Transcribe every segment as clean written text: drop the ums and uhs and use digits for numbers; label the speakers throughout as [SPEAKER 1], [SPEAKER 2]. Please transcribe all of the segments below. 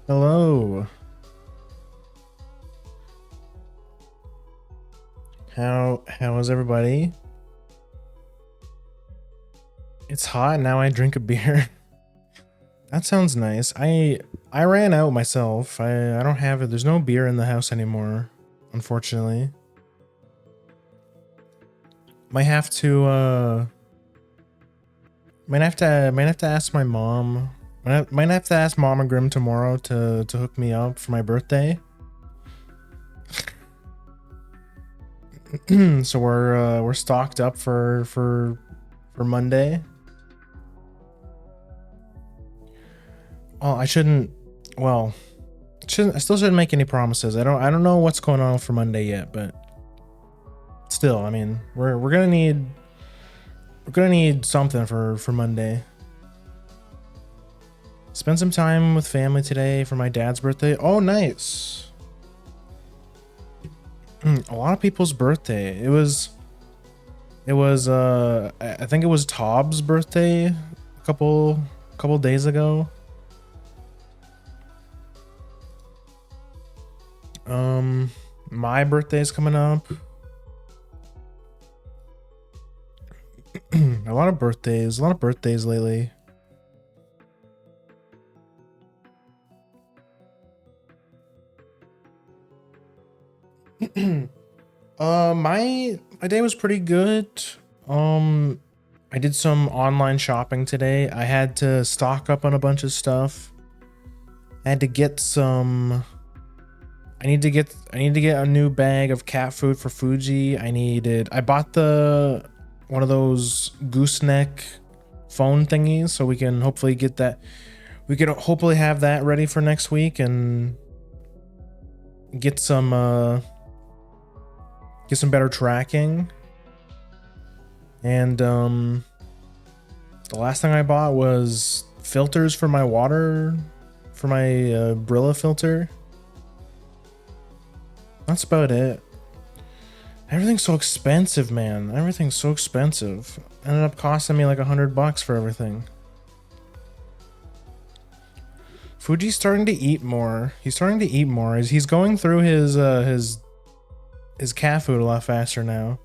[SPEAKER 1] Hello. How is everybody? It's hot now. I drink a beer. That sounds nice. I ran out myself. I don't have it. There's no beer in the house anymore, unfortunately. Might have to might have to ask my mom. Might have to ask Mama Grim tomorrow to hook me up for my birthday. So we're stocked up for Monday. Oh, I shouldn't. Well, I still shouldn't make any promises. I don't know what's going on for Monday yet, but still, I mean, we're gonna need something for Monday. Spend some time with family today for my dad's birthday. Oh, nice. A lot of people's birthday. It was I think it was Tob's birthday a couple days ago. My birthday is coming up. A lot of birthdays lately. My day was pretty good. Um, I did some online shopping today. I had to stock up on a bunch of stuff. I had to get some. I need to get a new bag of cat food for Fuji. I bought one of those gooseneck phone thingies so we can hopefully get that. We could hopefully have that ready for next week and get some better tracking. And the last thing I bought was filters for my water, for my Brilla filter. That's about it. Everything's so expensive, man. Everything's so expensive. Ended up costing me like $100 for everything. Fuji's starting to eat more. He's starting to eat more. He's going through his cat food a lot faster now.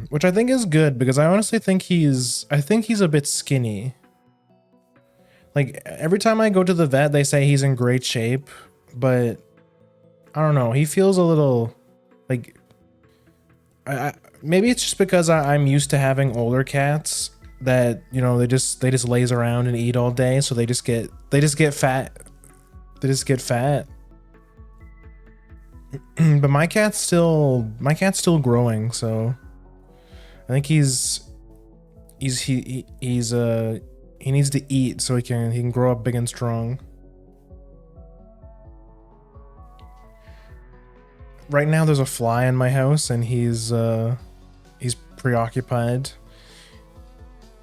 [SPEAKER 1] Which I think is good because I honestly think he's a bit skinny. Like every time I go to the vet, they say he's in great shape, but I don't know. He feels a little like maybe it's just because I'm used to having older cats that they just laze around and eat all day, so they just get fat. They just get fat. But my cat's still growing, so I think he needs to eat so he can grow up big and strong. Right now there's a fly in my house and he's preoccupied.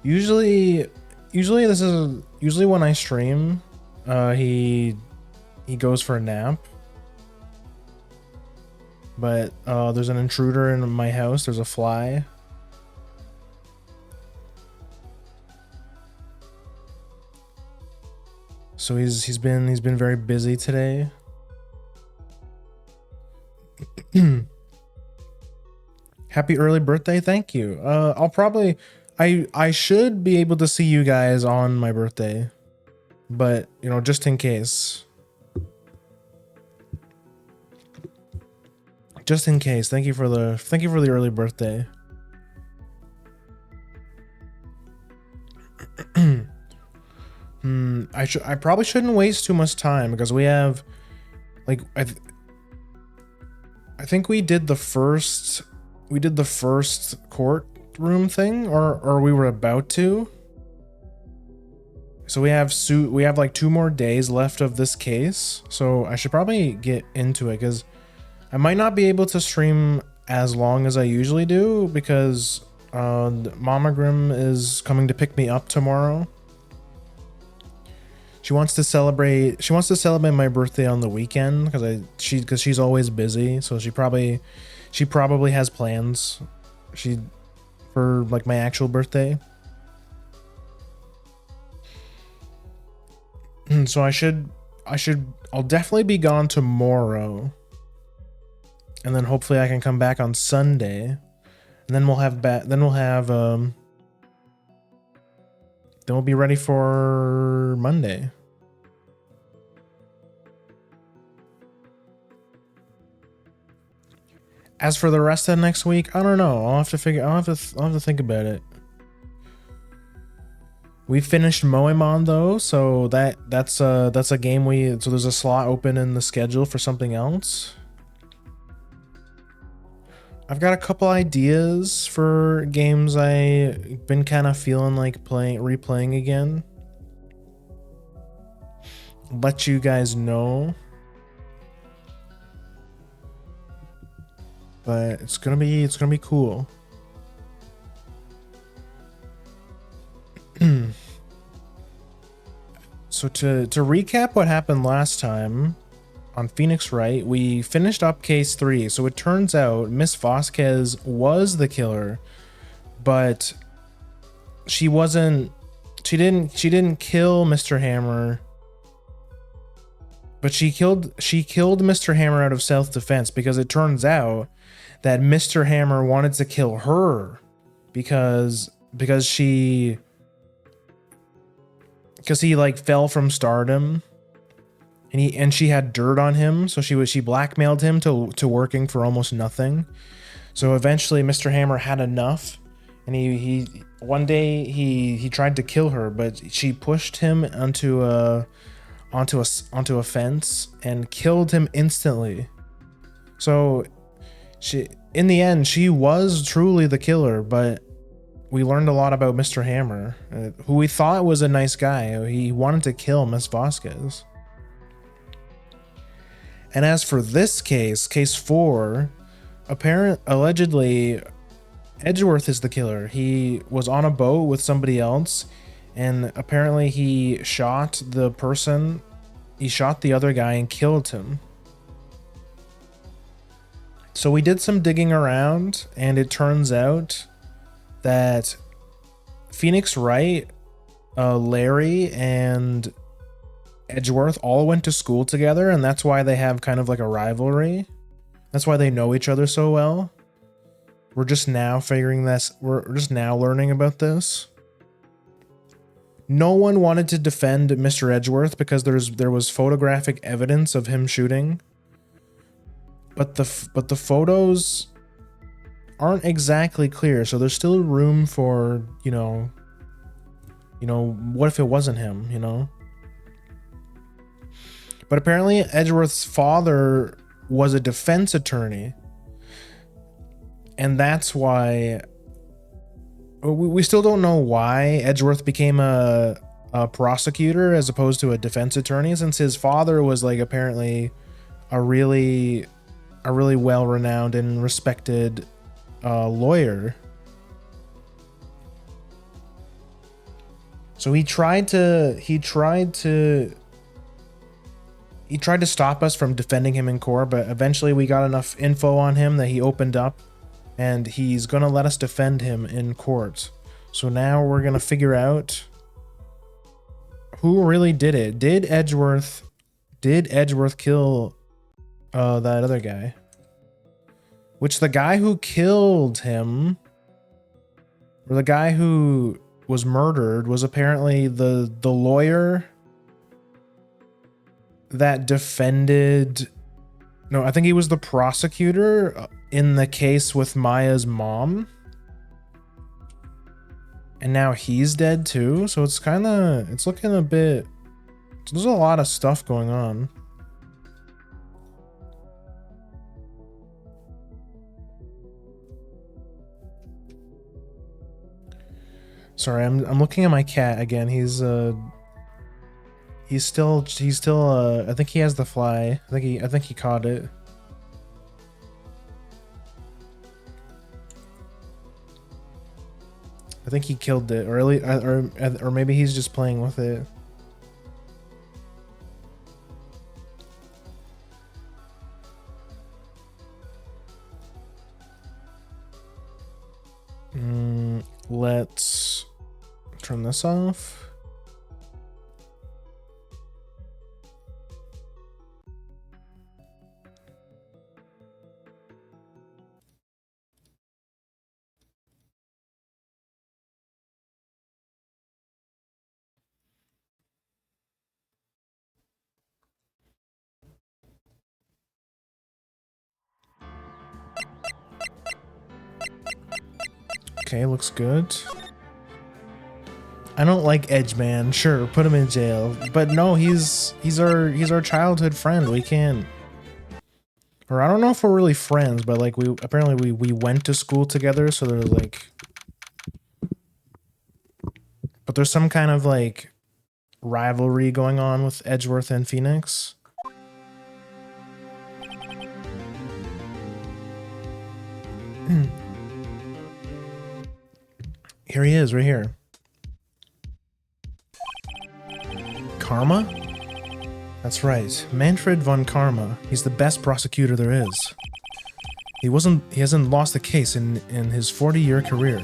[SPEAKER 1] Usually when I stream, he goes for a nap. But there's an intruder in my house. There's a fly. So he's been very busy today. Happy early birthday. Thank you. I should be able to see you guys on my birthday, but just in case. Just in case. Thank you for the early birthday. I probably shouldn't waste too much time because we have like I think we did the first courtroom thing, or we were about to. So we have like 2 more days left of this case, so I should probably get into it because I might not be able to stream as long as I usually do because Mama Grim is coming to pick me up tomorrow. She wants to celebrate my birthday on the weekend because she's always busy, so she probably has plans for like my actual birthday. So I'll definitely be gone tomorrow. And then hopefully I can come back on Sunday. And then then we'll be ready for Monday. As for the rest of next week, I don't know. I'll have to think about it. We finished Moemon though, so that's a game so there's a slot open in the schedule for something else. I've got a couple ideas for games I've been kind of feeling like replaying again. Let you guys know. But it's gonna be cool. So to recap what happened last time on Phoenix Wright, we finished up case 3. So it turns out Miss Vasquez was the killer, but she didn't kill Mr. Hammer. But she killed Mr. Hammer out of self-defense, because it turns out that Mr. Hammer wanted to kill her because he like fell from stardom, and she had dirt on him, so she blackmailed him to working for almost nothing. So eventually Mr. Hammer had enough, and he one day he tried to kill her, but she pushed him onto a fence and killed him instantly. So in the end she was truly the killer, but we learned a lot about Mr. Hammer, who we thought was a nice guy. He wanted to kill Miss Vasquez. And as for this case 4, allegedly Edgeworth is the killer. He was on a boat with somebody else, and apparently he shot the other guy and killed him. So we did some digging around, and it turns out that Phoenix Wright, Larry, and Edgeworth all went to school together, and that's why they have kind of like a rivalry. That's why they know each other so well. We're just now learning about this. No one wanted to defend Mr. Edgeworth because there was photographic evidence of him shooting. But the photos aren't exactly clear, so there's still room for, what if it wasn't him, But apparently Edgeworth's father was a defense attorney, and that's why we still don't know why Edgeworth became a prosecutor as opposed to a defense attorney, since his father was like apparently a really well-renowned and respected lawyer. So he tried to stop us from defending him in court, but eventually we got enough info on him that he opened up, and he's gonna let us defend him in court. So now we're gonna figure out who really did it. Did Edgeworth kill that other guy? Which the guy who killed him, or the guy who was murdered, was apparently the lawyer that defended... No, I think he was the prosecutor in the case with Maya's mom. And now he's dead too, so it's looking a bit... There's a lot of stuff going on. Sorry, I'm looking at my cat again. He's still I think he has the fly. I think he caught it. I think he killed it, or maybe he's just playing with it. Let's turn this off. Okay, looks good. I don't like Edgeman. Sure, put him in jail. But no, he's our childhood friend. We can't. Or I don't know if we're really friends, but like we went to school together, so there's like, but there's some kind of like rivalry going on with Edgeworth and Phoenix. Here he is, right here. Karma? That's right, Manfred von Karma. He's the best prosecutor there is. He hasn't lost a case in his 40-year career.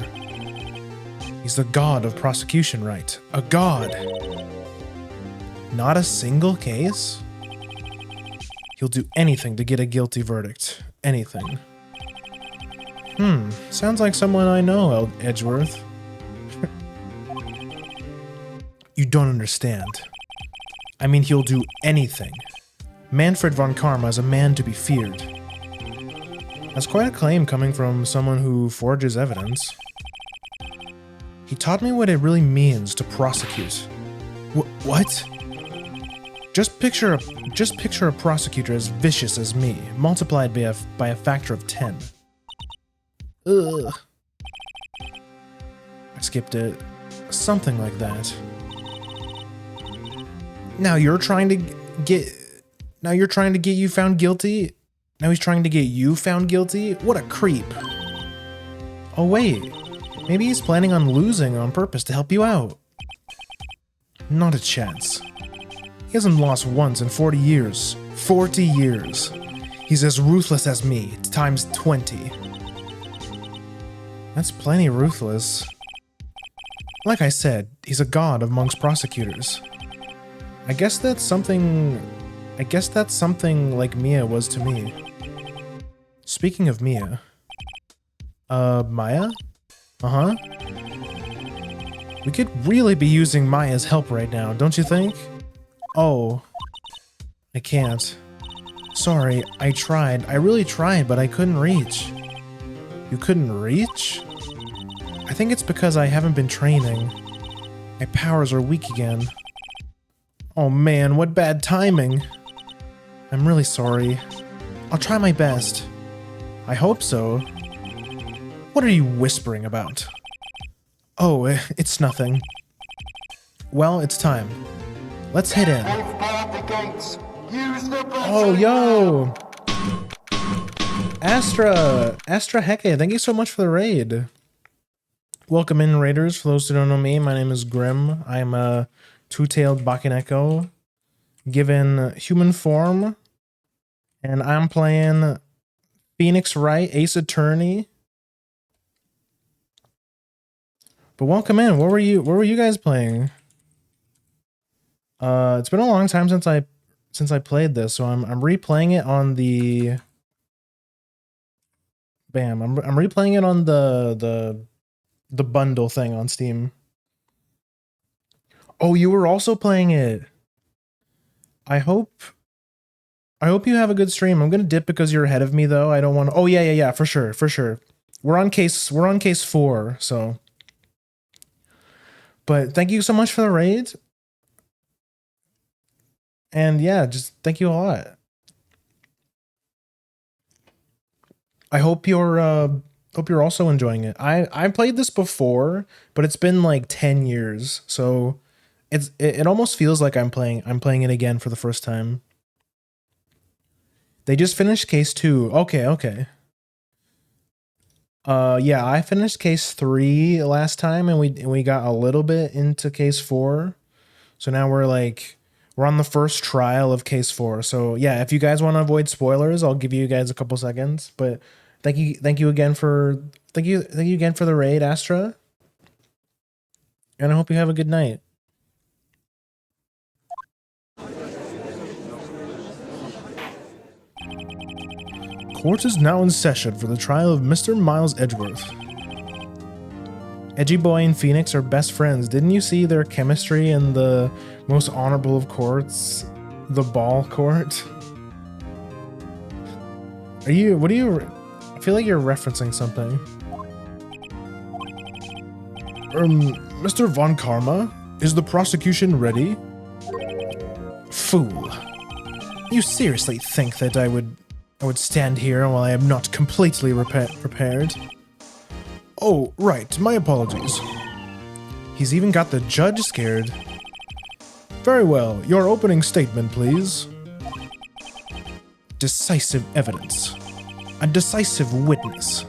[SPEAKER 1] He's the god of prosecution, Wright. A god! Not a single case? He'll do anything to get a guilty verdict. Anything. Sounds like someone I know, Edgeworth. You don't understand. I mean, he'll do anything. Manfred von Karma is a man to be feared. That's quite a claim coming from someone who forges evidence. He taught me what it really means to prosecute. What? Just picture a prosecutor as vicious as me, multiplied by a factor of 10. Ugh. I skipped it. Something like that. Now you're trying to get you found guilty? Now he's trying to get you found guilty? What a creep. Oh wait, maybe he's planning on losing on purpose to help you out. Not a chance. He hasn't lost once in 40 years. 40 years. He's as ruthless as me, times 20. That's plenty ruthless. Like I said, he's a god amongst prosecutors. I guess that's something like Mia was to me. Speaking of Mia. Maya? Uh-huh. We could really be using Maya's help right now, don't you think? Oh. I can't. Sorry, I tried. I really tried, but I couldn't reach. You couldn't reach? I think it's because I haven't been training. My powers are weak again. Oh man, what bad timing. I'm really sorry. I'll try my best. I hope so. What are you whispering about? Oh, it's nothing. Well, it's time. Let's head in. Oh, yo! Astra Hecke, thank you so much for the raid. Welcome in, raiders. For those who don't know me, my name is Grim. I'm a two-tailed Bakeneko, given human form, and I'm playing Phoenix Wright, Ace Attorney. But welcome in. What were you guys playing? It's been a long time since I played this, so I'm replaying it on the I'm replaying it on the bundle thing on Steam. Oh, you were also playing it. I hope you have a good stream. I'm gonna dip because you're ahead of me though. I don't want to. Oh yeah, for sure. We're on case 4, so. But thank you so much for the raid. And yeah, just thank you a lot. I hope you're also enjoying it. I played this before, but it's been like 10 years, so it almost feels like I'm playing it again for the first time. They just finished case 2. Okay. Yeah, I finished case 3 last time, and we got a little bit into case 4. So now we're on the first trial of case 4. So yeah, if you guys want to avoid spoilers, I'll give you guys a couple seconds. But thank you again for the raid, Astra. And I hope you have a good night. Court is now in session for the trial of Mr. Miles Edgeworth. Edgy Boy and Phoenix are best friends. Didn't you see their chemistry in the most honorable of courts? The ball court? I feel like you're referencing something. Mr. Von Karma, is the prosecution ready? Fool. You seriously think that I would stand here while I am not completely prepared? Oh, right, my apologies. He's even got the judge scared. Very well, your opening statement, please. Decisive evidence. A decisive witness.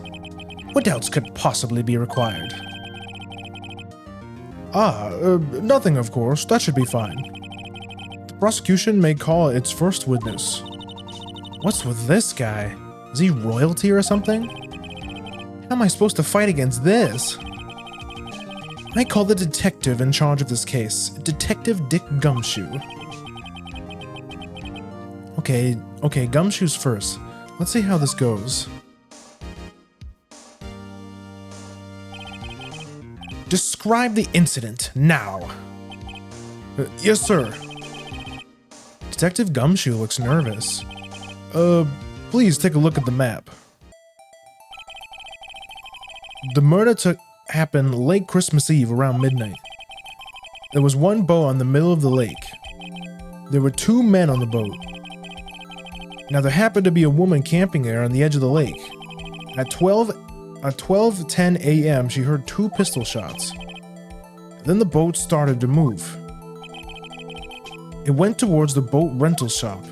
[SPEAKER 1] What else could possibly be required? Nothing, of course. That should be fine. The prosecution may call its first witness. What's with this guy? Is he royalty or something? How am I supposed to fight against this? I call the detective in charge of this case, Detective Dick Gumshoe. Okay, Gumshoe's first. Let's see how this goes. Describe the incident, now. Yes, sir. Detective Gumshoe looks nervous. Please take a look at the map. The murder happened late Christmas Eve around midnight. There was one boat on the middle of the lake. There were 2 men on the boat. Now there happened to be a woman camping there on the edge of the lake. At 12:10 a.m. she heard 2 pistol shots. Then the boat started to move. It went towards the boat rental shop.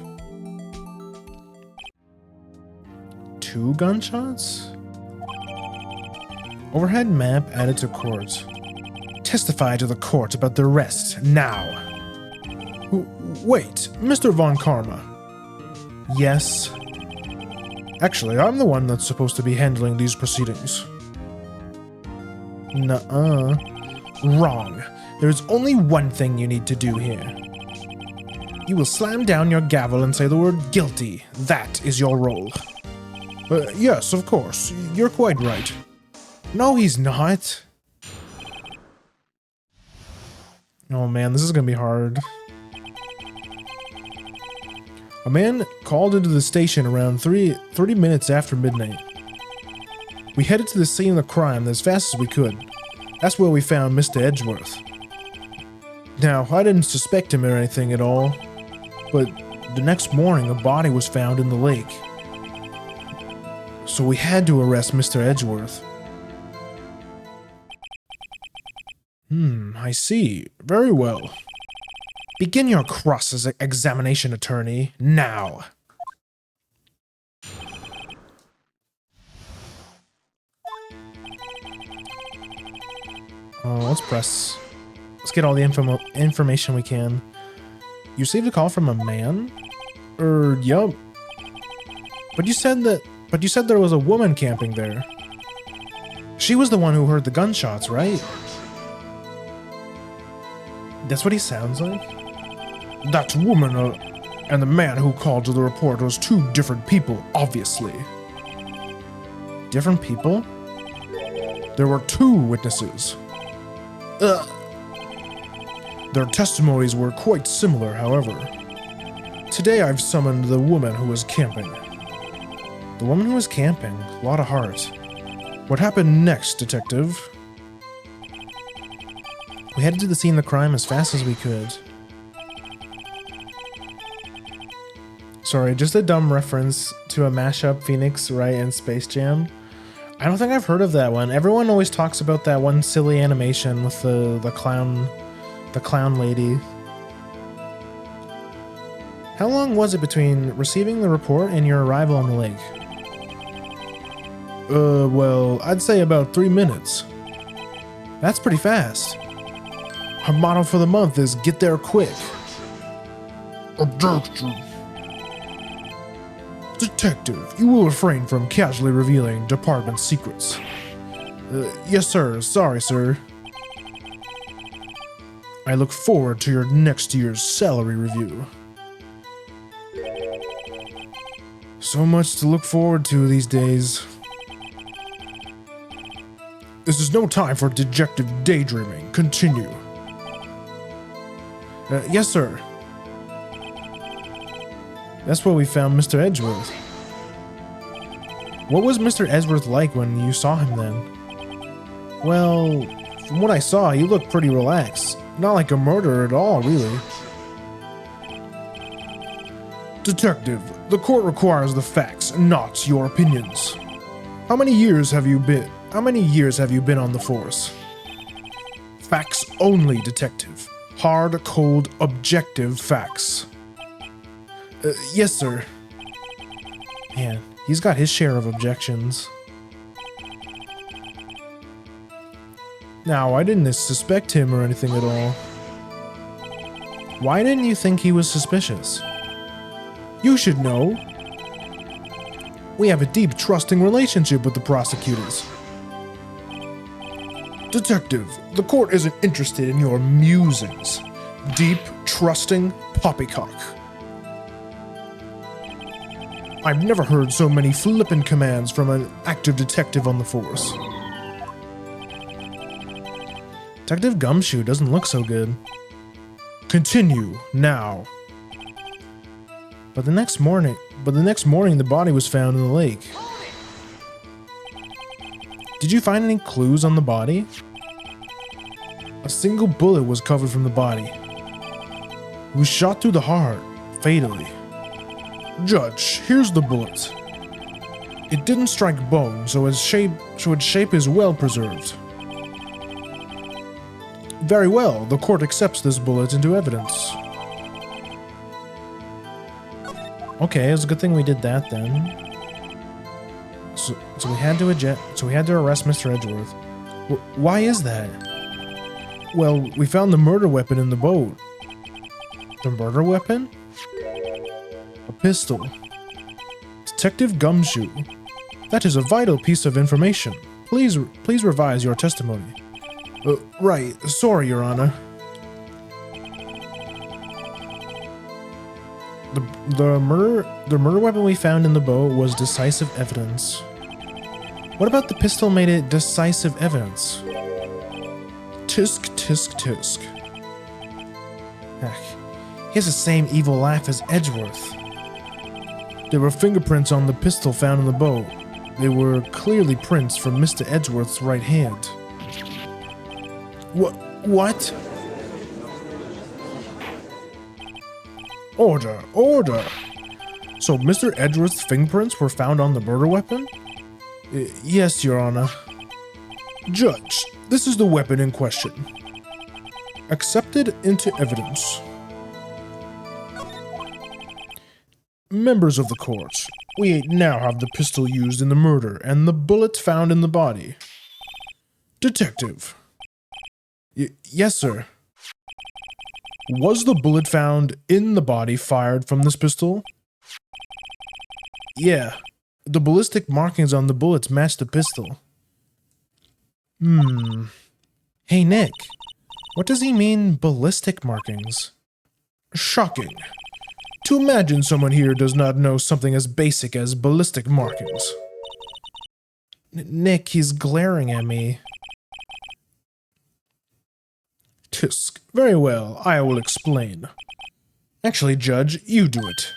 [SPEAKER 1] 2 gunshots? Overhead map added to court. Testify to the court about the arrest, now. Wait, Mr. Von Karma. Yes. Actually, I'm the one that's supposed to be handling these proceedings. Nuh-uh. Wrong. There's only one thing you need to do here. You will slam down your gavel and say the word guilty. That is your role. Yes, of course. You're quite right. No, he's not. Oh man, this is gonna be hard. A man called into the station around 30 minutes after midnight. We headed to the scene of the crime as fast as we could. That's where we found Mr. Edgeworth. Now, I didn't suspect him or anything at all, but the next morning a body was found in the lake. So we had to arrest Mr. Edgeworth. I see. Very well. Begin your cross-examination, attorney, now. Let's get all the information we can. You received a call from a man? Yup. But you said there was a woman camping there. She was the one who heard the gunshots, right? That's what he sounds like? That woman and the man who called to the report was 2 different people, obviously. Different people? There were 2 witnesses. Their testimonies were quite similar, however. Today I've summoned the woman who was camping. The woman who was camping? A lot of heart. What happened next, detective? We headed to the scene of the crime as fast as we could. Sorry, just a dumb reference to a mashup Phoenix, Wright, and Space Jam. I don't think I've heard of that one. Everyone always talks about that one silly animation with the clown lady. How long was it between receiving the report and your arrival on the lake? Well, I'd say about 3 minutes. That's pretty fast. Our motto for the month is get there quick. Objection. Detective, you will refrain from casually revealing department secrets. Yes, sir. Sorry, sir. I look forward to your next year's salary review. So much to look forward to these days. This is no time for dejected daydreaming. Continue. Yes, sir. That's where we found Mr. Edgeworth. What was Mr. Edgeworth like when you saw him then? Well, From what I saw, he looked pretty relaxed. Not like a murderer at all, really. Detective, the court requires the facts, not your opinions. How many years have you been on the force? Facts only, detective. Hard, cold, objective facts. Yes, sir. Man, he's got his share of objections. Now, I didn't suspect him or anything at all. Why didn't you think he was suspicious? You should know. We have a deep, trusting relationship with the prosecutors. Detective, the court isn't interested in your musings. Deep, trusting poppycock. I've never heard so many flippant commands from an active detective on the force. Detective Gumshoe doesn't look so good. Continue, now. But the next morning, the body was found in the lake. Did you find any clues on the body? A single bullet was covered from the body. It was shot through the heart, fatally. Judge, here's the bullet. It didn't strike bone, so its shape is well preserved. Very well, the court accepts this bullet into evidence. Okay, it's a good thing we did that then. So we had to arrest Mr. Edgeworth. Why is that? Well, we found the murder weapon in the boat. The murder weapon? A pistol. Detective Gumshoe. That is a vital piece of information. Please revise your testimony. Right. Sorry, Your Honor. The murder weapon we found in the boat was decisive evidence. What about the pistol made it decisive evidence? Tisk, tisk, tisk. He has the same evil laugh as Edgeworth. There were fingerprints on the pistol found in the boat. They were clearly prints from Mr. Edgeworth's right hand. What? Order, order! So Mr. Edgeworth's fingerprints were found on the murder weapon? Yes, Your Honor. Judge, this is the weapon in question. Accepted into evidence. Members of the court, we now have the pistol used in the murder and the bullet found in the body. Detective. Yes, sir. Was the bullet found in the body fired from this pistol? Yeah. The ballistic markings on the bullets match the pistol. Hey, Nick. What does he mean, ballistic markings? Shocking. To imagine someone here does not know something as basic as ballistic markings. Nick, he's glaring at me. Tisk. Very well, I will explain. Actually, Judge, you do it.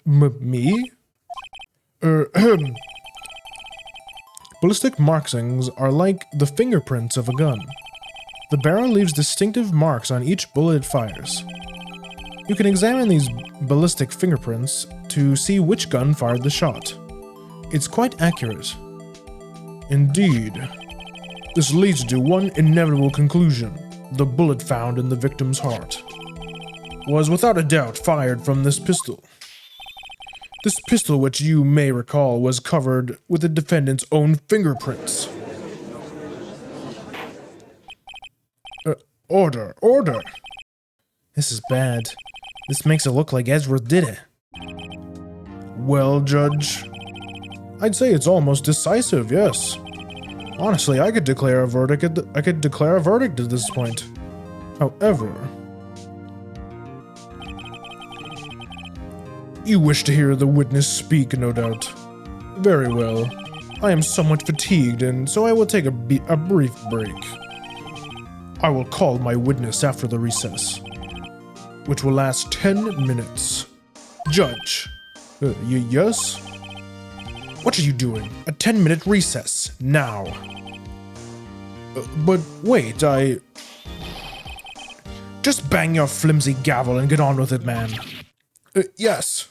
[SPEAKER 1] Me? Ballistic markings are like the fingerprints of a gun. The barrel leaves distinctive marks on each bullet it fires. You can examine these ballistic fingerprints to see which gun fired the shot. It's quite accurate. Indeed. This leads to one inevitable conclusion. The bullet found in the victim's heart was without a doubt fired from this pistol. This pistol, which you may recall, was covered with the defendant's own fingerprints. Order, order! This is bad. This makes it look like Edgeworth did it. Well, Judge, I'd say it's almost decisive, yes. Honestly, I could declare a verdict at this point. However, you wish to hear the witness speak, no doubt. Very well. I am somewhat fatigued, and so I will take a brief break. I will call my witness after the recess, which will last 10 minutes. Judge. Yes? What are you doing? A 10-minute recess, now. But wait, Just bang your flimsy gavel and get on with it, man. Yes.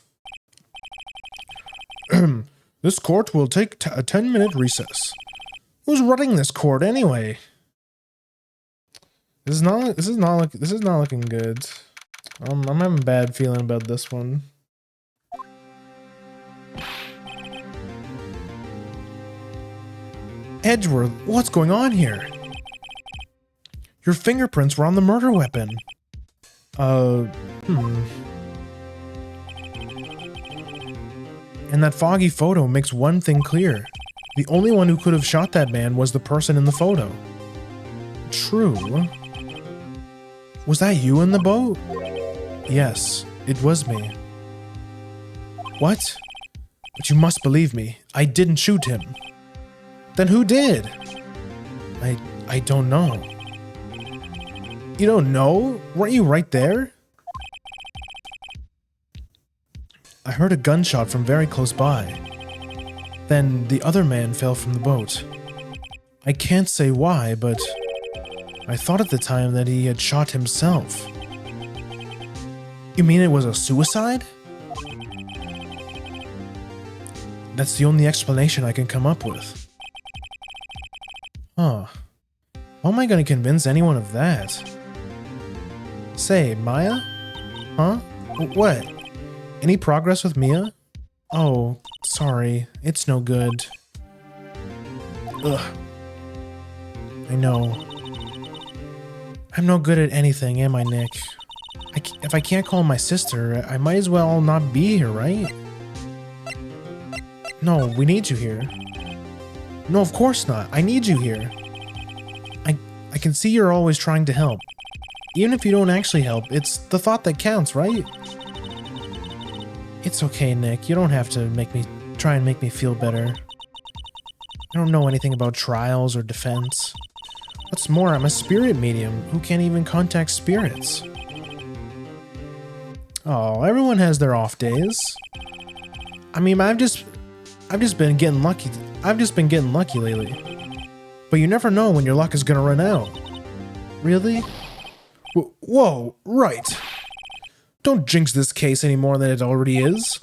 [SPEAKER 1] This court will take a 10-minute recess. Who's running this court anyway? This is not looking good. I'm having a bad feeling about this one. Edgeworth, what's going on here? Your fingerprints were on the murder weapon. And that foggy photo makes one thing clear. The only one who could have shot that man was the person in the photo. True. Was that you in the boat? Yes, it was me. What? But you must believe me. I didn't shoot him. Then who did? I don't know. You don't know? Weren't you right there? I heard a gunshot from very close by. Then the other man fell from the boat. I can't say why, but I thought at the time that he had shot himself. You mean it was a suicide? That's the only explanation I can come up with. Huh. How am I going to convince anyone of that? Say, Maya? Huh? What? Any progress with Mia? Oh, sorry. It's no good. Ugh. I know. I'm no good at anything, am I, Nick? If I can't call my sister, I might as well not be here, right? No, we need you here. No, of course not. I need you here. I can see you're always trying to help. Even if you don't actually help, it's the thought that counts, right? It's okay, Nick. You don't have to try and make me feel better. I don't know anything about trials or defense. What's more, I'm a spirit medium who can't even contact spirits. Oh, everyone has their off days. I mean, I've just been getting lucky. I've just been getting lucky lately. But you never know when your luck is gonna run out. Really? Whoa, right. Don't jinx this case any more than it already is.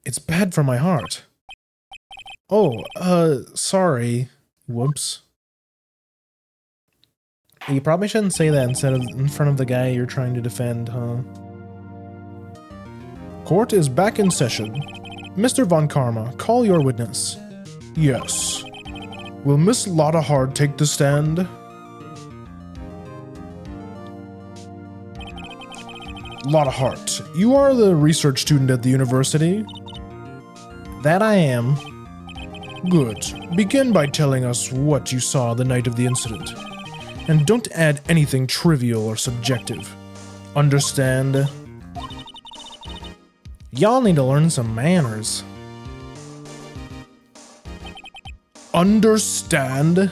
[SPEAKER 1] It's bad for my heart. Oh, sorry. Whoops. You probably shouldn't say that in front of the guy you're trying to defend, huh? Court is back in session. Mr. Von Karma, call your witness. Yes. Will Miss Lotta Hart take the stand? Lotta Hart, you are the research student at the university? That I am. Good. Begin by telling us what you saw the night of the incident. And don't add anything trivial or subjective. Understand? Y'all need to learn some manners. Understand?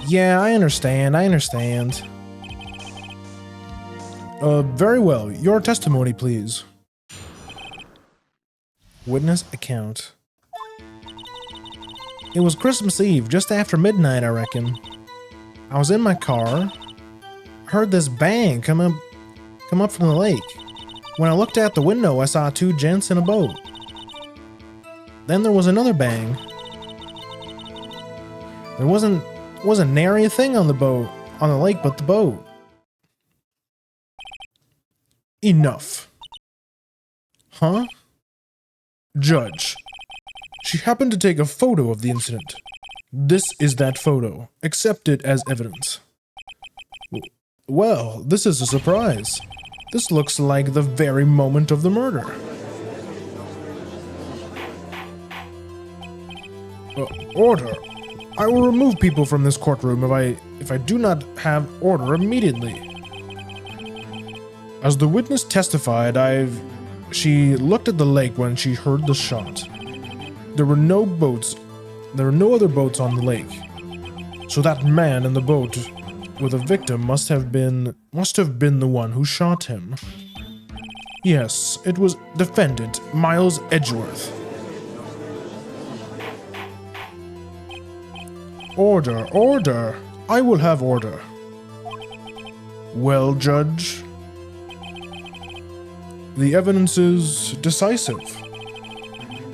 [SPEAKER 1] Yeah, I understand. Very well. Your testimony, please. Witness account. It was Christmas Eve, just after midnight, I reckon. I was in my car, heard this bang come up from the lake. When I looked out the window, I saw two gents in a boat. Then there was another bang. There wasn't nary a thing on the lake but the boat. Enough. Huh? Judge. She happened to take a photo of the incident. This is that photo. Accept it as evidence. Well, this is a surprise. This looks like the very moment of the murder. Order. I will remove people from this courtroom if I do not have order immediately. As the witness testified, she looked at the lake when she heard the shot. There were no other boats on the lake. So that man in the boat with a victim must have been the one who shot him. Yes, it was defendant Miles Edgeworth. Order, order. I will have order. Well, Judge, the evidence is decisive.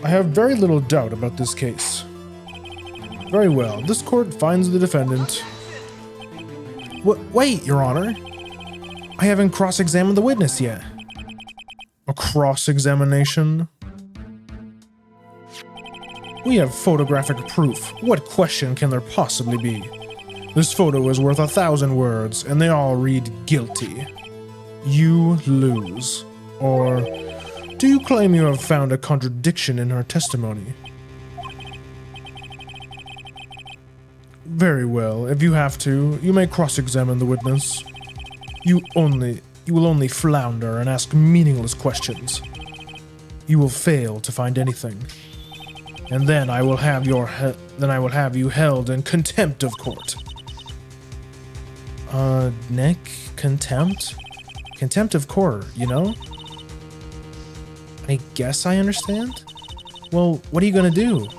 [SPEAKER 1] I have very little doubt about this case. Very well, this court finds the defendant. Wait, Your Honor. I haven't cross-examined the witness yet. A cross-examination? We have photographic proof. What question can there possibly be? This photo is worth 1,000 words, and they all read guilty. You lose. Or do you claim you have found a contradiction in her testimony? Very well. If you have to, you may cross-examine the witness. You will only flounder and ask meaningless questions. You will fail to find anything. And then I will have you held in contempt of court. Nick, contempt? Contempt of court, you know? I guess I understand? Well, what are you gonna do?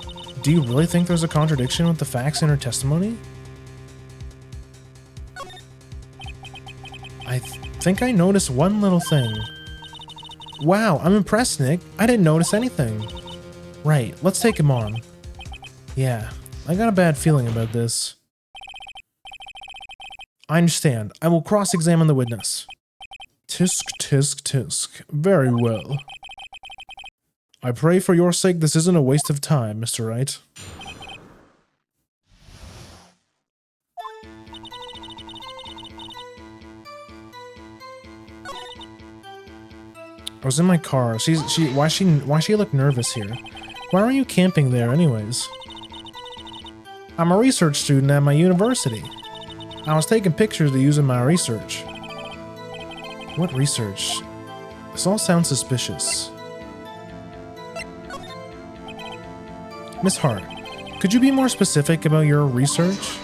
[SPEAKER 1] Do you really think there's a contradiction with the facts in her testimony? I think I noticed one little thing. Wow, I'm impressed, Nick. I didn't notice anything. Right, let's take him on. Yeah, I got a bad feeling about this. I understand. I will cross-examine the witness. Tisk, tisk, tisk. Very well. I pray for your sake this isn't a waste of time, Mr. Wright. I was in my car. Why she look nervous here? Why are you camping there anyways? I'm a research student at my university. I was taking pictures to use in my research. What research? This all sounds suspicious. Miss Hart, could you be more specific about your research?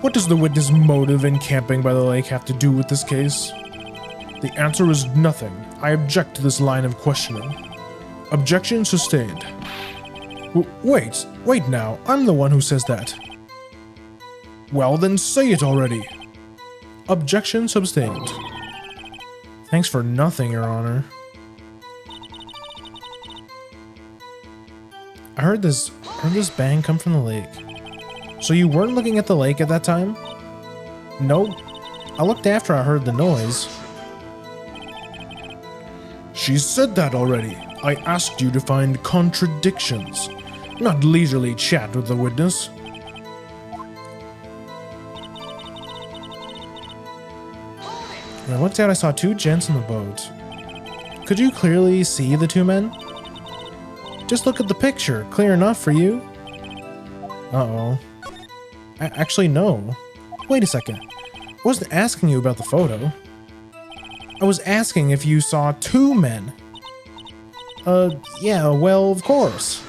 [SPEAKER 1] What does the witness' motive in camping by the lake have to do with this case? The answer is nothing. I object to this line of questioning. Objection sustained. Wait now, I'm the one who says that. Well then say it already. Objection sustained. Thanks for nothing, Your Honor. I heard this bang come from the lake. So you weren't looking at the lake at that time? Nope. I looked after I heard the noise. She said that already. I asked you to find contradictions, not leisurely chat with the witness. When I looked out, I saw two gents in the boat. Could you clearly see the two men? Just look at the picture. Clear enough for you? Uh-oh. Actually, no. Wait a second. I wasn't asking you about the photo. I was asking if you saw two men. Yeah, well, of course.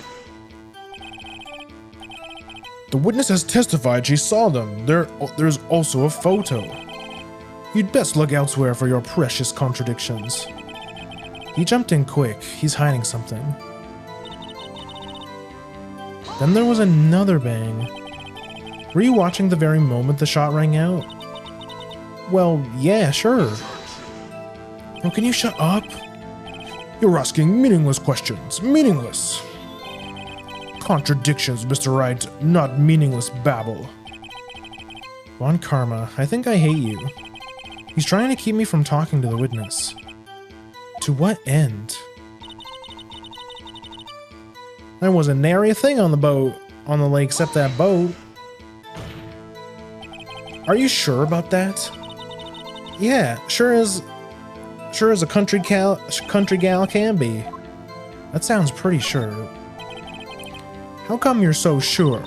[SPEAKER 1] The witness has testified she saw them. There's also a photo. You'd best look elsewhere for your precious contradictions. He jumped in quick. He's hiding something. Then there was another bang. Were you watching the very moment the shot rang out? Well, yeah, sure. Now can you shut up? You're asking meaningless questions. Meaningless. Contradictions, Mr. Wright, not meaningless babble. Von Karma, I think I hate you. He's trying to keep me from talking to the witness. To what end? There wasn't nary a thing on the lake except that boat. Are you sure about that? Yeah, sure as a country gal can be. That sounds pretty sure. How come you're so sure?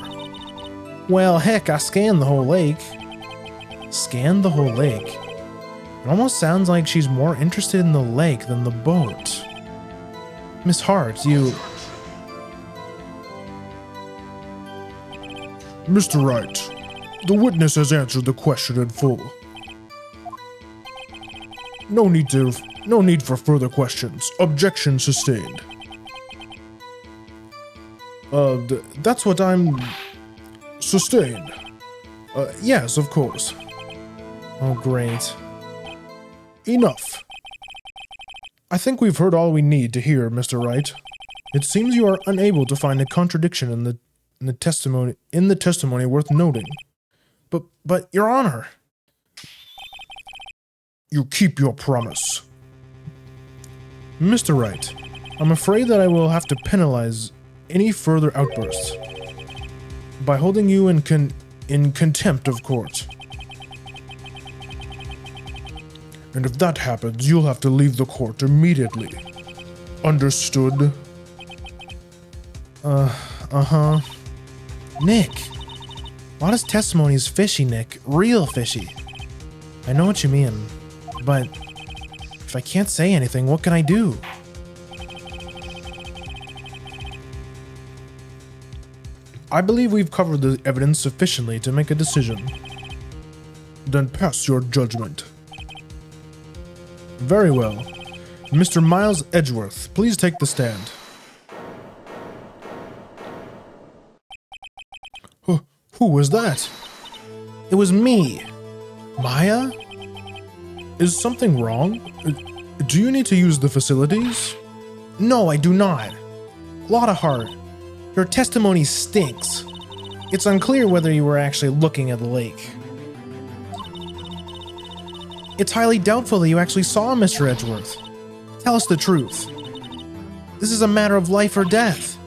[SPEAKER 1] Well, heck, I scanned the whole lake. Scanned the whole lake? It almost sounds like she's more interested in the lake than the boat. Miss Hart, you... Mr. Wright, the witness has answered the question in full. No need for further questions. Objection sustained. That's what I'm... Sustained. Yes, of course. Oh, great. Enough. I think we've heard all we need to hear, Mr. Wright. It seems you are unable to find a contradiction in the testimony worth noting. But, Your Honor... You keep your promise. Mr. Wright, I'm afraid that I will have to penalize any further outbursts by holding you in contempt of court. And if that happens, you'll have to leave the court immediately. Understood? Uh-huh. Nick, a lot of testimony is fishy, Nick. Real fishy. I know what you mean, but if I can't say anything, what can I do? I believe we've covered the evidence sufficiently to make a decision. Then pass your judgment. Very well. Mr. Miles Edgeworth, please take the stand. Who was that? It was me. Maya? Is something wrong? Do you need to use the facilities? No, I do not. Lotta Heart, your testimony stinks. It's unclear whether you were actually looking at the lake. It's highly doubtful that you actually saw Mr. Edgeworth. Tell us the truth. This is a matter of life or death.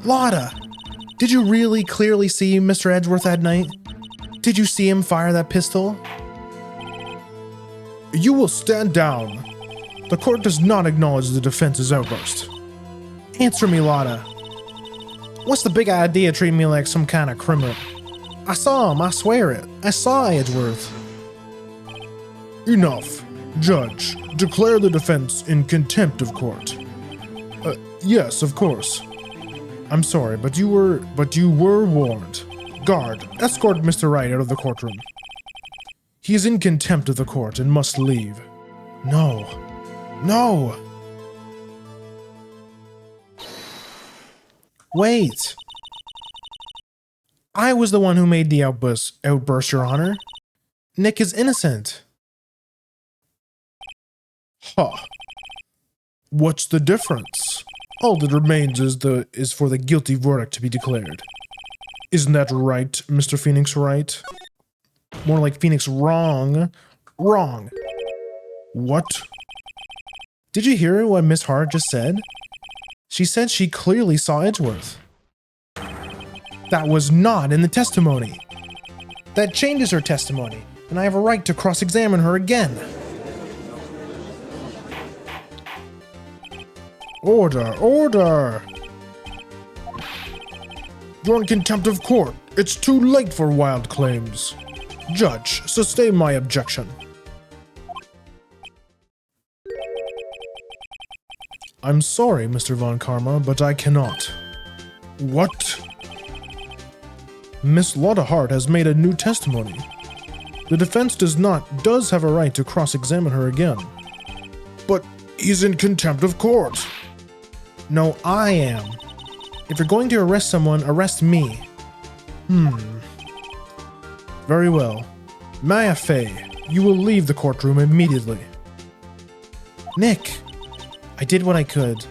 [SPEAKER 1] Lotta, did you really clearly see Mr. Edgeworth that night? Did you see him fire that pistol? You will stand down. The court does not acknowledge the defense's outburst. Answer me, Lotta. What's the big idea treating me like some kind of criminal? I saw him, I swear it. I saw Edgeworth. Enough. Judge, declare the defense in contempt of court. Yes, of course. I'm sorry, but you were warned. Guard, escort Mr. Wright out of the courtroom. He is in contempt of the court and must leave. No. No! Wait! I was the one who made the outburst, Your Honor. Nick is innocent. Huh. What's the difference? All that remains is for the guilty verdict to be declared. Isn't that right, Mr. Phoenix Wright? More like Phoenix wrong. Wrong. What? Did you hear what Miss Hart just said? She said she clearly saw Edgeworth. That was not in the testimony. That changes her testimony, and I have a right to cross-examine her again. Order, order! You're in contempt of court. It's too late for wild claims. Judge, sustain my objection. I'm sorry, Mr. Von Karma, but I cannot. What? Miss Lotta Hart has made a new testimony. The defense does have a right to cross-examine her again. But he's in contempt of court. No, I am. If you're going to arrest someone, arrest me. Very well. Maya Fey, you will leave the courtroom immediately. Nick, I did what I could.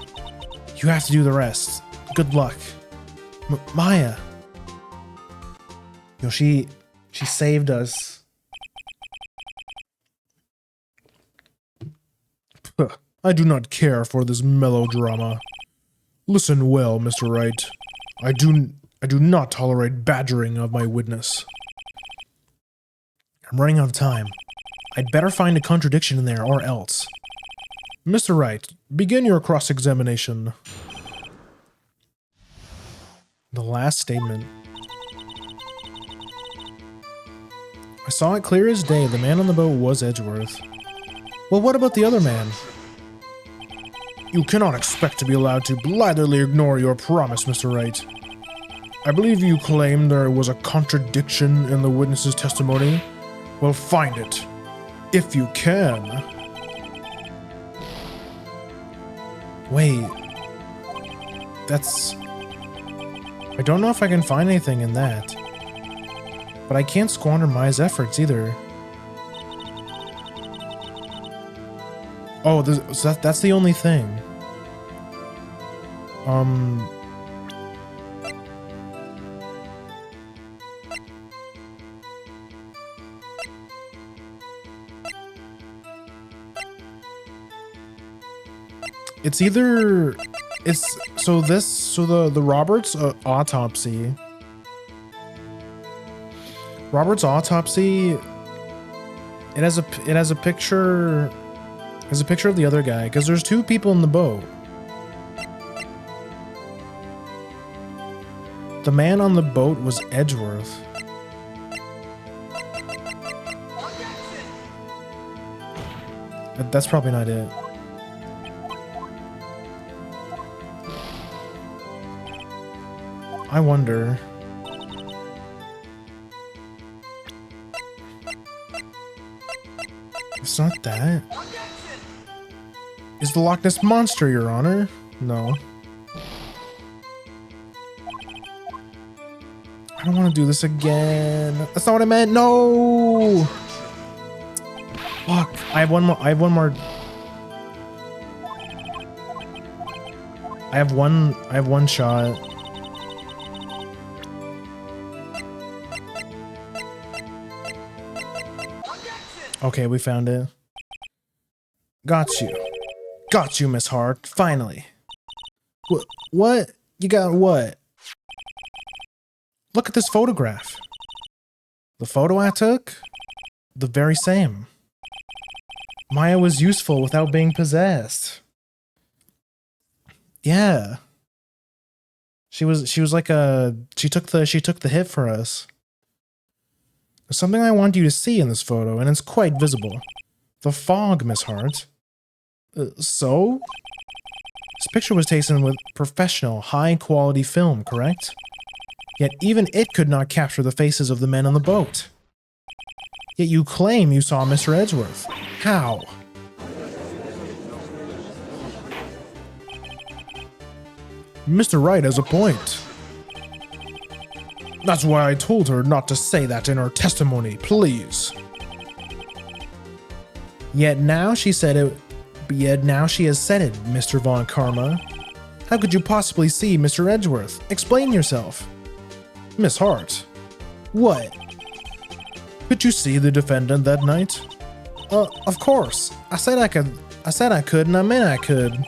[SPEAKER 1] You have to do the rest. Good luck. Maya. Yo, she saved us. I do not care for this melodrama. Listen well, Mr. Wright. I do not tolerate badgering of my witness. I'm running out of time. I'd better find a contradiction in there or else. Mr. Wright, begin your cross-examination. The last statement. I saw it clear as day. The man on the boat was Edgeworth. Well, what about the other man? You cannot expect to be allowed to blithely ignore your promise, Mr. Wright. I believe you claimed there was a contradiction in the witness's testimony. Well, find it. If you can. Wait. I don't know if I can find anything in that. But I can't squander Maya's efforts either. Oh, so that's the only thing. It's either so the Roberts autopsy. Robert's autopsy. It has a picture. There's a picture of the other guy because there's two people in the boat. The man on the boat was Edgeworth. That's probably not it. I wonder. It's not that. It's the Loch Ness Monster, Your Honor. No. I don't want to do this again. That's not what I meant. No. Fuck. I have one more. I have one shot. Okay, we found it. Got you. Got you, Miss Hart. Finally. What? You got what? Look at this photograph. The photo I took? The very same. Maya was useful without being possessed. Yeah. She was like she took the hit for us. There's something I want you to see in this photo, and it's quite visible. The fog, Miss Hart. So? This picture was taken with professional, high-quality film, correct? Yet even it could not capture the faces of the men on the boat. Yet you claim you saw Mr. Edgeworth. How? Mr. Wright has a point. That's why I told her not to say that in her testimony, please. Yet now she said it. Yet now she has said it, Mr. Von Karma. How could you possibly see Mr. Edgeworth? Explain yourself. Miss Hart. What? Could you see the defendant that night? Of course. I said I could, and I meant I could.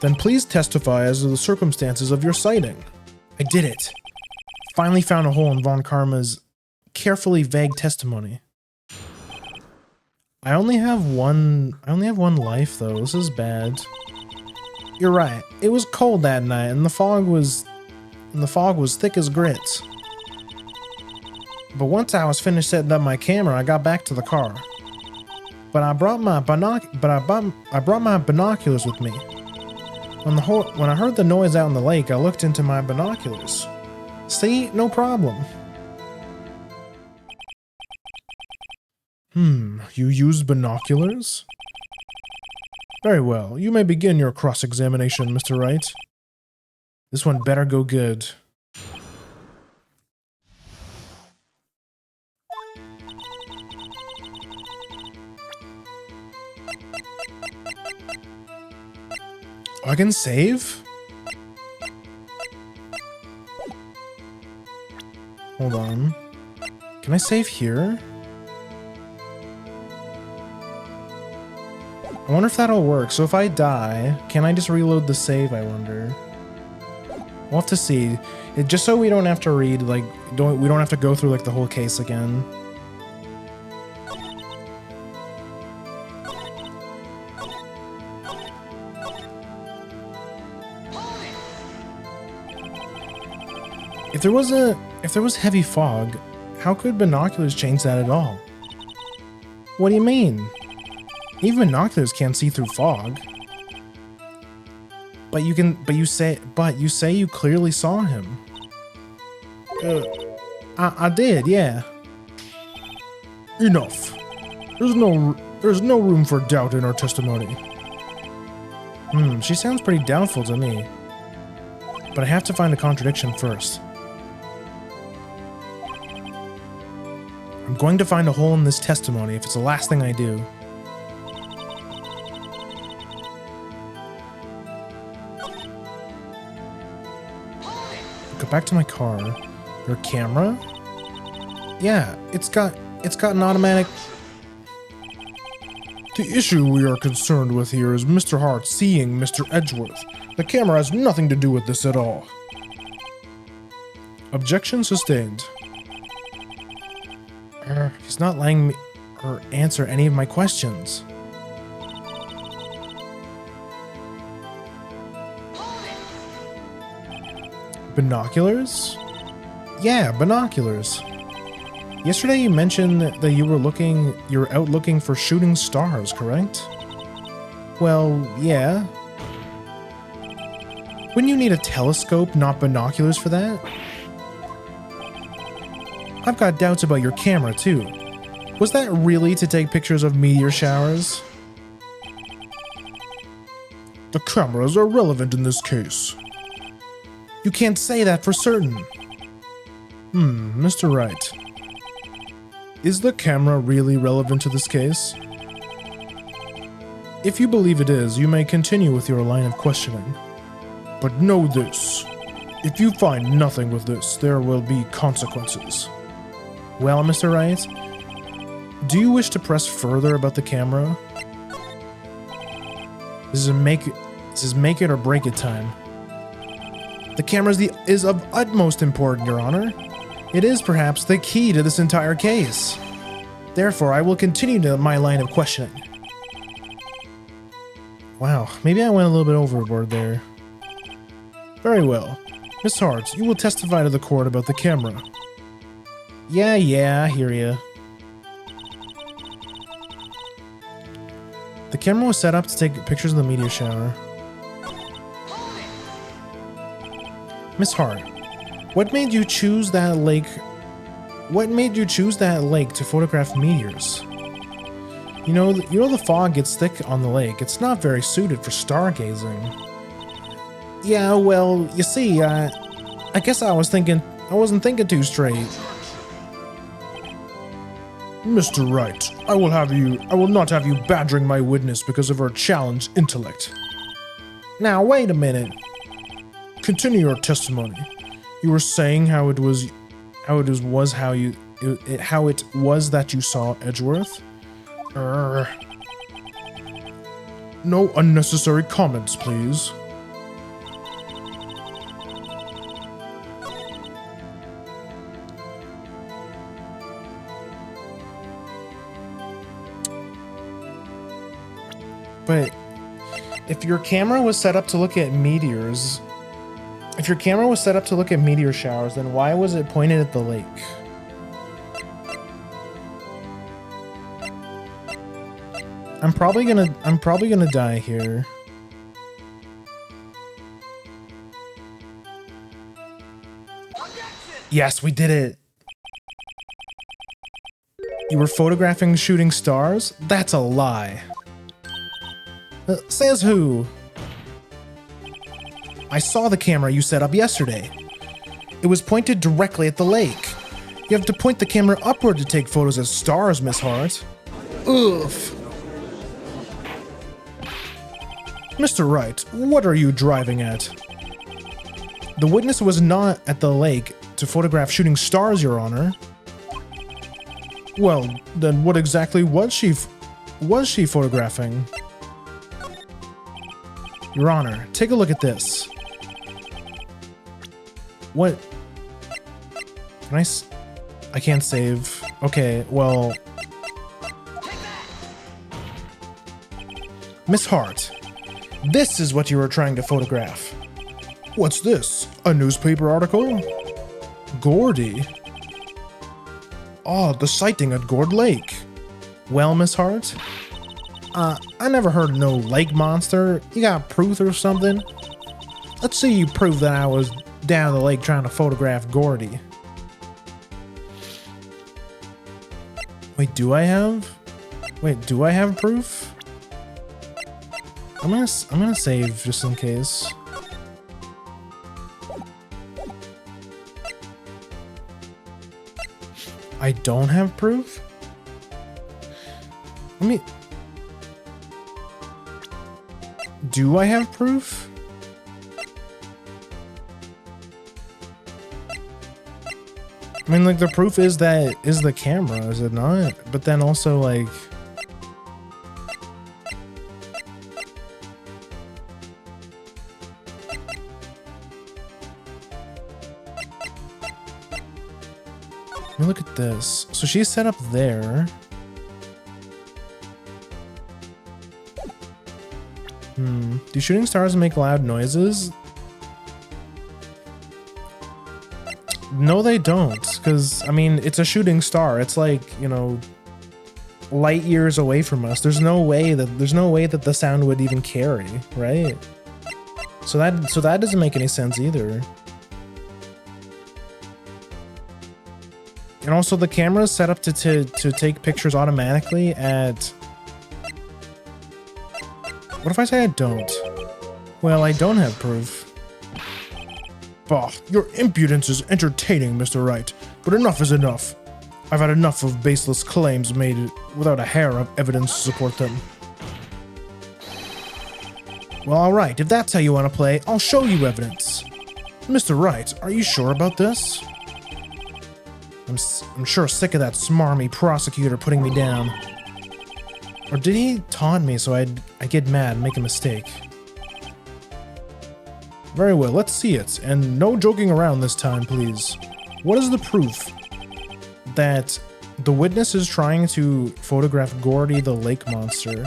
[SPEAKER 1] Then please testify as to the circumstances of your sighting. I did it. Finally found a hole in Von Karma's carefully vague testimony. I only have one life though. This is bad. You're right. It was cold that night and the fog was thick as grits. But once I was finished setting up my camera, I got back to the car. But I brought my binoculars with me. When I heard the noise out in the lake, I looked into my binoculars. See? No problem. You used binoculars? Very well. You may begin your cross-examination, Mr. Wright. This one better go good. I can save? Hold on. Can I save here? I wonder if that'll work. So if I die, can I just reload the save, I wonder? We'll have to see. Just so we don't have to read, like, we don't have to go through, like, the whole case again. If there was heavy fog, how could binoculars change that at all? What do you mean? Even binoculars can't see through fog. But you say you clearly saw him. I did, yeah. Enough. There's no room for doubt in our testimony. She sounds pretty doubtful to me. but I have to find a contradiction first. I'm going to find a hole in this testimony if it's the last thing I do. Go back to my car. Your camera? Yeah, it's got an automatic... The issue we are concerned with here is Mr. Hart seeing Mr. Edgeworth. The camera has nothing to do with this at all. Objection sustained. He's not letting me or answer any of my questions. Binoculars? Yeah, binoculars. Yesterday you mentioned that you were out looking for shooting stars, correct? Well, yeah. Wouldn't you need a telescope, not binoculars for that? I've got doubts about your camera, too. Was that really to take pictures of meteor showers? The cameras are relevant in this case. You can't say that for certain. Mr. Wright. Is the camera really relevant to this case? If you believe it is, you may continue with your line of questioning. But know this. If you find nothing with this, there will be consequences. Well, Mr. Wright, do you wish to press further about the camera? This is make it or break it time. The camera is of utmost importance, Your Honor. It is perhaps the key to this entire case. Therefore, I will continue my line of questioning. Wow, maybe I went a little bit overboard there. Very well. Miss Hart, you will testify to the court about the camera. Yeah, I hear ya. The camera was set up to take pictures of the meteor shower. Miss Hart, what made you choose that lake? What made you choose that lake to photograph meteors? You know the fog gets thick on the lake. It's not very suited for stargazing. Yeah, well, you see, I guess I wasn't thinking too straight. Mr. Wright, I will not have you badgering my witness because of her challenged intellect. Now, wait a minute. Continue your testimony. You were saying how it was that you saw Edgeworth? No unnecessary comments, please. But if your camera was set up to look at meteors, if your camera was set up to look at meteor showers, then why was it pointed at the lake? I'm probably gonna die here. Yes, we did it. You were photographing shooting stars? That's a lie. Says who? I saw the camera you set up yesterday. It was pointed directly at the lake. You have to point the camera upward to take photos of stars, Miss Hart. Oof. Mr. Wright, what are you driving at? The witness was not at the lake to photograph shooting stars, Your Honor. Well, then what exactly was she photographing? Your Honor, take a look at this. What? I can't save. Okay, well... Miss Hart, this is what you were trying to photograph. What's this? A newspaper article? Gourdy? Oh, the sighting at Gourd Lake. Well, Miss Hart? I never heard of no lake monster. You got proof or something? Let's see you prove that I was down the lake trying to photograph Gourdy. Wait, do I have proof? I'm gonna save just in case. I don't have proof? Let me... Do I have proof? I mean, like, the proof is that is the camera, is it not? But then also, like... Let me look at this. So she's set up there. Do shooting stars make loud noises? No, they don't. Because, I mean, it's a shooting star. It's like, you know, light years away from us. There's no way that the sound would even carry, right? So that doesn't make any sense either. And also the camera is set up to take pictures automatically at... What if I say I don't? Well, I don't have proof. Bah, your impudence is entertaining, Mr. Wright, but enough is enough. I've had enough of baseless claims made without a hair of evidence to support them. Well, alright, if that's how you want to play, I'll show you evidence. Mr. Wright, are you sure about this? I'm sure sick of that smarmy prosecutor putting me down. Or did he taunt me so I get mad and make a mistake? Very well, let's see it. And no joking around this time, please. What is the proof that the witness is trying to photograph Gourdy the lake monster?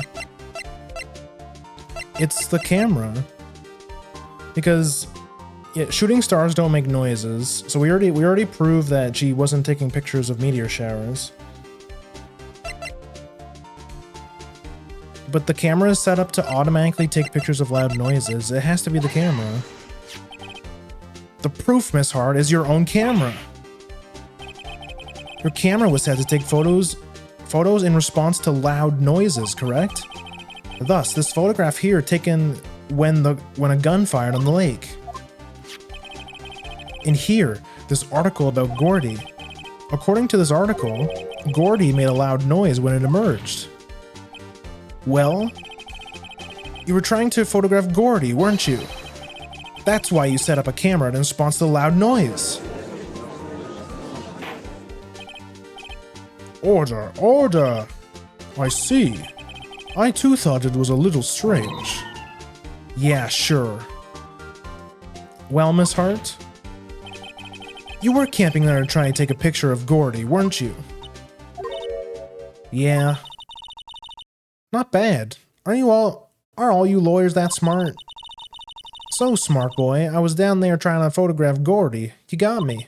[SPEAKER 1] It's the camera. Because yeah, shooting stars don't make noises. So we already proved that she wasn't taking pictures of meteor showers. But the camera is set up to automatically take pictures of loud noises. It has to be the camera. The proof, Miss Hart, is your own camera. Your camera was set to take photos in response to loud noises, correct? Thus, this photograph here taken when a gun fired on the lake. And here, this article about Gourdy. According to this article, Gourdy made a loud noise when it emerged. Well, you were trying to photograph Gourdy, weren't you? That's why you set up a camera in response to the loud noise. Order, order! I see. I too thought it was a little strange. Yeah, sure. Well, Miss Hart? You were camping there trying to take a picture of Gourdy, weren't you? Yeah. Not bad. Are all you lawyers that smart? So smart, boy. I was down there trying to photograph Gourdy. You got me.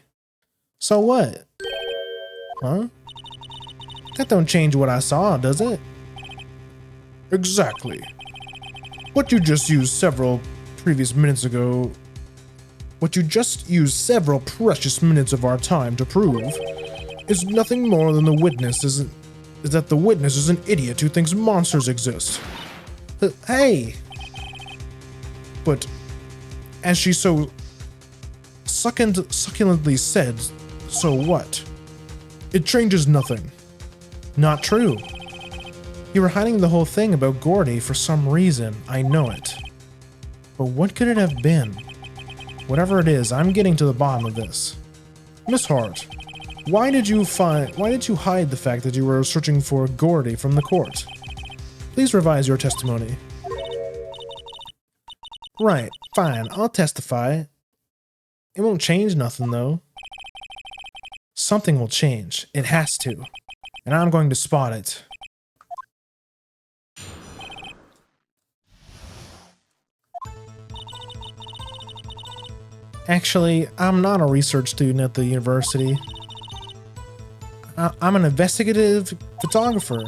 [SPEAKER 1] So what? Huh? That don't change what I saw, does it? Exactly. What you just used several precious minutes of our time to prove is nothing more than is that the witness is an idiot who thinks monsters exist. Hey! But, as she so succulently said, so what? It changes nothing. Not true. You were hiding the whole thing about Gourdy for some reason, I know it. But what could it have been? Whatever it is, I'm getting to the bottom of this. Miss Hart, why did you hide the fact that you were searching for Gourdy from the court? Please revise your testimony. Right, fine, I'll testify. It won't change nothing, though. Something will change. It has to. And I'm going to spot it. Actually, I'm not a research student at the university. I'm an investigative photographer.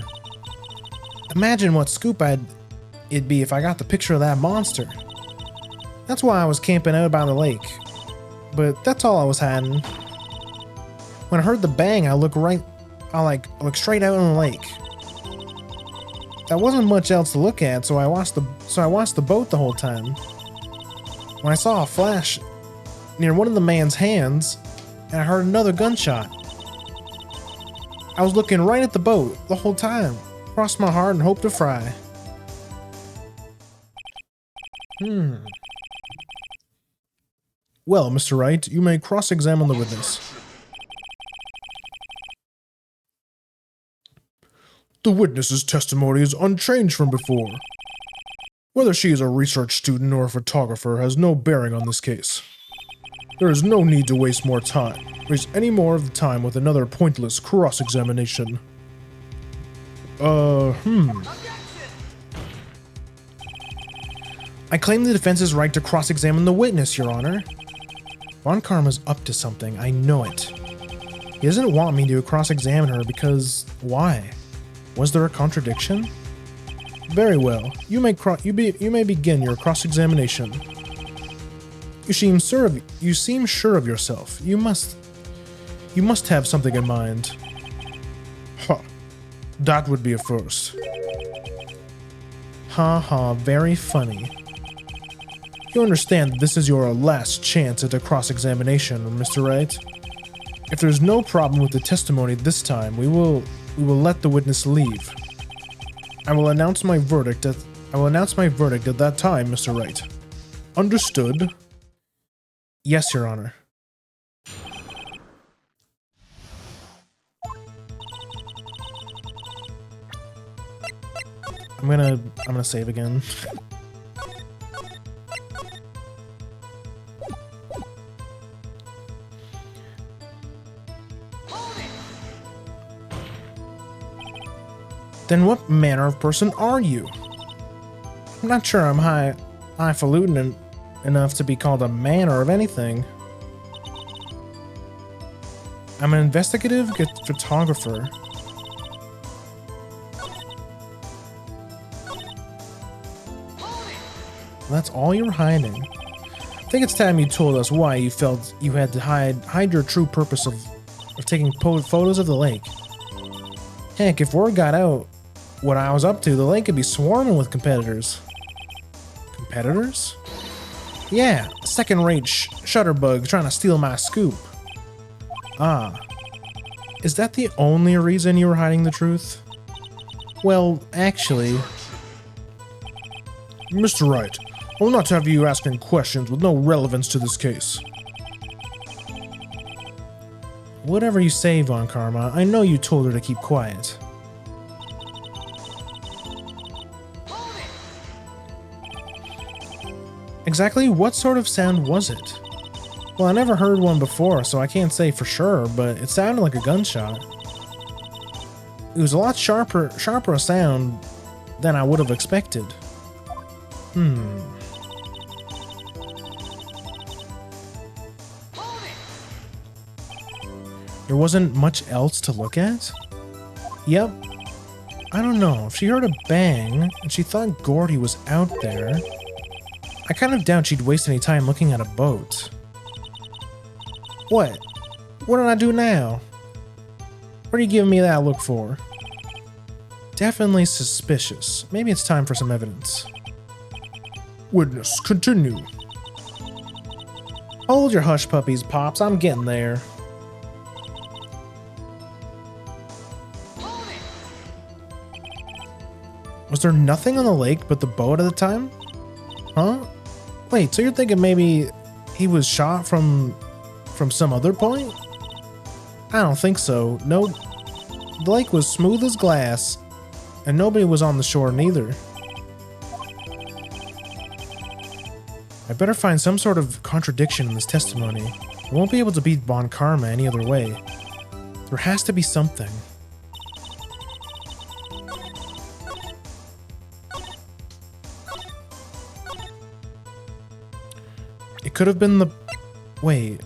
[SPEAKER 1] Imagine what scoop it'd be if I got the picture of that monster. That's why I was camping out by the lake. But that's all I was hiding. When I heard the bang, I looked straight out on the lake. There wasn't much else to look at, so I watched the boat the whole time. When I saw a flash near one of the man's hands, and I heard another gunshot. I was looking right at the boat the whole time. Cross my heart and hope to fry. Well, Mr. Wright, you may cross-examine the witness. The witness's testimony is unchanged from before. Whether she is a research student or a photographer has no bearing on this case. There is no need to waste any more of the time with another pointless cross-examination. I claim the defense's right to cross-examine the witness, Your Honor. Von Karma's up to something, I know it. He doesn't want me to cross-examine her because... why? Was there a contradiction? Very well. You may begin your cross-examination. You seem sure of yourself. You must have something in mind. Huh. That would be a first. Ha ha, very funny. You understand this is your last chance at a cross-examination, Mr. Wright. If there's no problem with the testimony this time, we will let the witness leave. I will announce my verdict at that time, Mr. Wright. Understood? Yes, Your Honor. I'm gonna save again. Then what manner of person are you? I'm not sure I'm highfalutin enough to be called a man or of anything. I'm an investigative photographer. That's all you're hiding. I think it's time you told us why you felt you had to hide your true purpose of taking photos of the lake. Heck, if word got out what I was up to, the lake could be swarming with competitors. Competitors? Yeah, second-rate shutterbug trying to steal my scoop. Ah. Is that the only reason you were hiding the truth? Well, actually... Mr. Wright, I will not have you asking questions with no relevance to this case. Whatever you say, Von Karma, I know you told her to keep quiet. Exactly what sort of sound was it? Well, I never heard one before, so I can't say for sure, but it sounded like a gunshot. It was a lot sharper a sound than I would have expected. There wasn't much else to look at? Yep. I don't know, if she heard a bang and she thought Gourdy was out there, I kind of doubt she'd waste any time looking at a boat. What? What did I do now? What are you giving me that look for? Definitely suspicious. Maybe it's time for some evidence. Witness, continue. Hold your hush puppies, Pops. I'm getting there. Was there nothing on the lake but the boat at the time? Huh? Wait, so you're thinking maybe he was shot from some other point? I don't think so. Nope. The lake was smooth as glass, and nobody was on the shore neither. I better find some sort of contradiction in this testimony. I won't be able to beat Von Karma any other way. There has to be something. It could have been the... Wait,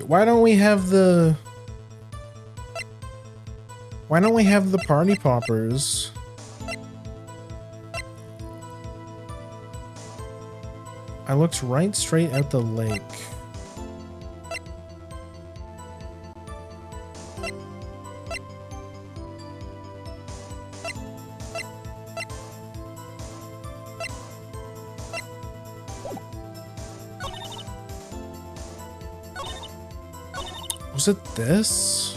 [SPEAKER 1] why don't we have the... Why don't we have the party poppers? I looked right straight at the lake. Was Was it this?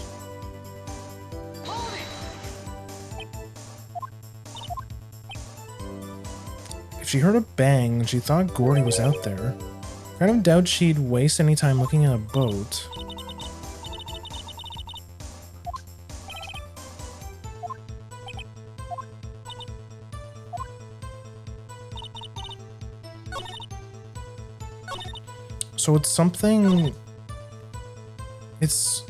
[SPEAKER 1] If she heard a bang and she thought Gourdy was out there, I kind of doubt she'd waste any time looking at a boat. So it's something... It's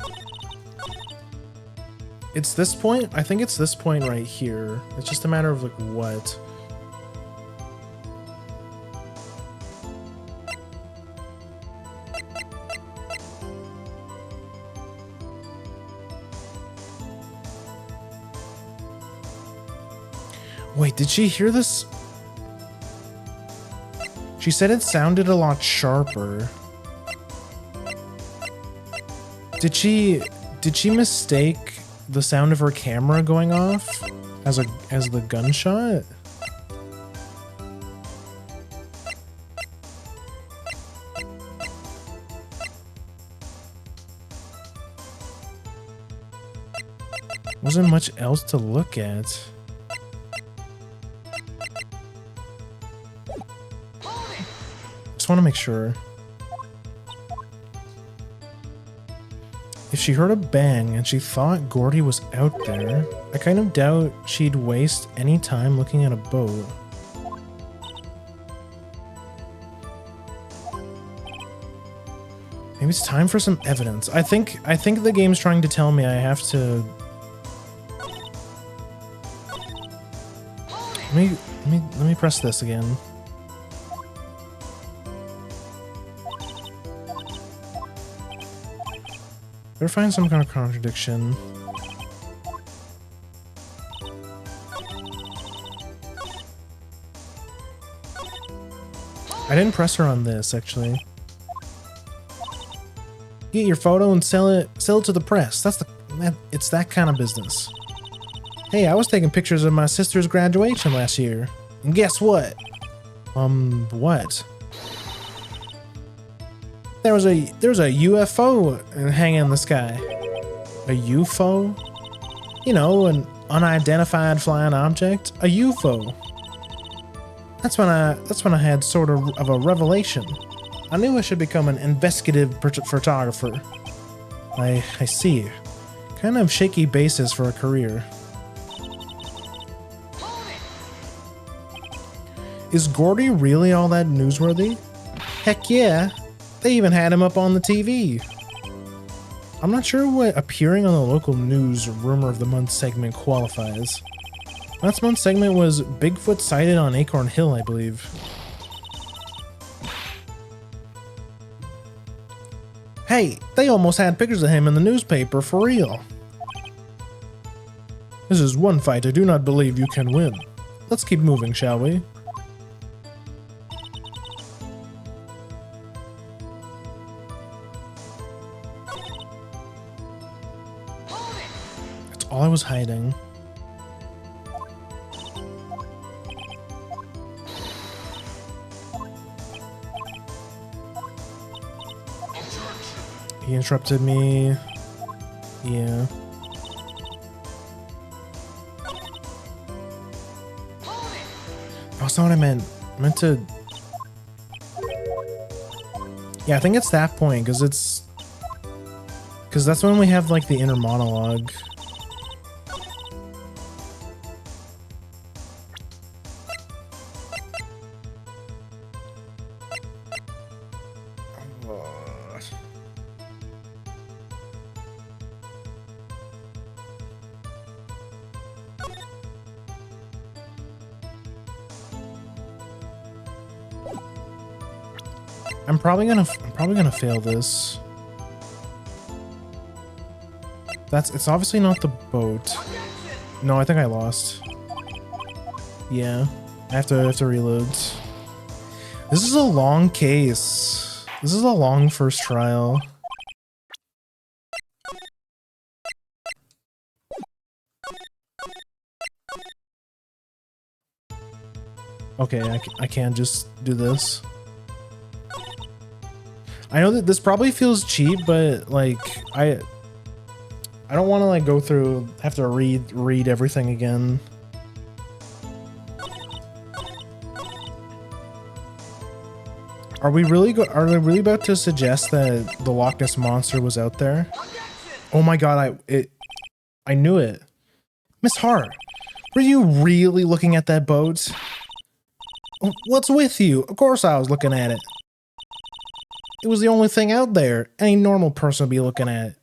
[SPEAKER 1] this point? I think it's this point right here. It's just a matter of like what. Wait, did she hear this? She said it sounded a lot sharper. Did she mistake the sound of her camera going off as the gunshot? Wasn't much else to look at. Just want to make sure. If she heard a bang and she thought Gourdy was out there, I kind of doubt she'd waste any time looking at a boat. Maybe it's time for some evidence. I think the game's trying to tell me I have to... Let me press this again. Better find some kind of contradiction. I didn't press her on this, actually. Get your photo and sell it to the press. It's that kind of business. Hey, I was taking pictures of my sister's graduation last year. And guess what? What? There was a UFO hanging in the sky. A UFO? You know, an unidentified flying object. A UFO. That's when I had sort of a revelation. I knew I should become an investigative photographer. I see. Kind of shaky basis for a career. Is Gourdy really all that newsworthy? Heck yeah. They even had him up on the TV. I'm not sure what appearing on the local news rumor of the month segment qualifies. Last month's segment was Bigfoot sighted on Acorn Hill, I believe. Hey, they almost had pictures of him in the newspaper for real. This is one fight I do not believe you can win. Let's keep moving, shall we? That's all I was hiding. He interrupted me. Yeah. That's not what I meant. I meant to... Yeah, I think it's that point, because it's... Because that's when we have, like, the inner monologue. I'm probably gonna fail this. It's obviously not the boat. No, I think I lost. Yeah, I have to reload. This is a long case. This is a long first trial. Okay, I can't just do this. I know that this probably feels cheap, but like I don't want to like go through, have to read everything again. Are we really about to suggest that the Loch Ness Monster was out there? Oh my god, I knew it. Miss Hart, were you really looking at that boat? What's with you? Of course I was looking at it. It was the only thing out there any normal person would be looking at.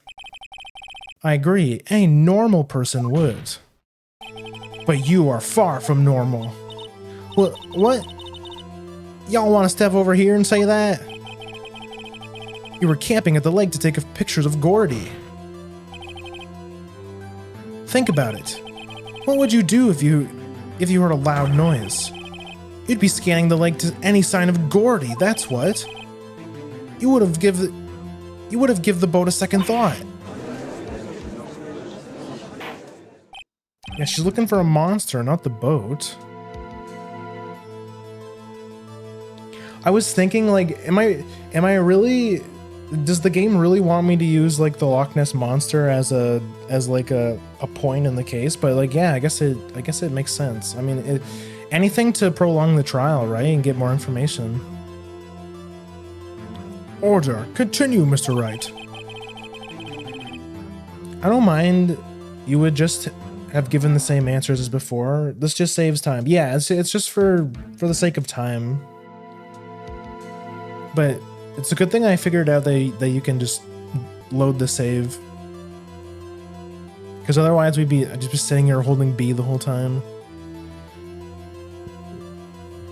[SPEAKER 1] I agree, any normal person would. But you are far from normal. What? Y'all want to step over here and say that? You were camping at the lake to take pictures of Gourdy. Think about it. What would you do if you heard a loud noise? You'd be scanning the lake to any sign of Gourdy, that's what. You would have give the boat a second thought. Yeah, she's looking for a monster, not the boat. I was thinking, like, am I really, does the game really want me to use like the Loch Ness Monster as like a point in the case? But like, yeah, I guess it makes sense. I mean, anything to prolong the trial, right, and get more information. Order, continue, Mr. Wright. I don't mind. You would just have given the same answers as before. This just saves time. Yeah, it's just for the sake of time. But it's a good thing I figured out that you can just load the save. Because otherwise I'd just be sitting here holding B the whole time.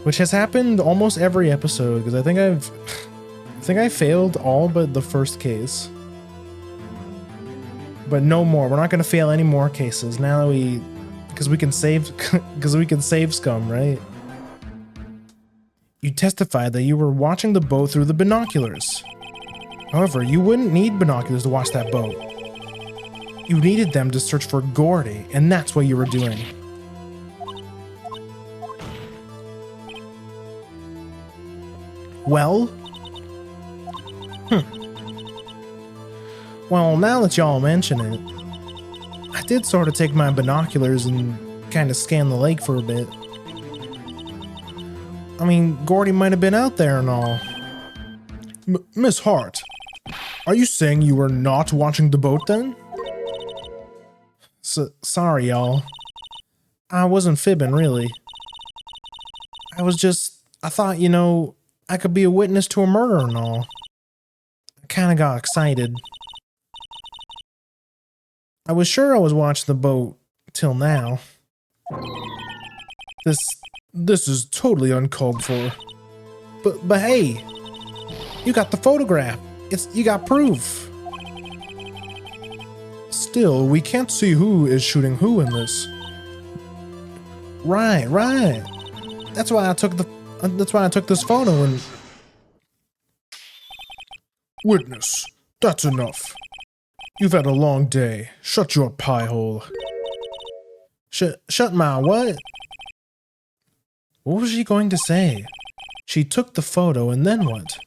[SPEAKER 1] Which has happened almost every episode, because I think I failed all but the first case. But no more. We're not going to fail any more cases now that because we can save scum, right? You testified that you were watching the boat through the binoculars. However, you wouldn't need binoculars to watch that boat. You needed them to search for Gourdy, and that's what you were doing. Well? Well, now that y'all mention it, I did sort of take my binoculars and kind of scan the lake for a bit. I mean, Gourdy might have been out there and all. Miss Hart, are you saying you were not watching the boat then? Sorry, y'all. I wasn't fibbing, really. I thought, you know, I could be a witness to a murder and all. I kind of got excited. I was sure I was watching the boat till now. This is totally uncalled for. But hey, you got the photograph. You got proof. Still, we can't see who is shooting who in this. Right. That's why I took this photo and... Witness, that's enough. You've had a long day. Shut your pie hole. Shut my what? What was she going to say? She took the photo and then what?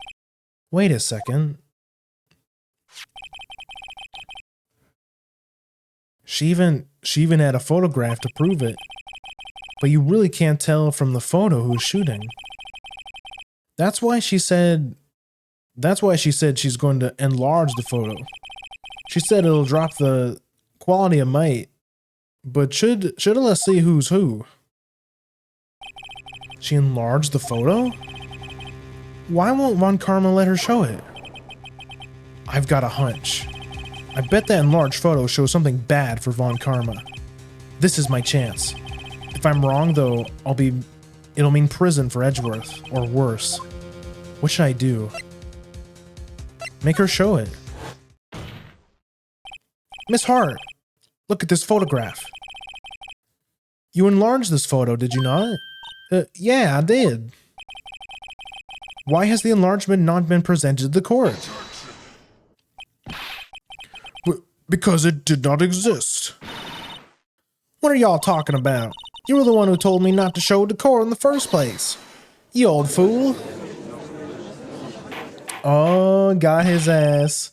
[SPEAKER 1] Wait a second. She even had a photograph to prove it. But you really can't tell from the photo who's shooting. That's why she said she's going to enlarge the photo. She said it'll drop the quality a mite, but should let us see who's who. She enlarged the photo? Why won't Von Karma let her show it? I've got a hunch. I bet that enlarged photo shows something bad for Von Karma. This is my chance. If I'm wrong though, it'll mean prison for Edgeworth, or worse. What should I do? Make her show it. Miss Hart, look at this photograph. You enlarged this photo, did you not? Yeah, I did. Why has the enlargement not been presented to the court? Because it did not exist. What are y'all talking about? You were the one who told me not to show it to court in the first place. You old fool. Oh, got his ass.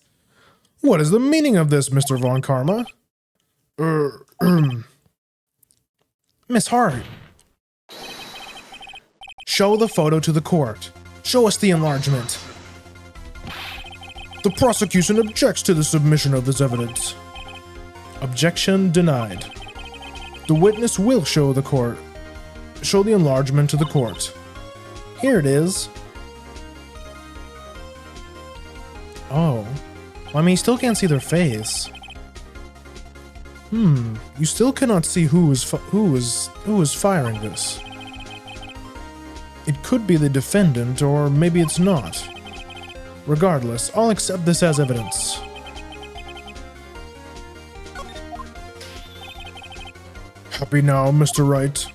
[SPEAKER 1] What is the meaning of this, Mr. Von Karma? Miss Hart. Show the photo to the court. Show us the enlargement. The prosecution objects to the submission of this evidence. Objection denied. The witness will show the enlargement to the court. Here it is. Oh. Well, I mean, you still can't see their face. You still cannot see who is firing this. It could be the defendant, or maybe it's not. Regardless, I'll accept this as evidence. Happy now, Mr. Wright?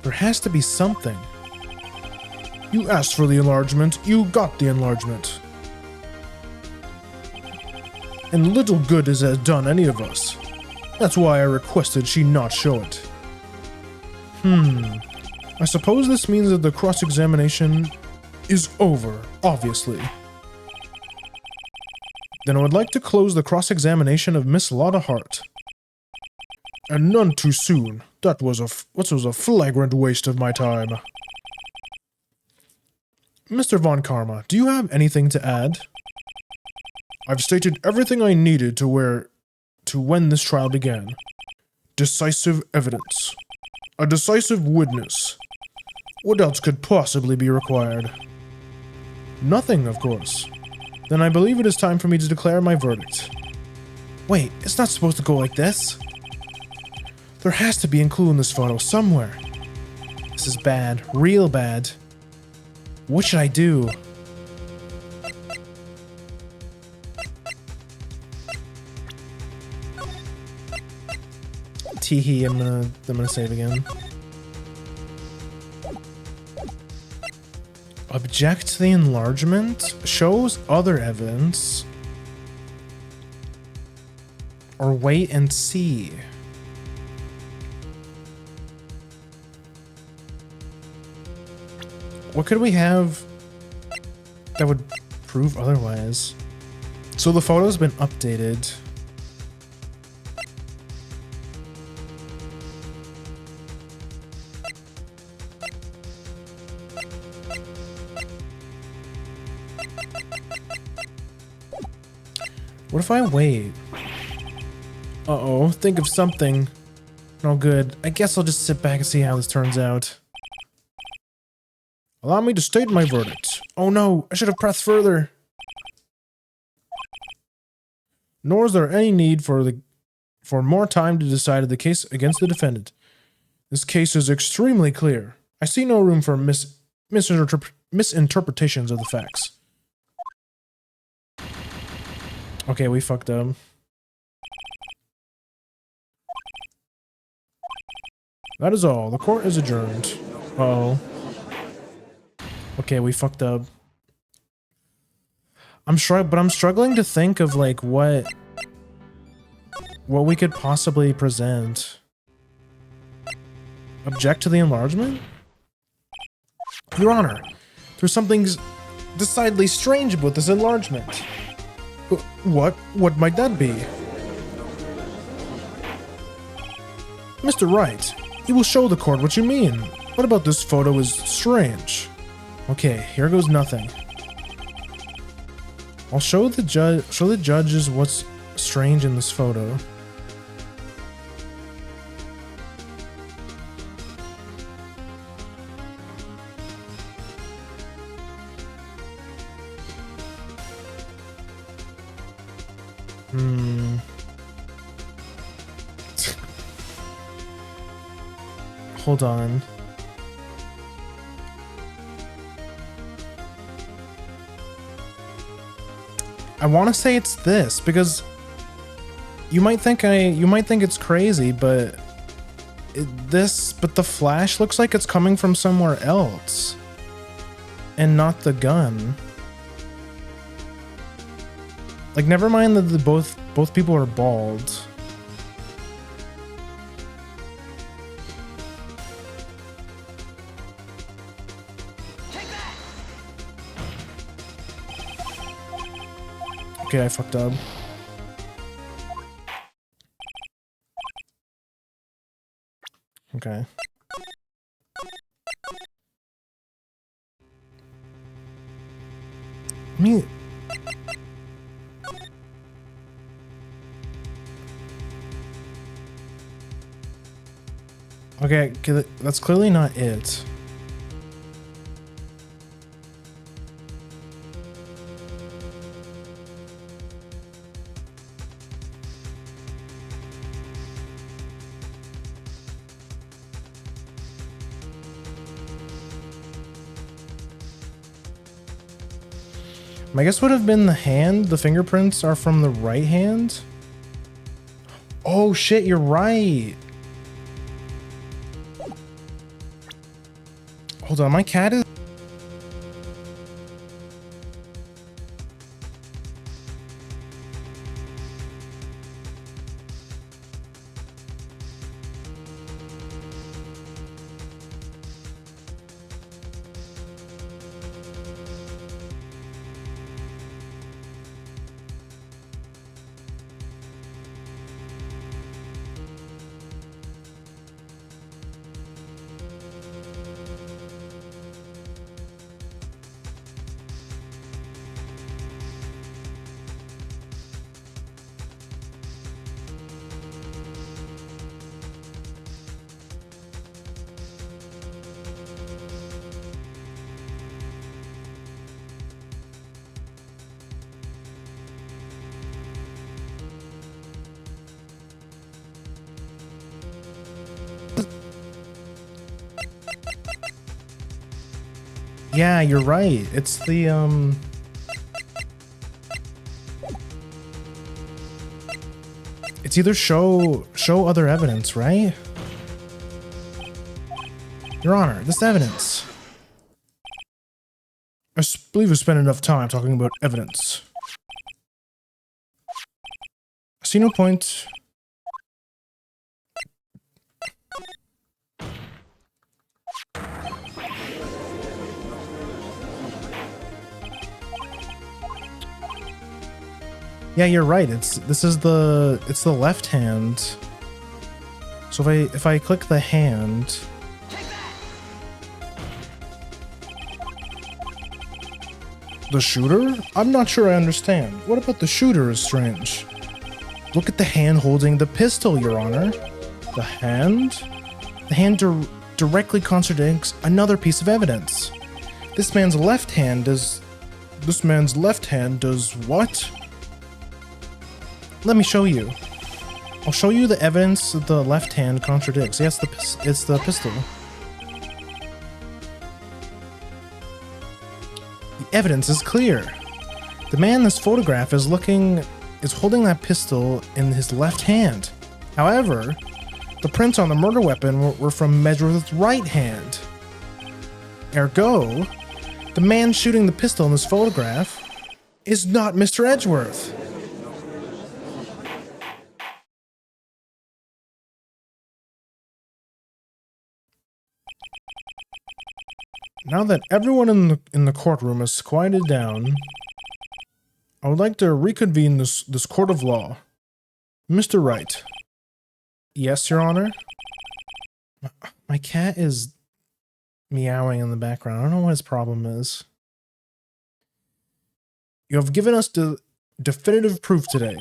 [SPEAKER 1] There has to be something. You asked for the enlargement, you got the enlargement. And little good has it done any of us. That's why I requested she not show it. I suppose this means that the cross-examination is over, obviously. Then I would like to close the cross-examination of Miss Lotta Hart. And none too soon. That was a flagrant waste of my time. Mr. Von Karma, do you have anything to add? I've stated everything I needed to when this trial began. Decisive evidence. A decisive witness. What else could possibly be required? Nothing, of course. Then I believe it is time for me to declare my verdict. Wait, it's not supposed to go like this. There has to be a clue in this photo somewhere. This is bad, real bad. What should I do? Teehee, I'm gonna save again. Object to the enlargement? Shows other evidence. Or wait and see. What could we have that would prove otherwise? So the photo's been updated. What if I wait? Uh-oh, think of something. No good. I guess I'll just sit back and see how this turns out. Allow me to state my verdict. Oh no, I should have pressed further. Nor is there any need for more time to decide the case against the defendant. This case is extremely clear. I see no room for misinterpretations of the facts. Okay, we fucked up. That is all. The court is adjourned. Uh-oh. Okay, we fucked up. I'm struggling to think of like what we could possibly present. Object to the enlargement? Your Honor, there's something decidedly strange about this enlargement. What? What might that be? Mr. Wright, you will show the court what you mean. What about this photo is strange? Okay, here goes nothing. I'll show the judges what's strange in this photo. Hold on. I want to say it's this because you might think it's crazy, but the flash looks like it's coming from somewhere else and not the gun. Like, never mind that both people are bald. Okay, I fucked up. Okay. I mean... Okay, that's clearly not it. My guess would have been the hand. The fingerprints are from the right hand. Oh shit, you're right. Hold on, my cat is... Yeah, you're right. It's the, it's either show other evidence, right? Your Honor, this evidence. I believe we spent enough time talking about evidence. I see no point. Yeah, you're right. It's the left hand. So if I click the hand, the shooter? I'm not sure I understand. What about the shooter is strange? Look at the hand holding the pistol, Your Honor. The hand? The hand directly contradicts another piece of evidence. This man's left hand does what? Let me show you. I'll show you the evidence that the left hand contradicts. Yes, it's the pistol. The evidence is clear. The man in this photograph is holding that pistol in his left hand. However, the prints on the murder weapon were from Edgeworth's right hand. Ergo, the man shooting the pistol in this photograph is not Mr. Edgeworth. Now that everyone in the courtroom has quieted down, I would like to reconvene this court of law. Mr. Wright. Yes, Your Honor? My cat is meowing in the background. I don't know what his problem is. You have given us the definitive proof today.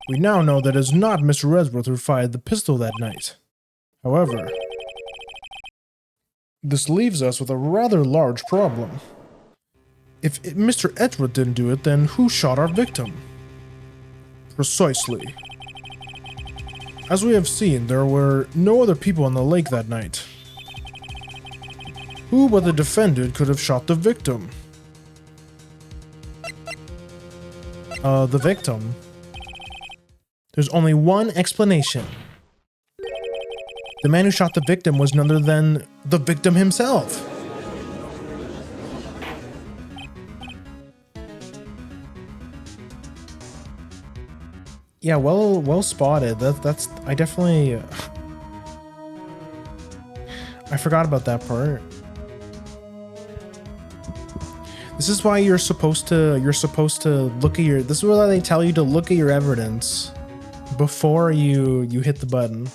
[SPEAKER 1] We now know that it is not Mr. Edgeworth who fired the pistol that night. However, this leaves us with a rather large problem. If Mr. Edgeworth didn't do it, then who shot our victim? Precisely. As we have seen, there were no other people on the lake that night. Who but the defendant could have shot the victim? The victim? There's only one explanation. The man who shot the victim was none other than the victim himself. Yeah, well spotted. That's I definitely I forgot about that part. This is why you're supposed to look at your, this is why they tell you to look at your evidence before you hit the button.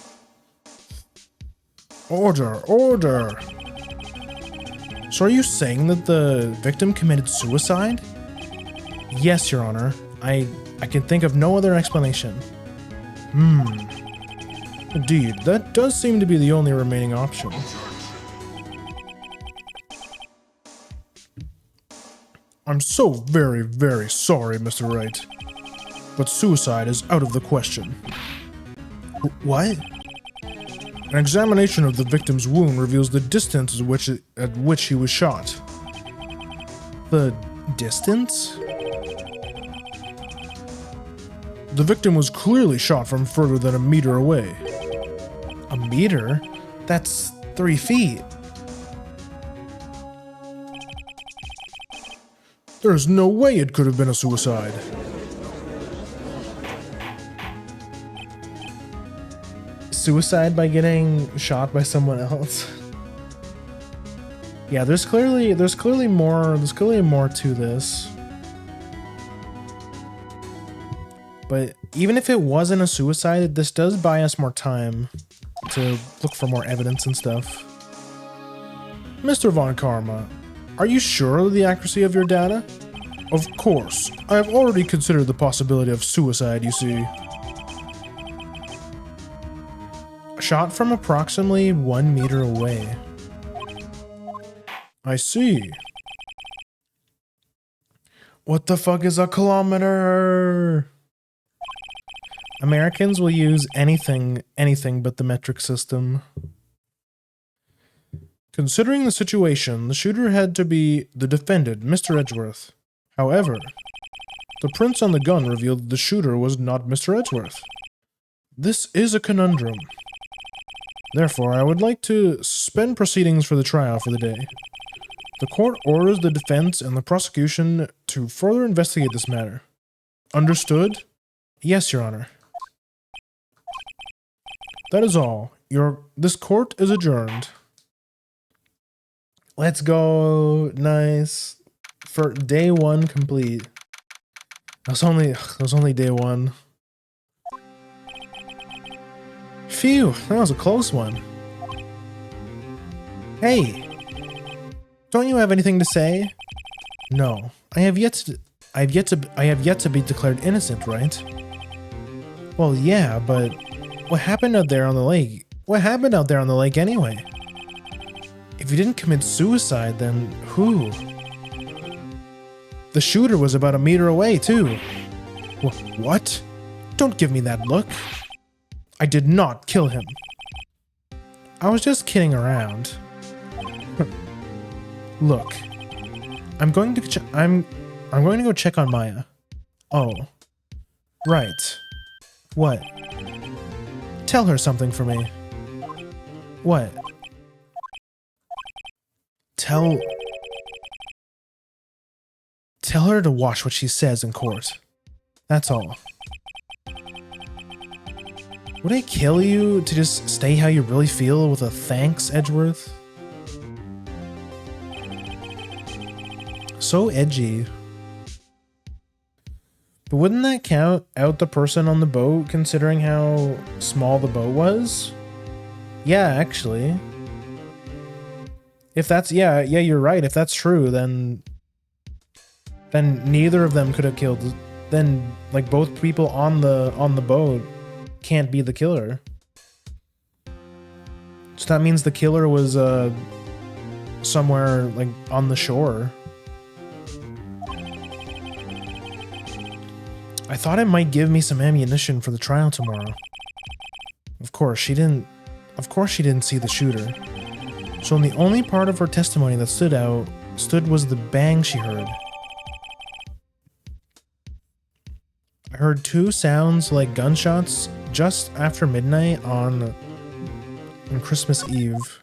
[SPEAKER 1] Order, order. So are you saying that the victim committed suicide? Yes, Your Honor. I can think of no other explanation. Indeed, that does seem to be the only remaining option. I'm so very, very sorry, Mr. Wright, but suicide is out of the question. What? An examination of the victim's wound reveals the distance at which he was shot. The distance? The victim was clearly shot from further than a meter away. A meter? That's 3 feet. There's no way it could have been a suicide. Suicide by getting shot by someone else. Yeah, there's clearly more to this. But even if it wasn't a suicide, this does buy us more time to look for more evidence and stuff. Mr. Von Karma, are you sure of the accuracy of your data? Of course. I have already considered the possibility of suicide, you see. Shot from approximately 1 meter away. I see. What the fuck is a kilometer? Americans will use anything but the metric system. Considering the situation, the shooter had to be the defendant, Mr. Edgeworth. However, the prints on the gun revealed that the shooter was not Mr. Edgeworth. This is a conundrum. Therefore, I would like to suspend proceedings for the trial for the day. The court orders the defense and the prosecution to further investigate this matter. Understood? Yes, Your Honor. That is all. This court is adjourned. Let's go. Nice. For day 1 complete. That was only day 1. Phew, that was a close one. Hey, don't you have anything to say? No, I have yet to be declared innocent, right? Well, yeah, but what happened out there on the lake? What happened out there on the lake anyway? If you didn't commit suicide, then who? The shooter was about a meter away, too. What? Don't give me that look. I did not kill him. I was just kidding around. Look, I'm going to go check on Maya. Oh, right. What? Tell her something for me. What? Tell her to watch what she says in court. That's all. Would I kill you to just stay how you really feel with a thanks, Edgeworth? So edgy. But wouldn't that count out the person on the boat, considering how small the boat was? Yeah, actually. If that's, yeah, you're right. If that's true, then neither of them could have killed. Then, like, both people on the boat can't be the killer. So that means the killer was somewhere, like, on the shore. I thought it might give me some ammunition for the trial tomorrow. Of course, she didn't see the shooter. So the only part of her testimony that stood was the bang she heard. I heard 2 sounds like gunshots just after midnight on Christmas Eve.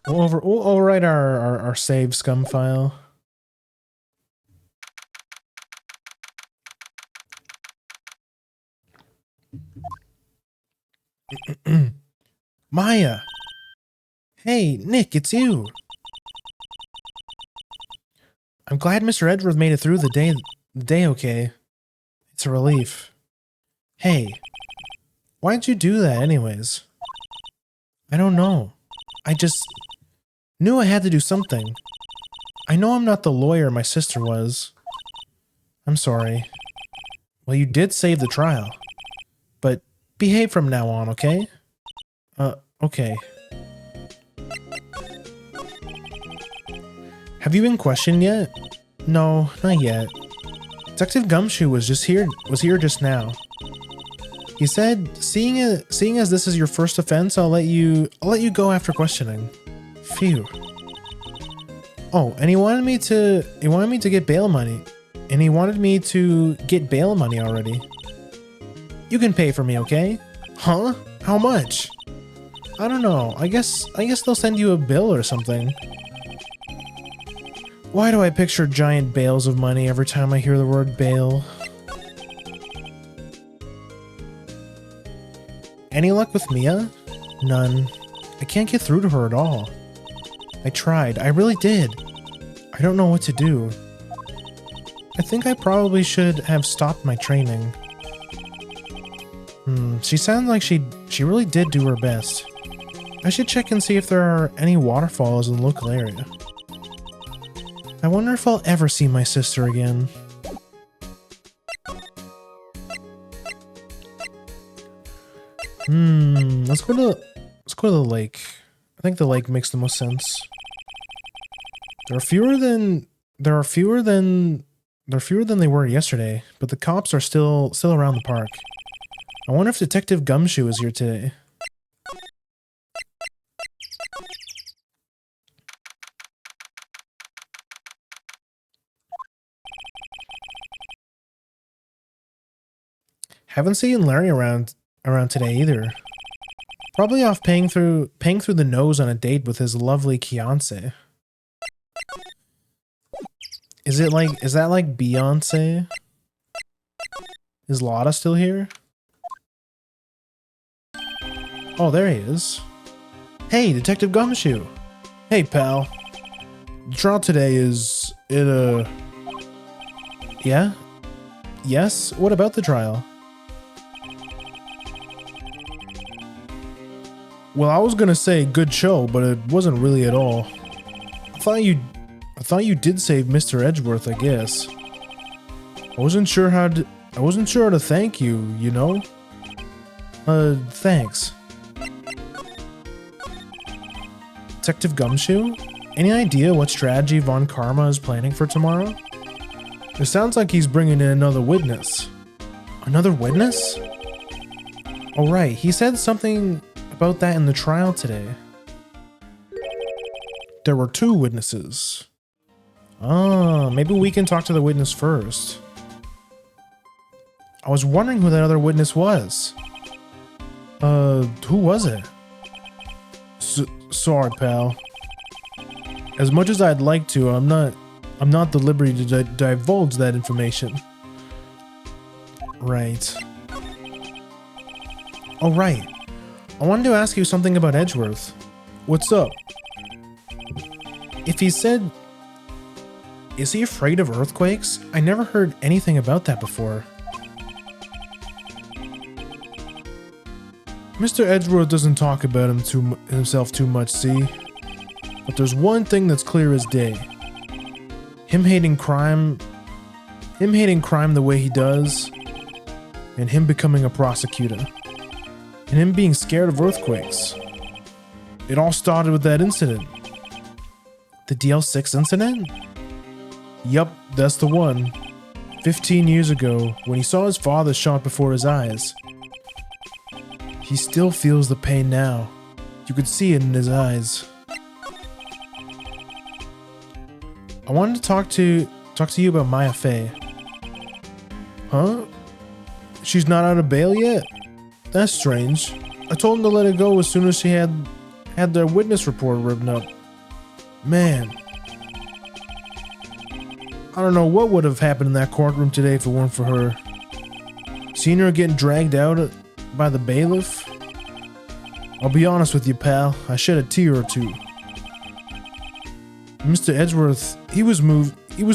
[SPEAKER 1] We'll overwrite our save scum file. Maya! Hey, Nick, it's you! I'm glad Mr. Edgeworth made it through the day okay. It's a relief. Hey, why'd you do that anyways? I don't know. I just knew I had to do something. I know I'm not the lawyer my sister was. I'm sorry. Well, you did save the trial. But behave from now on, okay? Okay. Have you been questioned yet? No, not yet. Detective Gumshoe was here just now. He said, seeing as this is your first offense, I'll let you go after questioning. Phew. Oh, and he wanted me to get bail money. And he wanted me to get bail money already. You can pay for me, okay? Huh? How much? I don't know. I guess they'll send you a bill or something. Why do I picture giant bales of money every time I hear the word bail? Any luck with Mia? None. I can't get through to her at all. I tried. I really did. I don't know what to do. I think I probably should have stopped my training. She sounds like she really did do her best. I should check and see if there are any waterfalls in the local area. I wonder if I'll ever see my sister again. Let's go to the lake. I think the lake makes the most sense. There are fewer than they were yesterday, but the cops are still around the park. I wonder if Detective Gumshoe is here today. Haven't seen Larry around today either. Probably off paying through the nose on a date with his lovely fiancée. Is that like Beyonce? Is Lotta still here? Oh, there he is. Hey, Detective Gumshoe. Hey, pal. The trial today is yeah? Yes? What about the trial? Well, I was gonna say good show, but it wasn't really at all. I thought you did save Mr. Edgeworth, I guess. I wasn't sure how to thank you, you know? Thanks. Detective Gumshoe? Any idea what strategy Von Karma is planning for tomorrow? It sounds like he's bringing in another witness. Another witness? Oh right, he said something about that in the trial today. There were 2 witnesses. Ah, maybe we can talk to the witness first. I was wondering who that other witness was. Who was it? Sorry, pal. As much as I'd like to, I'm not the liberty to divulge that information. Right. Oh, right. I wanted to ask you something about Edgeworth. What's up? If he said... Is he afraid of earthquakes? I never heard anything about that before. Mr. Edgeworth doesn't talk about himself too much, see? But there's one thing that's clear as day. Him hating crime the way he does, and him becoming a prosecutor. And him being scared of earthquakes. It all started with that incident. The DL6 incident? Yup, that's the one. 15 years ago, when he saw his father shot before his eyes. He still feels the pain now. You could see it in his eyes. I wanted to talk to you about Maya Fey. Huh? She's not out of bail yet? That's strange. I told him to let it go as soon as she had their witness report written up. Man. I don't know what would have happened in that courtroom today if it weren't for her. Seeing her getting dragged out by the bailiff? I'll be honest with you, pal. I shed a tear or two. Mr. Edgeworth, he was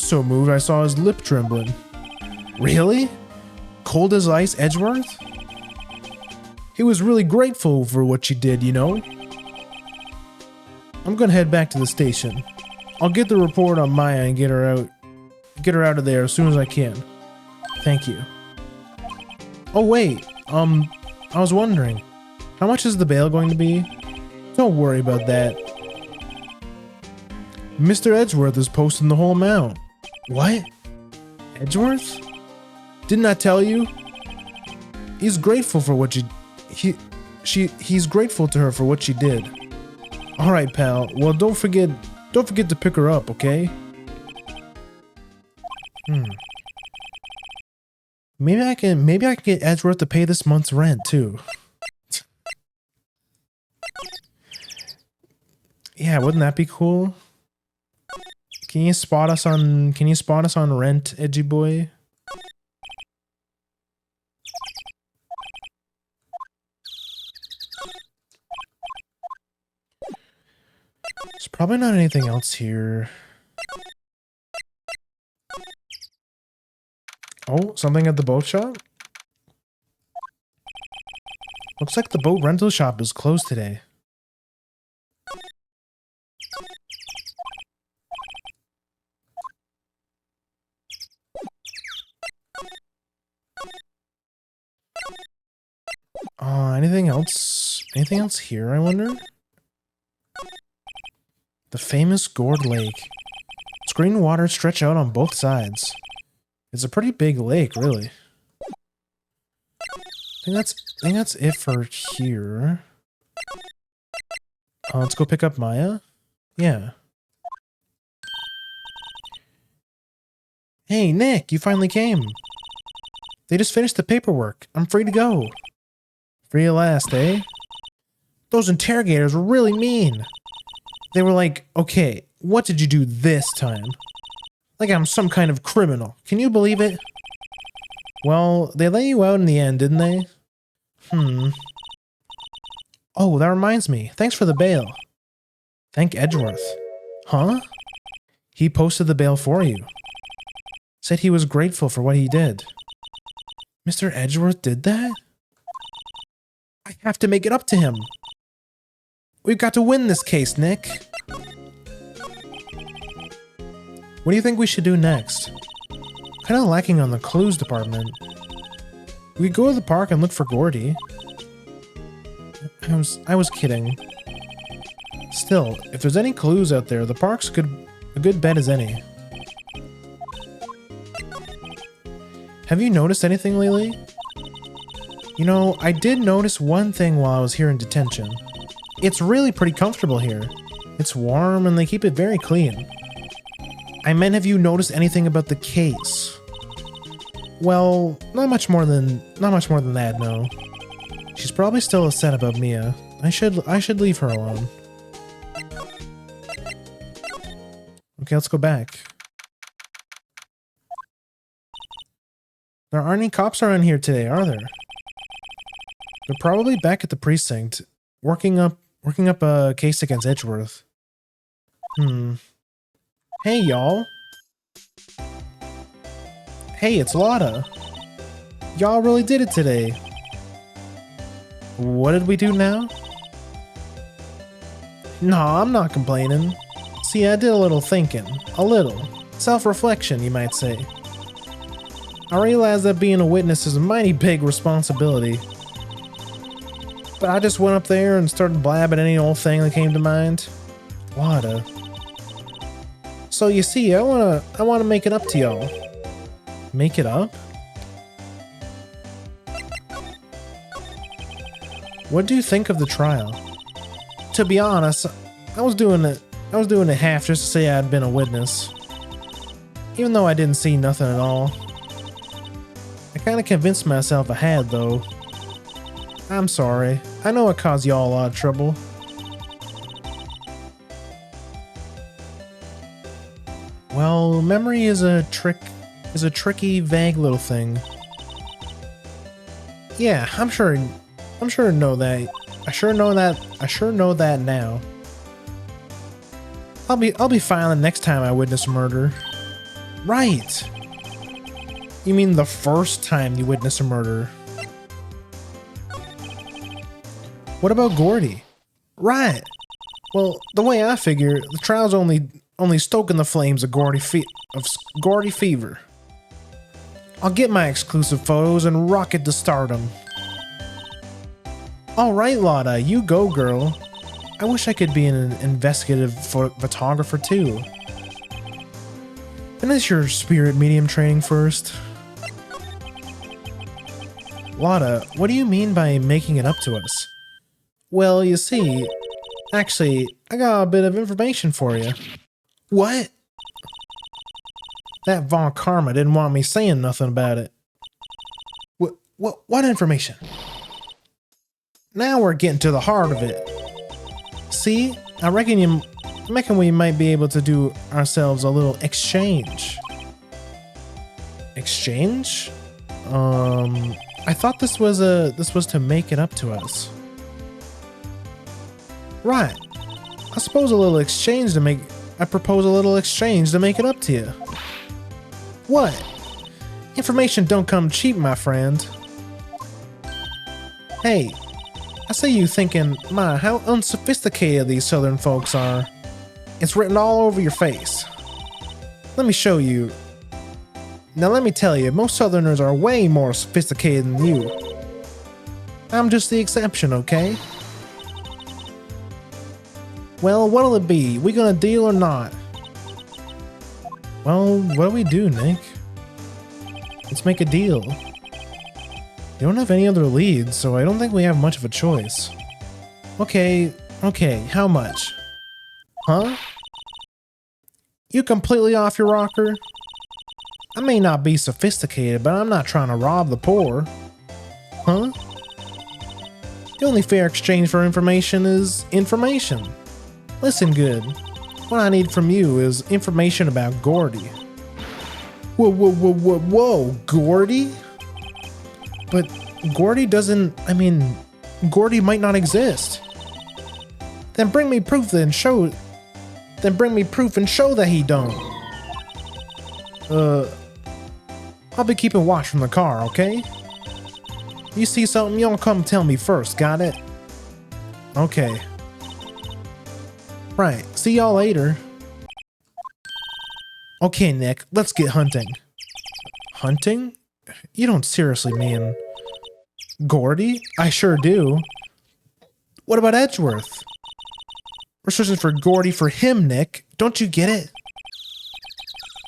[SPEAKER 1] so moved I saw his lip trembling. Really? Cold as ice, Edgeworth? He was really grateful for what you did, you know? I'm gonna head back to the station. I'll get the report on Maya and get her out of there as soon as I can. Thank you. Oh wait, I was wondering, how much is the bail going to be? Don't worry about that. Mr. Edgeworth is posting the whole amount. What? Edgeworth? Didn't I tell you? He's grateful for what he's grateful to her for what she did. All right, pal. Well, don't forget to pick her up, okay? Maybe I can get Edgeworth to pay this month's rent too. Yeah, wouldn't that be cool? Can you spot us on rent, edgy boy? There's probably not anything else here. Oh, something at the boat shop? Looks like the boat rental shop is closed today. Anything else? Anything else here, I wonder? The famous Gourd Lake. Its green waters stretch out on both sides. It's a pretty big lake, really. I think that's it for here. Let's go pick up Maya. Yeah. Hey, Nick, you finally came. They just finished the paperwork. I'm free to go. Free at last, eh? Those interrogators were really mean. They were like, okay, what did you do this time? Like I'm some kind of criminal. Can you believe it? Well, they let you out in the end, didn't they? Oh, that reminds me. Thanks for the bail. Thank Edgeworth. Huh? He posted the bail for you. Said he was grateful for what he did. Mr. Edgeworth did that? I have to make it up to him. We've got to win this case, Nick. What do you think we should do next? Kind of lacking on the clues department. We could go to the park and look for Gourdy. I was kidding. Still, if there's any clues out there, the park's a good bet as any. Have you noticed anything lately? You know, I did notice one thing while I was here in detention. It's really pretty comfortable here. It's warm and they keep it very clean. I meant, have you noticed anything about the case? Well, not much more than that, no. She's probably still upset about Mia. I should leave her alone. Okay, let's go back. There aren't any cops around here today, are there? They're probably back at the precinct, working up a case against Edgeworth. Hey, y'all. Hey, it's Lotta. Y'all really did it today. What did we do now? Nah, I'm not complaining. See, I did a little thinking. A little. Self-reflection, you might say. I realize that being a witness is a mighty big responsibility. But I just went up there and started blabbing any old thing that came to mind. Lotta. So you see, I wanna make it up to y'all. Make it up? What do you think of the trial? To be honest, I was doing it half just to say I'd been a witness. Even though I didn't see nothing at all. I kinda convinced myself I had, though. I'm sorry. I know it caused y'all a lot of trouble. Well, memory is a tricky, vague little thing. Yeah, I'm sure to know that. I sure know that. I sure know that now. I'll be fine the next time I witness murder. Right. You mean the first time you witness a murder? What about Gourdy? Right. Well, the way I figure, the trial's only stoking the flames of Gourdy fever. I'll get my exclusive photos and rocket to stardom. All right, Lotta, you go, girl. I wish I could be an investigative photographer too. Finish your spirit medium training first. Lotta, what do you mean by making it up to us? Well, you see, actually, I got a bit of information for you. What? That Von Karma didn't want me saying nothing about it. What information? Now we're getting to the heart of it. See, I reckon we might be able to do ourselves a little exchange. Exchange? I thought this was to make it up to us. Right. I propose a little exchange to make it up to you. What? Information don't come cheap, my friend. Hey, I see you thinking, my, how unsophisticated these southern folks are. It's written all over your face. Let me show you. Now let me tell you, most southerners are way more sophisticated than you. I'm just the exception, okay? Well, what'll it be? We gonna deal or not? Well, what do we do, Nick? Let's make a deal. You don't have any other leads, so I don't think we have much of a choice. Okay, how much? Huh? You completely off your rocker? I may not be sophisticated, but I'm not trying to rob the poor. Huh? The only fair exchange for information is information. Listen good. What I need from you is information about Gourdy. Whoa, Gourdy? But Gourdy doesn't, Gourdy might not exist. Then bring me proof and show that he don't. I'll be keeping watch from the car, okay? You see something, you don't come tell me first, got it? Okay. Right, see y'all later. Okay, Nick, let's get hunting. Hunting? You don't seriously mean Gourdy? I sure do. What about Edgeworth? We're searching for Gourdy for him, Nick. Don't you get it?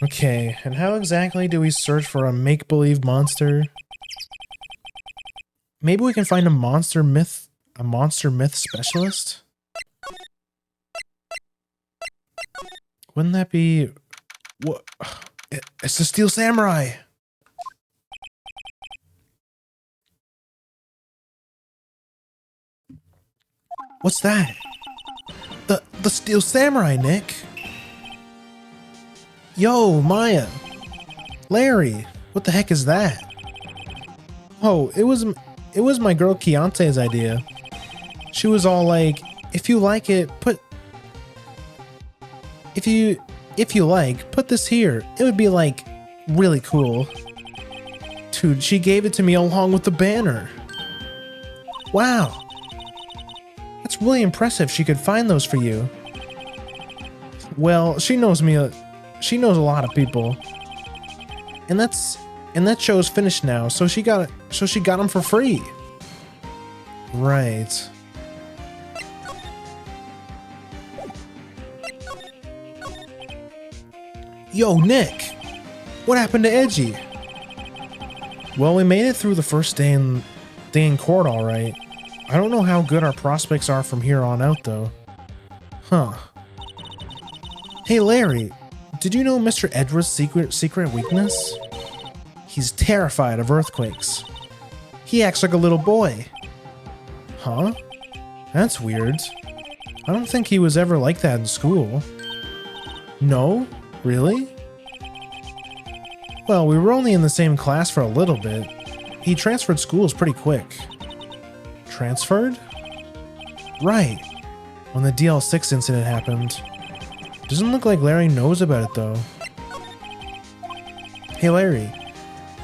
[SPEAKER 1] Okay, and how exactly do we search for a make-believe monster? Maybe we can find a monster myth specialist? Wouldn't that be... What? It's the Steel Samurai! What's that? The Steel Samurai, Nick! Yo, Maya! Larry! What the heck is that? Oh, it was my girl Keontae's idea. She was all like, if you like, put this here. It would be like really cool. Dude, she gave it to me along with the banner. Wow. That's really impressive she could find those for you. Well, she knows me. She knows a lot of people. And that show's finished now, so she got them for free. Right. Yo, Nick! What happened to Edgy? Well, we made it through the first day in court, alright. I don't know how good our prospects are from here on out, though. Huh. Hey, Larry, did you know Mr. Edgeworth's secret weakness? He's terrified of earthquakes. He acts like a little boy. Huh? That's weird. I don't think he was ever like that in school. No? Really? Well, we were only in the same class for a little bit. He transferred schools pretty quick. Transferred? Right. When the DL6 incident happened. Doesn't look like Larry knows about it though. Hey Larry,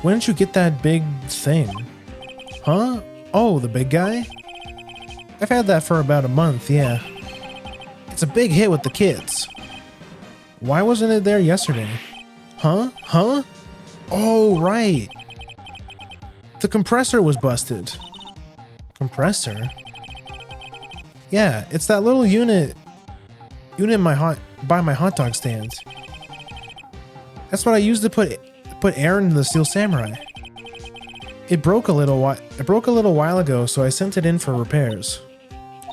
[SPEAKER 1] when did you get that big thing? Huh? Oh, the big guy? I've had that for about a month, yeah. It's a big hit with the kids. Why wasn't it there yesterday? Huh? Huh? Oh, right. The compressor was busted. Compressor? Yeah, it's that little unit in by my hot dog stand. That's what I used to put air into the Steel Samurai. It broke a little while ago, so I sent it in for repairs.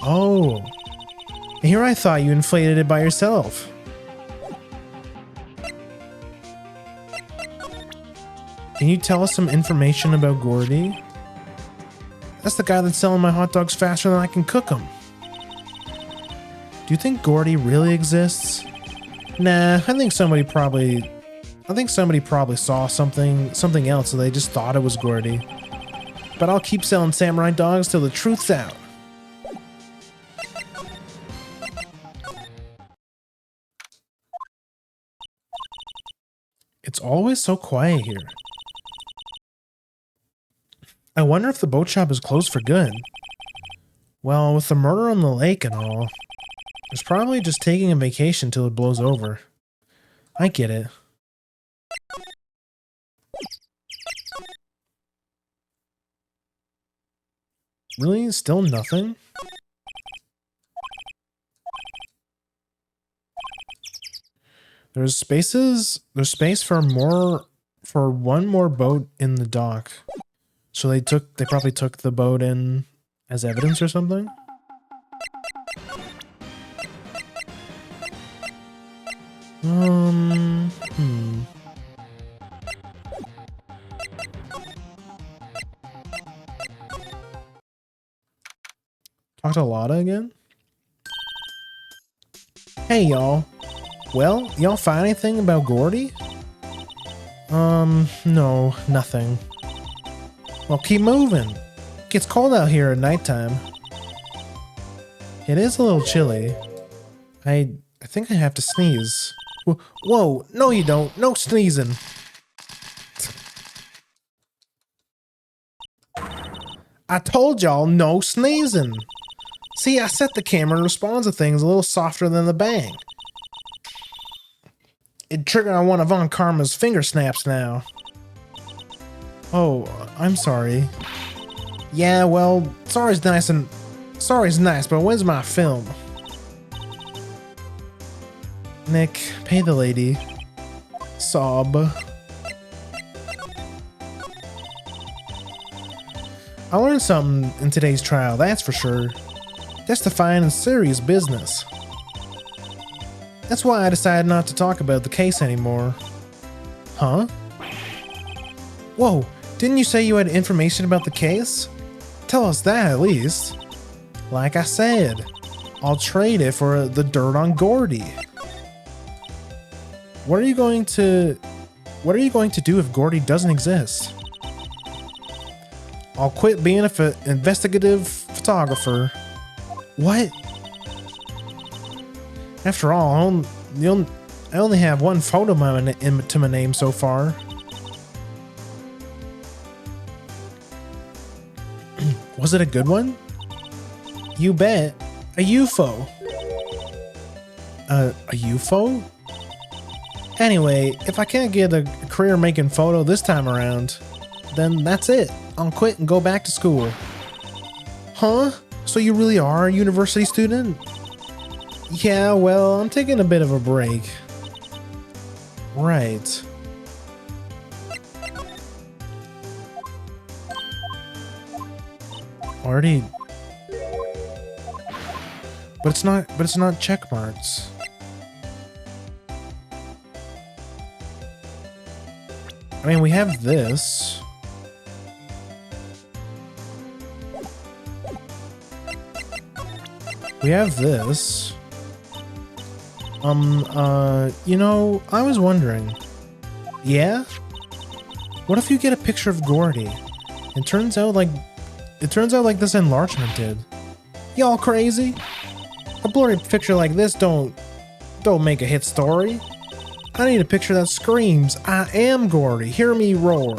[SPEAKER 1] Oh. And here I thought you inflated it by yourself. Can you tell us some information about Gourdy? That's the guy that's selling my hot dogs faster than I can cook them. Do you think Gourdy really exists? Nah, I think somebody probably saw something else, so they just thought it was Gourdy. But I'll keep selling samurai dogs till the truth's out. It's always so quiet here. I wonder if the boat shop is closed for good. Well, with the murder on the lake and all, it's probably just taking a vacation till it blows over. I get it. Really? Still nothing? There's space for one more boat in the dock. So they probably took the boat in as evidence or something? Talk to Lotta again? Hey y'all. Well, y'all find anything about Gourdy? No, nothing. Well, keep moving. It gets cold out here at nighttime. It is a little chilly. I think I have to sneeze. Whoa, no you don't. No sneezing. I told y'all no sneezing. See, I set the camera and responds to things a little softer than the bang. It triggered on one of Von Karma's finger snaps now. Oh, I'm sorry. Yeah, well, sorry's nice, but when's my film? Nick, pay the lady. Sob. I learned something in today's trial, that's for sure. Testifying is serious business. That's why I decided not to talk about the case anymore. Huh? Whoa, didn't you say you had information about the case? Tell us that at least. Like I said, I'll trade it for the dirt on Gourdy. What are you going to do if Gourdy doesn't exist? I'll quit being an investigative photographer. What? After all, I only have one photo to my name so far. Was it a good one? You bet. A UFO. A UFO? Anyway, if I can't get a career making photo this time around, then that's it. I'll quit and go back to school. Huh? So you really are a university student? Yeah, well, I'm taking a bit of a break. Right. Already. But it's not check marks. I mean, we have this. We have this. You know, I was wondering. Yeah? What if you get a picture of Gourdy? It turns out like this enlargement did. Y'all crazy? A blurry picture like this don't make a hit story. I need a picture that screams, I am Gourdy, hear me roar.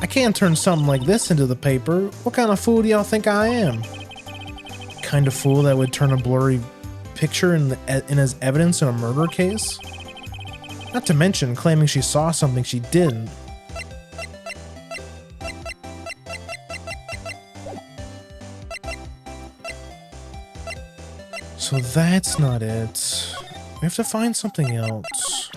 [SPEAKER 1] I can't turn something like this into the paper. What kind of fool do y'all think I am? Kind of fool that would turn a blurry picture in as evidence in a murder case? Not to mention claiming she saw something she didn't. So that's not it. We have to find something else.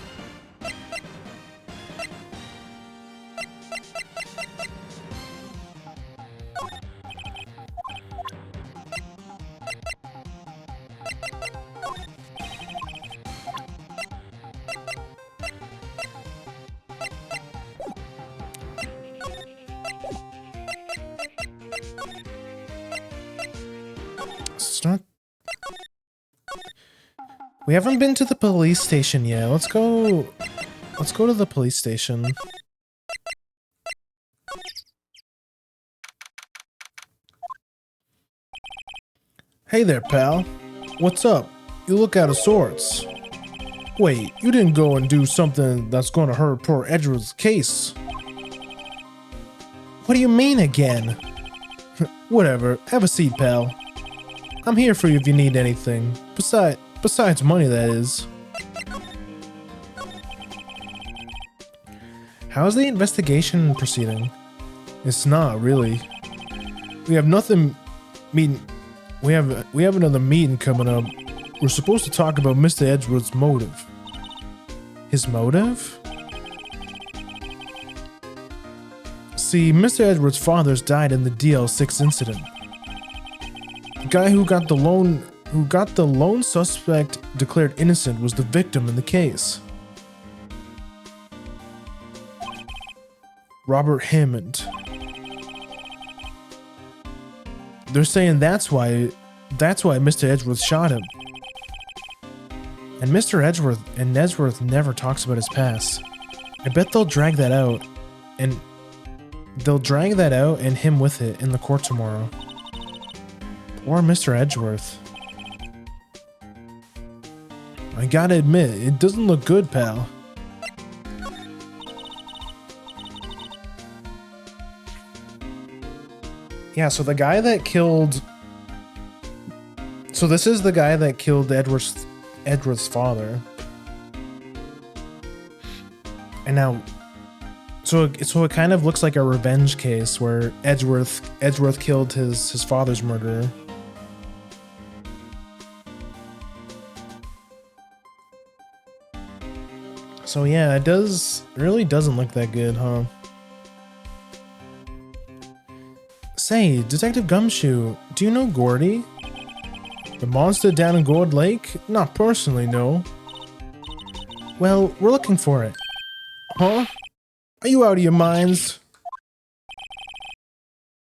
[SPEAKER 1] It's not... We haven't been to the police station yet. Let's go to the police station. Hey there, pal. What's up? You look out of sorts. Wait, you didn't go and do something that's gonna hurt poor Edgeworth's case. What do you mean again? Whatever, have a seat, pal. I'm here for you if you need anything. Besides money, that is. How's the investigation proceeding? It's not really. We have nothing meeting. We have another meeting coming up. We're supposed to talk about Mr. Edgeworth's motive. His motive? See, Mr. Edgeworth's father's died in the DL6 incident. The guy who got the lone suspect declared innocent was the victim in the case. Robert Hammond. They're saying that's why Mr. Edgeworth shot him. And Mr. Edgeworth never talks about his past. I bet they'll drag that out and him with it in the court tomorrow. Poor Mr. Edgeworth. I gotta admit, it doesn't look good, pal. Yeah, so the guy that killed... So this is the guy that killed Edgeworth's father. And now... So it kind of looks like a revenge case where Edgeworth killed his father's murderer. So yeah, it really doesn't look that good, huh? Say, Detective Gumshoe, do you know Gourdy? The monster down in Gourd Lake? Not personally, no. Well, we're looking for it. Huh? Are you out of your minds?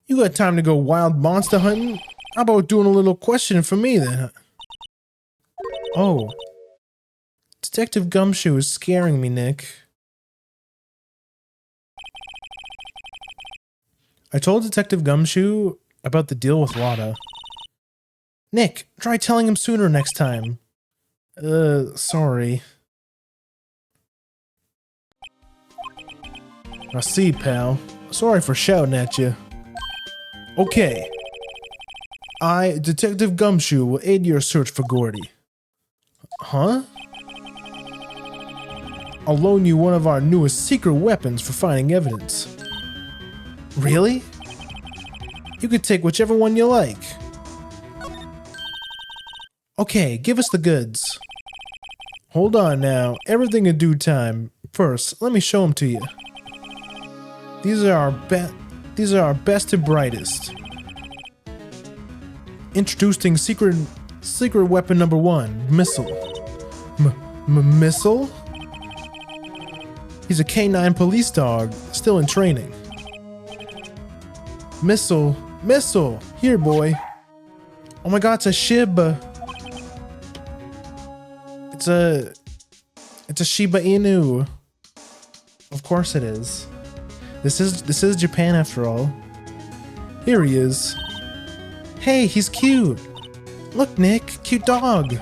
[SPEAKER 1] You got time to go wild monster hunting? How about doing a little questioning for me then? Oh. Detective Gumshoe is scaring me, Nick. I told Detective Gumshoe about the deal with Lotta. Nick, try telling him sooner next time. Sorry. I see, pal. Sorry for shouting at you. Okay. I, Detective Gumshoe, will aid your search for Gourdy. Huh? I'll loan you one of our newest secret weapons for finding evidence. Really? You could take whichever one you like. Okay, give us the goods. Hold on now, everything in due time. First, let me show them to you. These are our best and brightest. Introducing secret weapon number 1, Missile. Missile? He's a K9 police dog, still in training. Missile, here boy. Oh my god, it's a Shib. It's a Shiba Inu. Of course it is. This is Japan after all. Here he is. Hey, he's cute. Look, Nick, cute dog.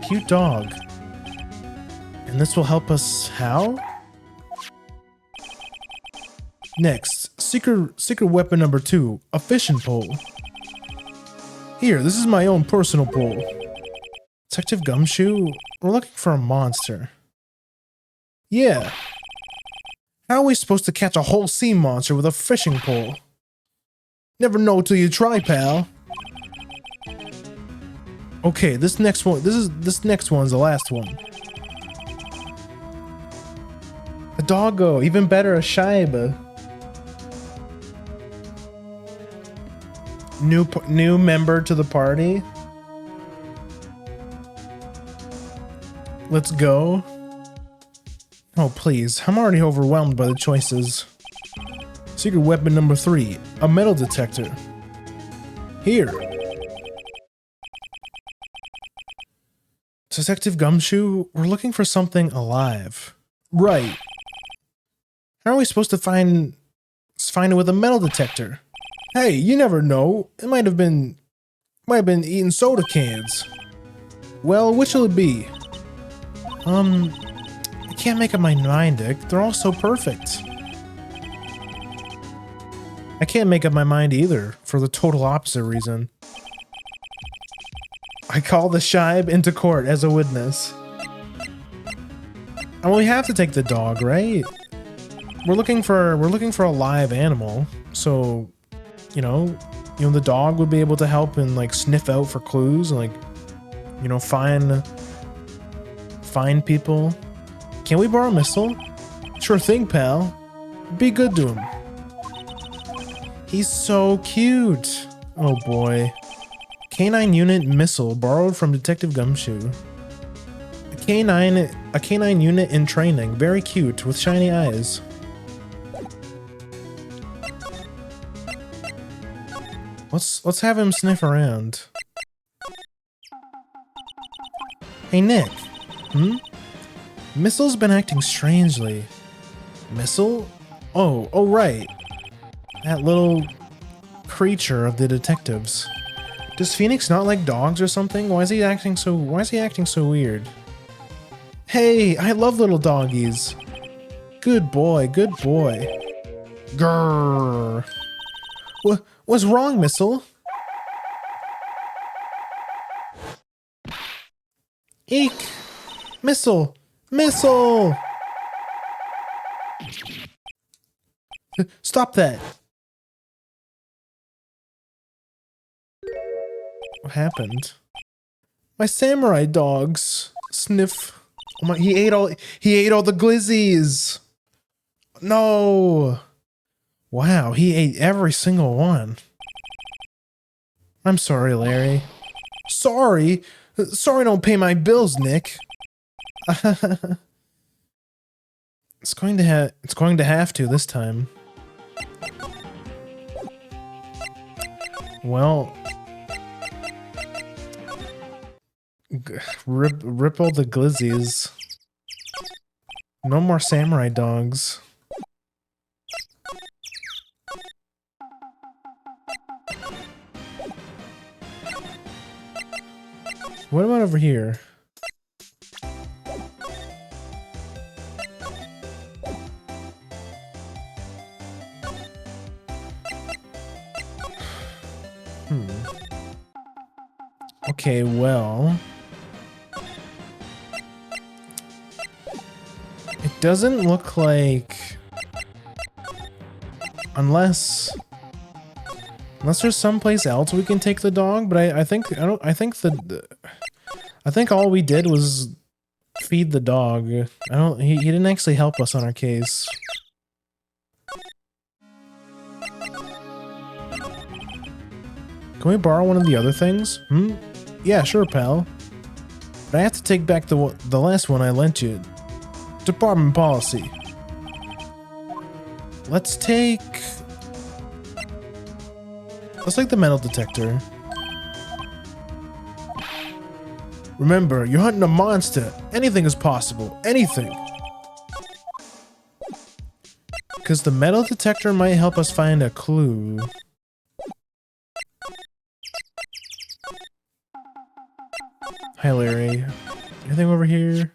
[SPEAKER 1] Cute dog. And this will help us how? Next, secret weapon number 2, a fishing pole. Here, this is my own personal pole. Detective Gumshoe, we're looking for a monster. Yeah. How are we supposed to catch a whole sea monster with a fishing pole? Never know till you try, pal. Okay, this next one's the last one. A doggo, even better, a shibe. New member to the party. Let's go. Oh, please. I'm already overwhelmed by the choices. Secret weapon number 3, a metal detector. Here. Detective Gumshoe, we're looking for something alive. Right. How are we supposed to find it with a metal detector? Hey, you never know. It might have been eating soda cans. Well, which will it be? I can't make up my mind, Dick. They're all so perfect. I can't make up my mind either, for the total opposite reason. I call the shibe into court as a witness. And we have to take the dog, right? We're looking for a live animal, so you know, the dog would be able to help and like sniff out for clues and like, find people. Can we borrow a missile? Sure thing, pal. Be good to him. He's so cute. Oh boy. Canine unit missile borrowed from Detective Gumshoe. A canine unit in training, very cute with shiny eyes. Let's have him sniff around. Hey Nick. Missile's been acting strangely. Missile? Oh right. That little creature of the detectives. Does Phoenix not like dogs or something? Why is he acting so weird? Hey, I love little doggies. Good boy, good boy. Grrr. What's wrong, Missile? Eek! Missile! Missile! Stop that! What happened? My samurai dogs! Sniff. Oh my, he ate all the glizzies! No! Wow, he ate every single one. I'm sorry, Larry. Sorry? Sorry don't pay my bills, Nick. It's going to have to this time. Well, rip all the glizzies. No more samurai dogs. What about over here? Okay, well, it doesn't look like, unless there's someplace else we can take the dog, but I think all we did was feed the dog. He didn't actually help us on our case. Can we borrow one of the other things? Yeah, sure, pal. But I have to take back the last one I lent you. Department policy. Let's take the metal detector. Remember, you're hunting a monster. Anything is possible. Anything. Because the metal detector might help us find a clue. Hi, Larry. Anything over here?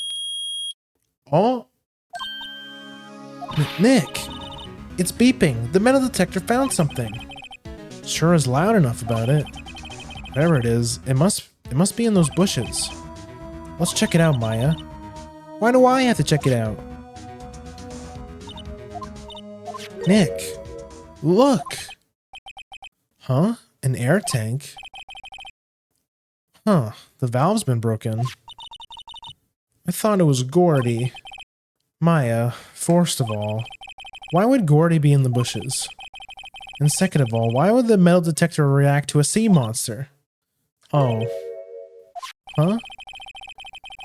[SPEAKER 1] Oh? Nick! It's beeping. The metal detector found something. Sure is loud enough about it. Whatever it is, it must be in those bushes. Let's check it out, Maya. Why do I have to check it out? Nick, look! Huh? An air tank? Huh, the valve's been broken. I thought it was Gourdy. Maya, first of all, why would Gourdy be in the bushes? And second of all, why would the metal detector react to a sea monster? Oh. Huh?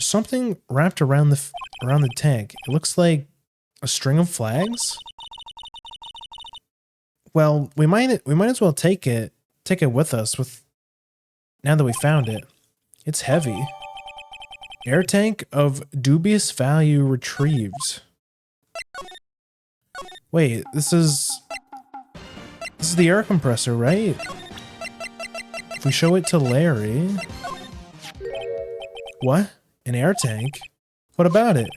[SPEAKER 1] Something wrapped around the tank. It looks like a string of flags? Well, we might as well take it with us now that we found it. It's heavy. Air tank of dubious value retrieved. Wait, this is the air compressor, right? If we show it to Larry. What? An air tank? What about it?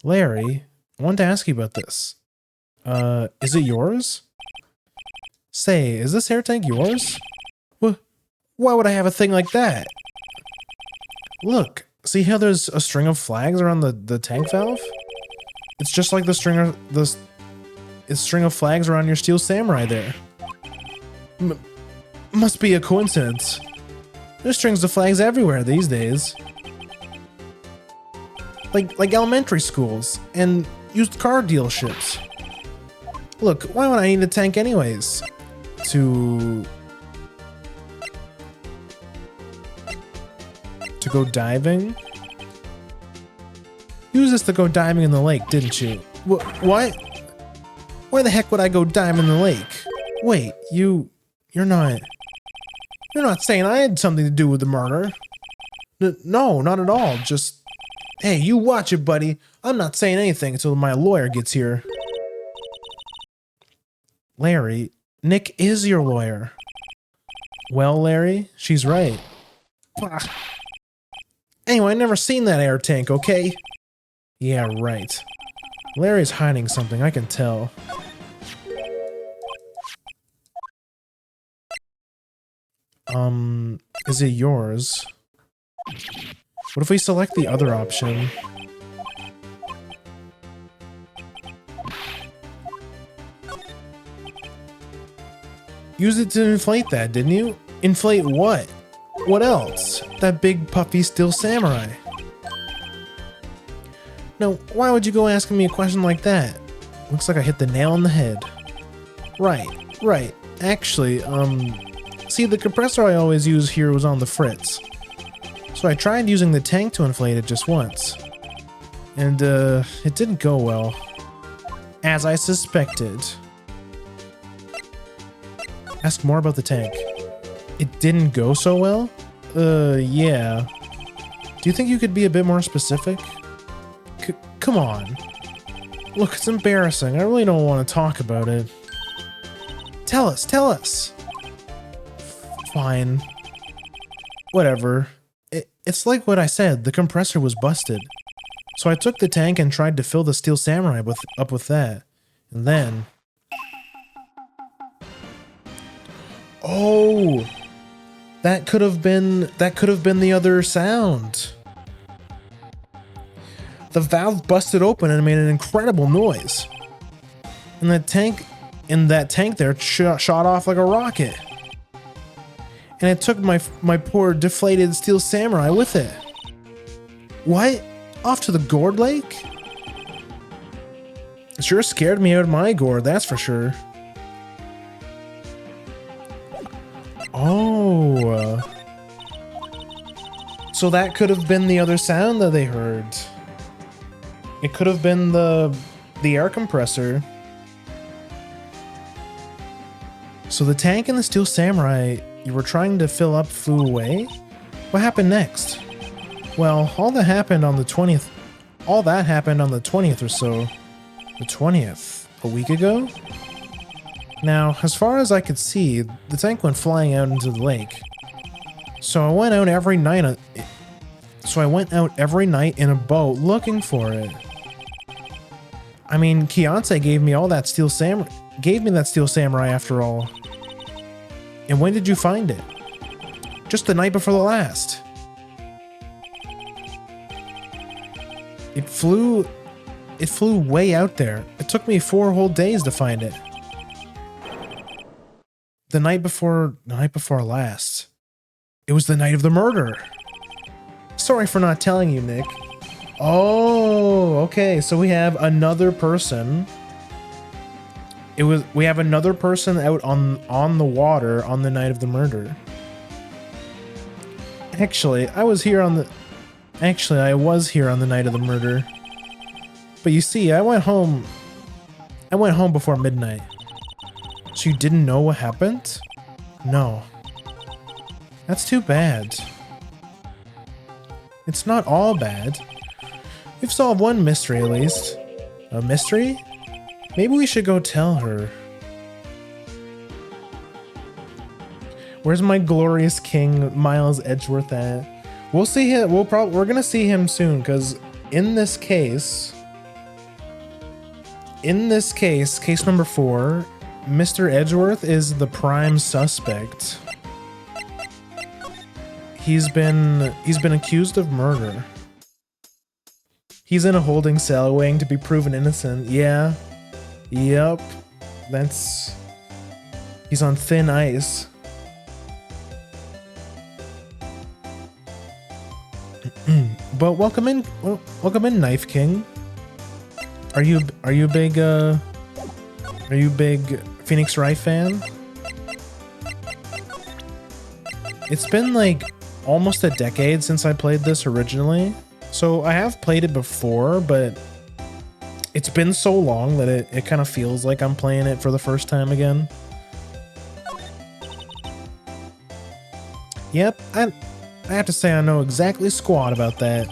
[SPEAKER 1] Larry, I wanted to ask you about this. Is it yours? Say, is this air tank yours? Why would I have a thing like that? Look, see how there's a string of flags around the tank valve? It's just like the string of flags around your steel samurai there. Must be a coincidence. There's strings of flags everywhere these days. Like elementary schools and used car dealerships. Look, why would I need a tank anyways? To go diving? You used this to go diving in the lake, didn't you? What? Why the heck would I go diving in the lake? Wait, you're not saying I had something to do with the murder? No, not at all. Just, hey, you watch it, buddy. I'm not saying anything until my lawyer gets here. Larry, Nick is your lawyer. Well, Larry, she's right. Anyway, I never seen that air tank, okay? Yeah, right. Larry's hiding something, I can tell. Is it yours? What if we select the other option? Used it to inflate that, didn't you? Inflate what? What else? That big puffy steel samurai. No, why would you go asking me a question like that? Looks like I hit the nail on the head. Right. Actually, see, the compressor I always use here was on the fritz. So I tried using the tank to inflate it just once. And, it didn't go well. As I suspected. Ask more about the tank. It didn't go so well? Yeah. Do you think you could be a bit more specific? Come on. Look, it's embarrassing. I really don't want to talk about it. Tell us. Fine. Whatever. It's like what I said, the compressor was busted. So I took the tank and tried to fill the steel samurai up with that. And then... Oh! That could have been the other sound. The valve busted open and made an incredible noise. And that tank there shot off like a rocket. And it took my poor deflated steel samurai with it. What? Off to the gourd lake? It sure scared me out of my gourd, that's for sure. Oh. So that could have been the other sound that they heard. It could have been the air compressor. So the tank and the steel samurai you were trying to fill up flew away? What happened next? Well, all that happened on the 20th or so. The 20th? A week ago? Now, as far as I could see, the tank went flying out into the lake. So I went out every night So I went out every night in a boat looking for it. I mean, Kianse gave me all that steel samurai. Gave me that steel samurai after all. And when did you find it? Just the night before the last. It flew way out there. It took me 4 whole days to find it. The night before last. It was the night of the murder. Sorry for not telling you, Nick. Oh, okay. So we have another person. We have another person out on the water on the night of the murder. Actually, I was here on the night of the murder. But you see, I went home before midnight. So you didn't know what happened? No. That's too bad. It's not all bad. We've solved one mystery at least. A mystery? Maybe we should go tell her. Where's my glorious king, Miles Edgeworth, at? We'll see him. We're gonna see him soon, because in this case, case number 4, Mr. Edgeworth is the prime suspect. He's been accused of murder. He's in a holding cell waiting to be proven innocent. Yeah. Yep. He's on thin ice. But welcome in, Knife King. Are you a big Phoenix Wright fan? It's been like almost a decade since I played this originally. So I have played it before, but it's been so long that it kind of feels like I'm playing it for the first time again. Yep, I have to say I know exactly squat about that.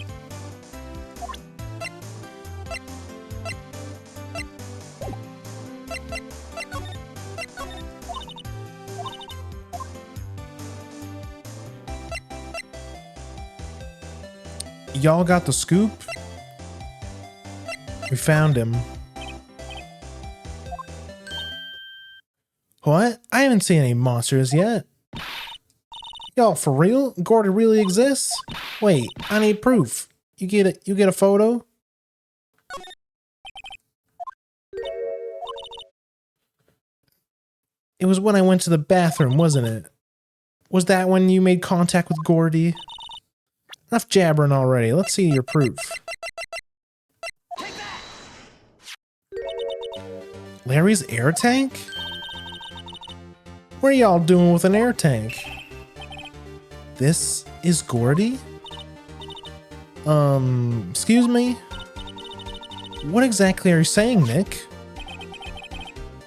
[SPEAKER 1] Y'all got the scoop? We found him. What? I haven't seen any monsters yet. Y'all, for real? Gourdy really exists? Wait, I need proof. You get a photo? It was when I went to the bathroom, wasn't it? Was that when you made contact with Gourdy? Enough jabbering already. Let's see your proof. Larry's air tank? What are y'all doing with an air tank? This is Gourdy? Excuse me? What exactly are you saying, Nick?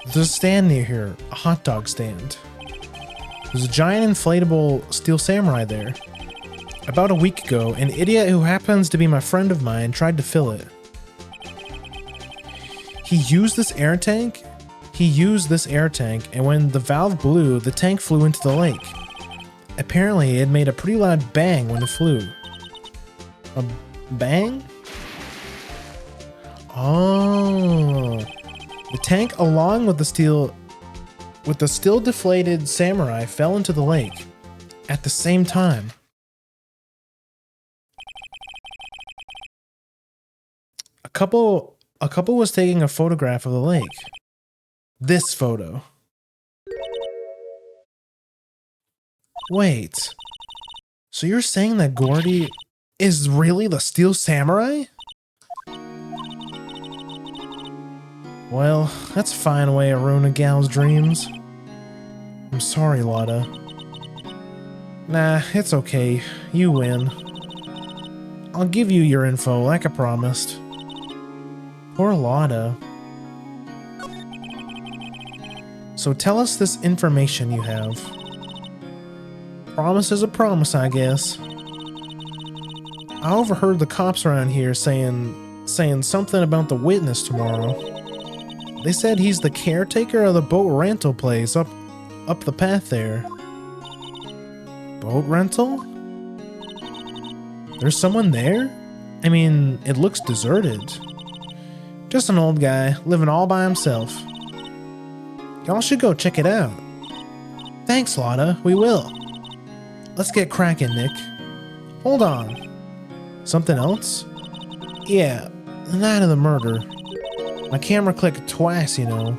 [SPEAKER 1] There's a stand near here, a hot dog stand. There's a giant inflatable steel samurai there. About a week ago, an idiot who happens to be my friend of mine tried to fill it. He used this air tank, and when the valve blew, the tank flew into the lake. Apparently, it made a pretty loud bang when it flew. A bang? Oh. The tank, along with the still deflated samurai, fell into the lake at the same time. A couple was taking a photograph of the lake. This photo. Wait. So you're saying that Gourdy is really the Steel Samurai? Well, that's a fine way to ruin a gal's dreams. I'm sorry, Lotta. Nah, it's okay. You win. I'll give you your info like I promised. Poor Lotta. So tell us this information you have. Promise is a promise, I guess. I overheard the cops around here saying something about the witness tomorrow. They said he's the caretaker of the boat rental place up the path there. Boat rental? There's someone there? I mean, it looks deserted. Just an old guy, living all by himself. Y'all should go check it out. Thanks, Lotta, we will. Let's get cracking, Nick. Hold on. Something else? Yeah, the night of the murder. My camera clicked twice, you know.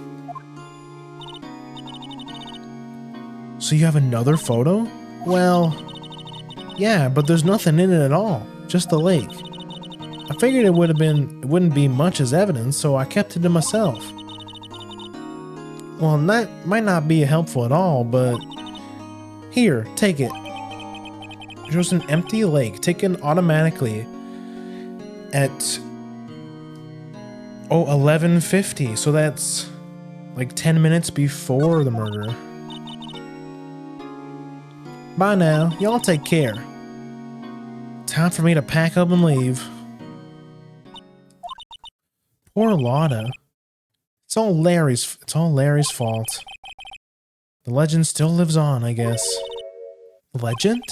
[SPEAKER 1] So you have another photo? Well, yeah, but there's nothing in it at all. Just the lake. I figured it wouldn't be much as evidence, so I kept it to myself. Well, that might not be helpful at all, but here, take it. There's an empty lake taken automatically at 11:50, so that's like 10 minutes before the murder. Bye now, y'all take care. Time for me to pack up and leave. Poor Lotta. It's all Larry's fault. The legend still lives on, I guess. Legend?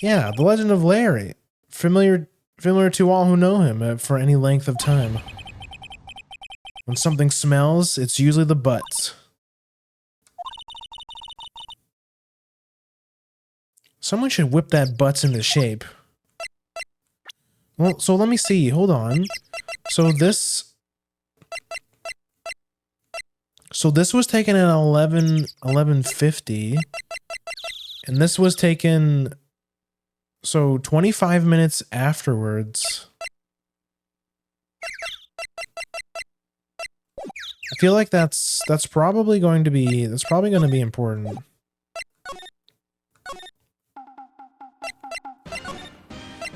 [SPEAKER 1] Yeah, the legend of Larry. Familiar to all who know him for any length of time. When something smells, it's usually the butts. Someone should whip that butts into shape. Well, so let me see. Hold on. So this was taken at 11:50, and this was taken so 25 minutes afterwards. I feel like that's probably going to be important.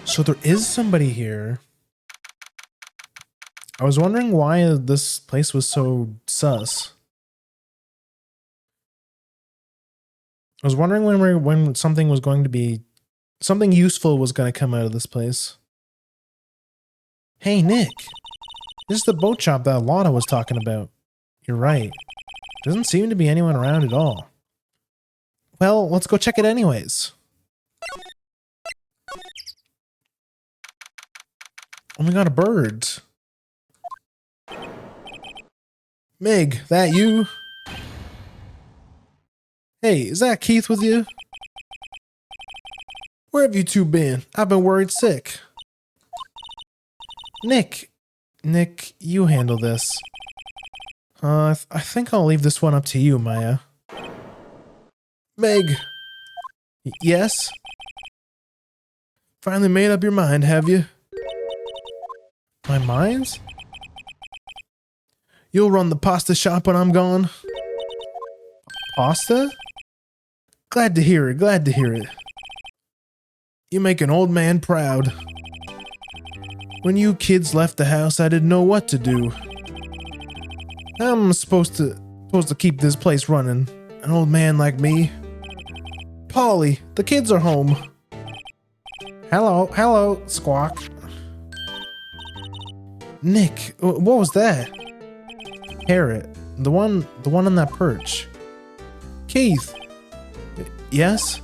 [SPEAKER 1] So there is somebody here. I was wondering why this place was so sus. I was wondering when something useful was going to come out of this place. Hey, Nick. This is the boat shop that Lotta was talking about. You're right. Doesn't seem to be anyone around at all. Well, let's go check it anyways. Oh my god, a bird. Meg, that you? Hey, is that Keith with you? Where have you two been? I've been worried sick. Nick, you handle this. I think I'll leave this one up to you, Maya. Meg. Yes? Finally made up your mind, have you? My mind? You'll run the pasta shop when I'm gone. Pasta? Glad to hear it. You make an old man proud. When you kids left the house, I didn't know what to do. I'm supposed to keep this place running. An old man like me. Polly, the kids are home. Hello, Squawk. Nick, what was that? Parrot, the one on that perch. Keith. Yes?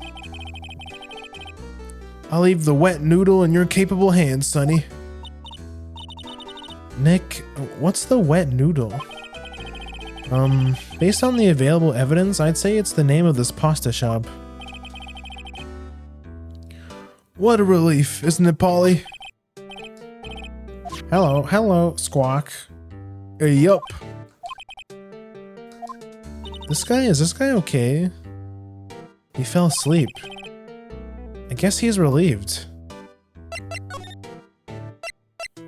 [SPEAKER 1] I'll leave the wet noodle in your capable hands, Sonny. Nick, what's the wet noodle? Based on the available evidence, I'd say it's the name of this pasta shop. What a relief, isn't it, Polly? Hello, Squawk. Yup. Is this guy okay? He fell asleep. I guess he's relieved.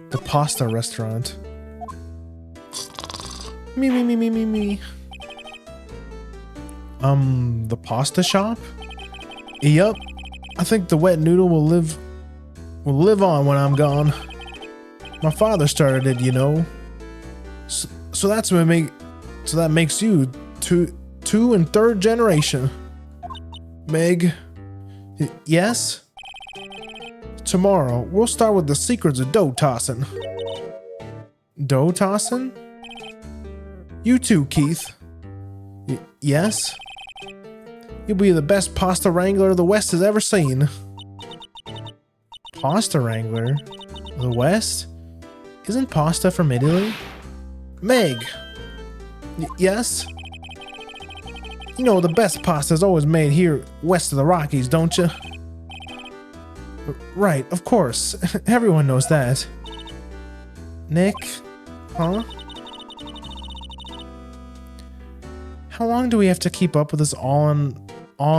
[SPEAKER 1] The pasta restaurant. Me. The pasta shop? Yup. I think the wet noodle will live on when I'm gone. My father started it, you know. So that makes you two and third generation. Meg. Yes? Tomorrow, we'll start with the secrets of dough tossing. Dough tossing? You too, Keith. Yes? You'll be the best pasta wrangler the West has ever seen. Pasta wrangler? The West? Isn't pasta from Italy? Meg! Yes? You know the best pasta is always made here west of the Rockies, don't you? Right, of course. Everyone knows that. Nick? Huh? How long do we have to keep up with this all in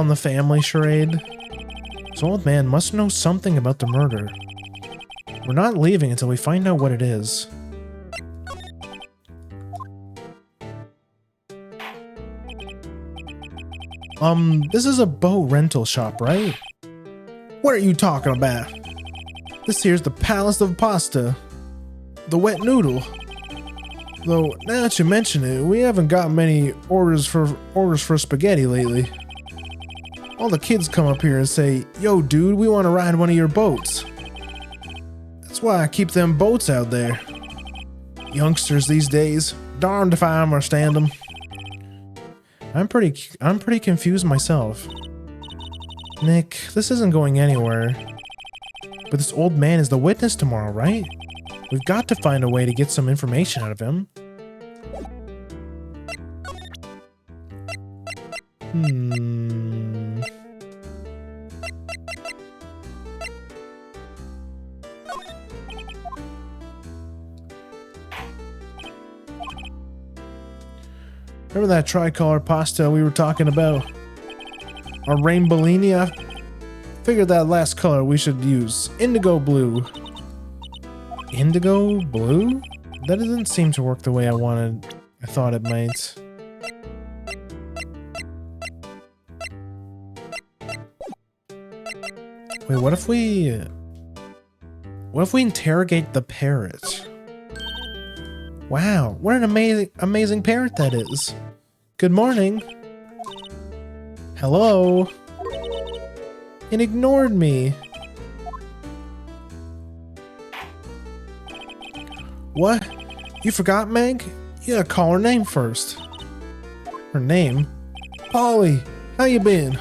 [SPEAKER 1] the family charade? This old man must know something about the murder. We're not leaving until we find out what it is. This is a boat rental shop, right? What are you talking about? This here's the Palace of Pasta. The wet noodle. Though, now that you mention it, we haven't got many orders for spaghetti lately. All the kids come up here and say, "Yo, dude, we want to ride one of your boats." That's why I keep them boats out there. Youngsters these days, darned if I understand them. I'm pretty confused myself. Nick, this isn't going anywhere. But this old man is the witness tomorrow, right? We've got to find a way to get some information out of him. Remember that tricolor pasta we were talking about? Or rainbowini? I figured that last color we should use. Indigo blue. Indigo blue? That doesn't seem to work the way I thought it might. Wait, what if we interrogate the parrot? Wow, what an amazing parrot that is. Good morning. Hello. It ignored me. What? You forgot, Meg? You gotta call her name first. Her name? Polly, how you been?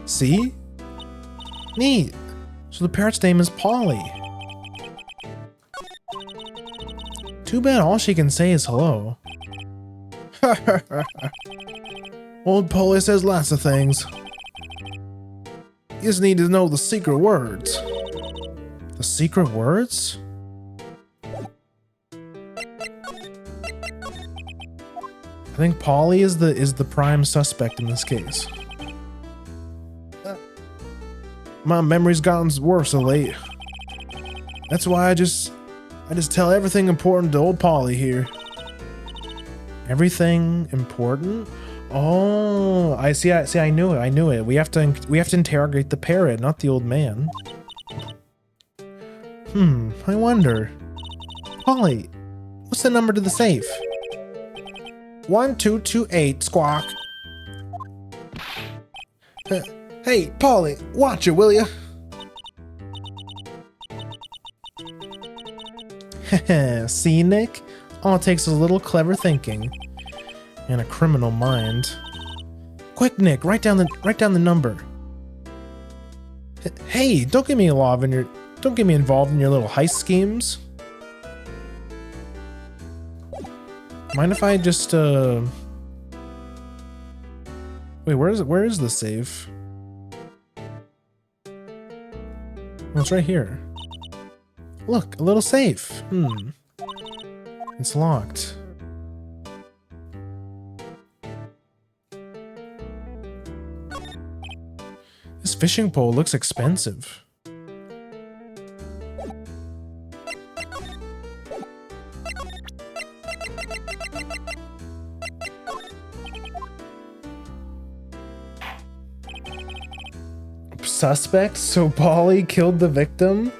[SPEAKER 1] See? Neat. So the parrot's name is Polly. Too bad all she can say is hello. Old Polly says lots of things. You just need to know the secret words. The secret words? I think Polly is the prime suspect in this case. My memory's gotten worse of late. That's why I just tell everything important to old Polly here. Everything important? Oh, I see. I knew it. We have to interrogate the parrot, not the old man. I wonder. Polly, what's the number to the safe? 1228, squawk. Hey, Polly, watch it, will ya? See, Nick? All it takes is a little clever thinking. And a criminal mind. Quick, Nick, write down the number. Hey, don't get me involved in your little heist schemes. Mind if I just wait, where is the safe? Oh, it's right here. Look, a little safe. It's locked. This fishing pole looks expensive. Suspect? So Polly killed the victim?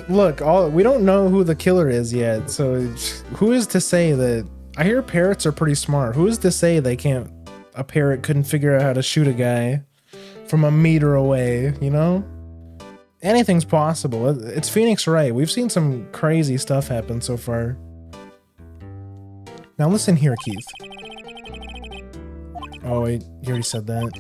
[SPEAKER 1] Look, we don't know who the killer is yet, so who is to say that... I hear parrots are pretty smart. Who is to say a parrot couldn't figure out how to shoot a guy from a meter away, you know? Anything's possible. It's Phoenix Wright. We've seen some crazy stuff happen so far. Now listen here, Keith. Oh wait, you already said that.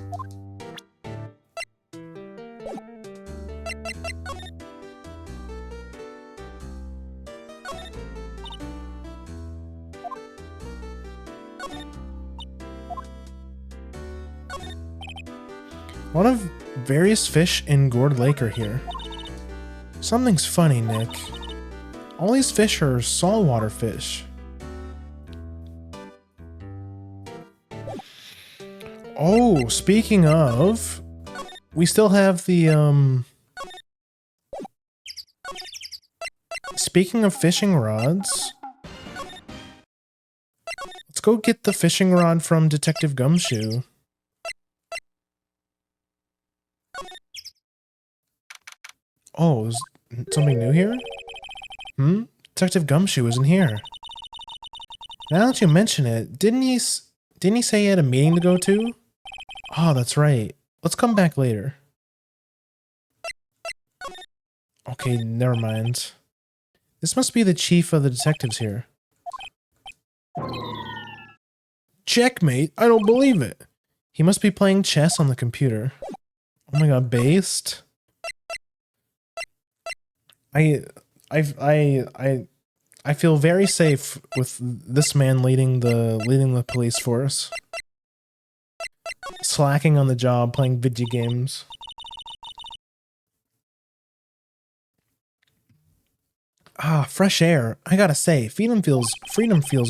[SPEAKER 1] A lot of various fish in Gourd Lake are here. Something's funny, Nick. All these fish are saltwater fish. Oh, speaking of, we still have the, speaking of fishing rods, let's go get the fishing rod from Detective Gumshoe. Oh, is something new here? Detective Gumshoe isn't here. Now that you mention it, didn't he say he had a meeting to go to? Oh, that's right. Let's come back later. Okay, never mind. This must be the chief of the detectives here. Checkmate? I don't believe it. He must be playing chess on the computer. Oh my god, based? I feel very safe with this man leading the police force. Slacking on the job, playing video games. Ah, fresh air. I gotta say, freedom feels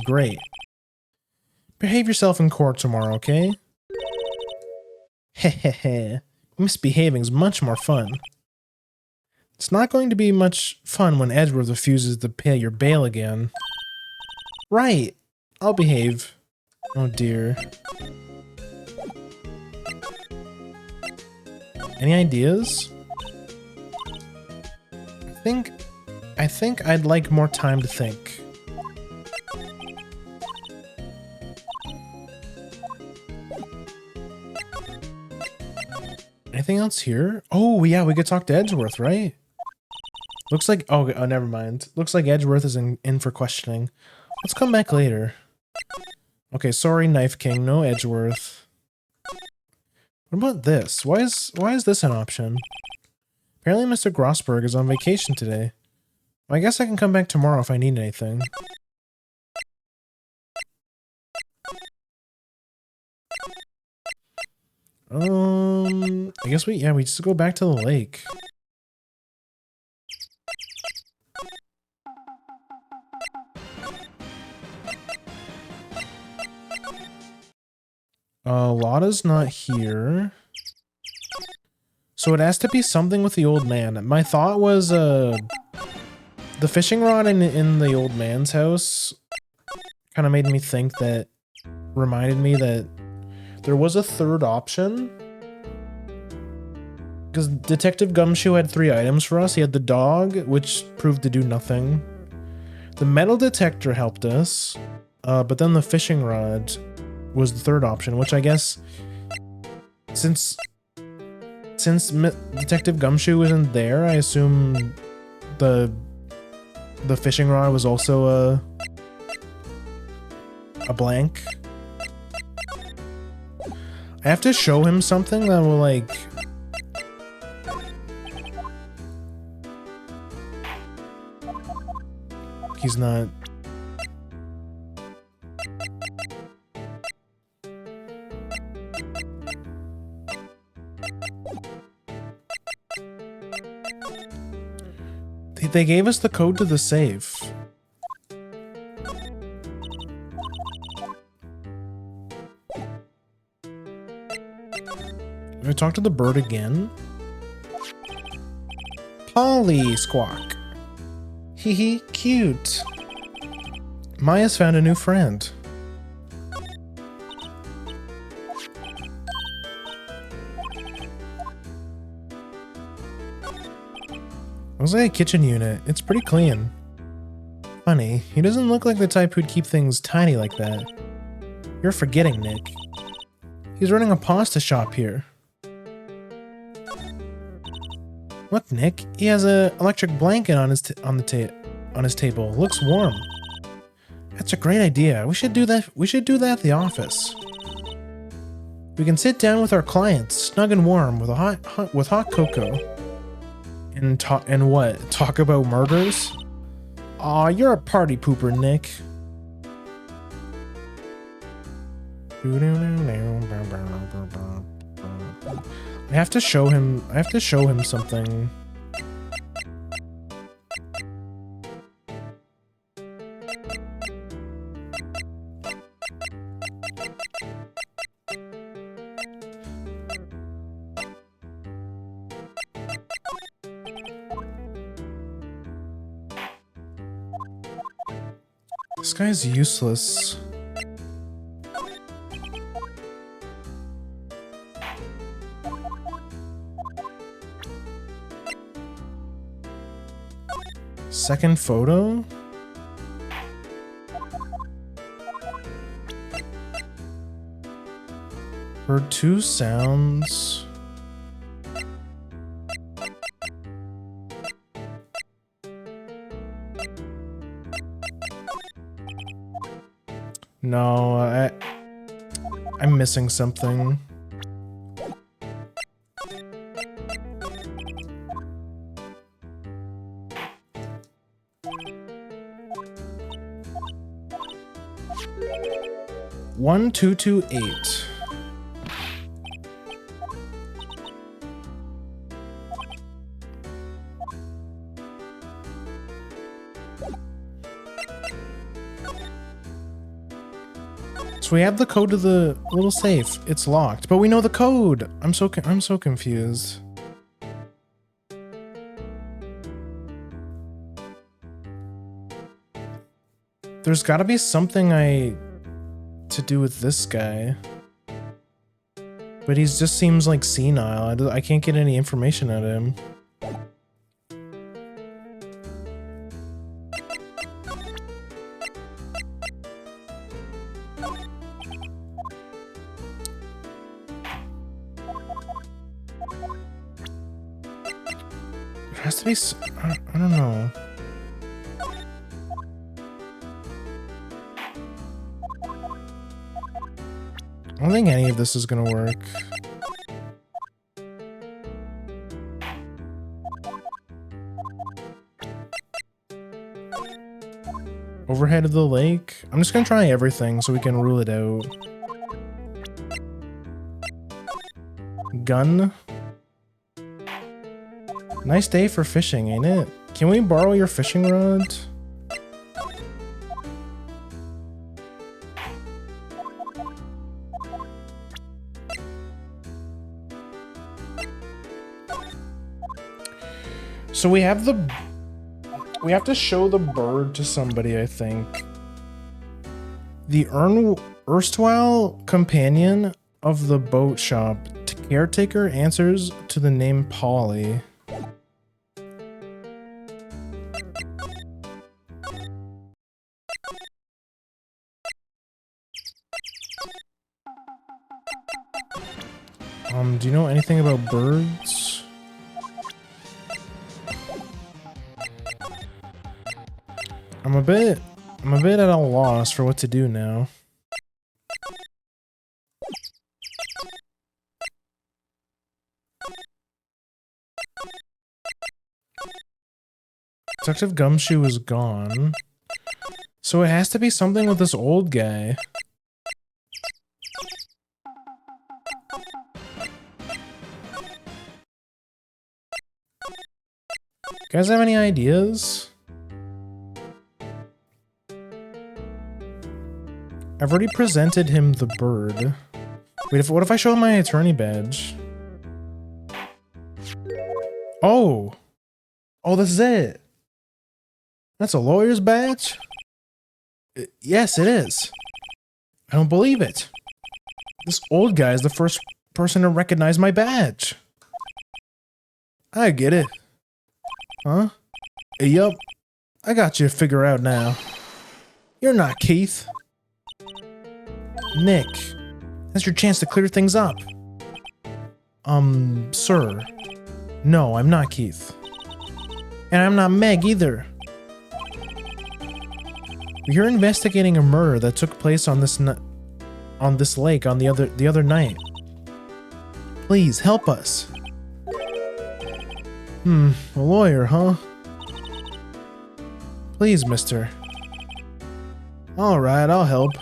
[SPEAKER 1] great. Behave yourself in court tomorrow, okay? Hehehe. Misbehaving's much more fun. It's not going to be much fun when Edgeworth refuses to pay your bail again. Right. I'll behave. Oh dear. Any ideas? I think I'd like more time to think. Anything else here? Oh yeah, we could talk to Edgeworth, right? Looks like, oh never mind. Looks like Edgeworth is in for questioning. Let's come back later. Okay, sorry, Knife King, no Edgeworth. What about this? Why is this an option? Apparently Mr. Grossberg is on vacation today. Well, I guess I can come back tomorrow if I need anything. I guess we just go back to the lake. Lotta's not here. So it has to be something with the old man. My thought was, the fishing rod in the old man's house kind of made me think that, reminded me that there was a third option. Because Detective Gumshoe had 3 items for us. He had the dog, which proved to do nothing. The metal detector helped us. But then the fishing rod was the third option, which I guess, since Detective Gumshoe isn't there, I assume the fishing rod was also a blank. I have to show him something that will, like, he's not. They gave us the code to the safe. Can I talk to the bird again? Polly Squawk. Hee hee, cute. Maya's found a new friend. Looks like a kitchen unit. It's pretty clean. Funny, he doesn't look like the type who'd keep things tidy like that. You're forgetting, Nick. He's running a pasta shop here. Look, Nick, he has an electric blanket on his table. Looks warm. That's a great idea. We should do that. We should do that at the office. We can sit down with our clients, snug and warm, with hot cocoa. And talk about murders? Aw, you're a party pooper, Nick. I have to show him something. This guy's useless. Second photo? Heard two sounds. No, I'm missing something. One, 2, 2, 8. So we have the code to the little safe. It's locked, but we know the code. I'm so confused. There's got to be something to do with this guy. But he just seems like senile. I can't get any information out of him. There has to be... I don't know. I don't think any of this is gonna work. Overhead of the lake? I'm just gonna try everything so we can rule it out. Gun? Nice day for fishing, ain't it? Can we borrow your fishing rod? So we have to show the bird to somebody, I think. The erstwhile companion of the boat shop caretaker answers to the name Polly. Do you know anything about birds? I'm a bit at a loss for what to do now. Detective Gumshoe is gone. So it has to be something with this old guy. You guys have any ideas? I've already presented him the bird. Wait, what if I show him my attorney badge? Oh! Oh, this is it! That's a lawyer's badge? Yes, it is. I don't believe it. This old guy is the first person to recognize my badge. I get it. Huh? Yup. I got you figured out now. You're not Keith. Nick. That's your chance to clear things up. Sir. No, I'm not Keith. And I'm not Meg either. We're investigating a murder that took place on this lake on the other night. Please help us. A lawyer, huh? Please, mister. Alright, I'll help.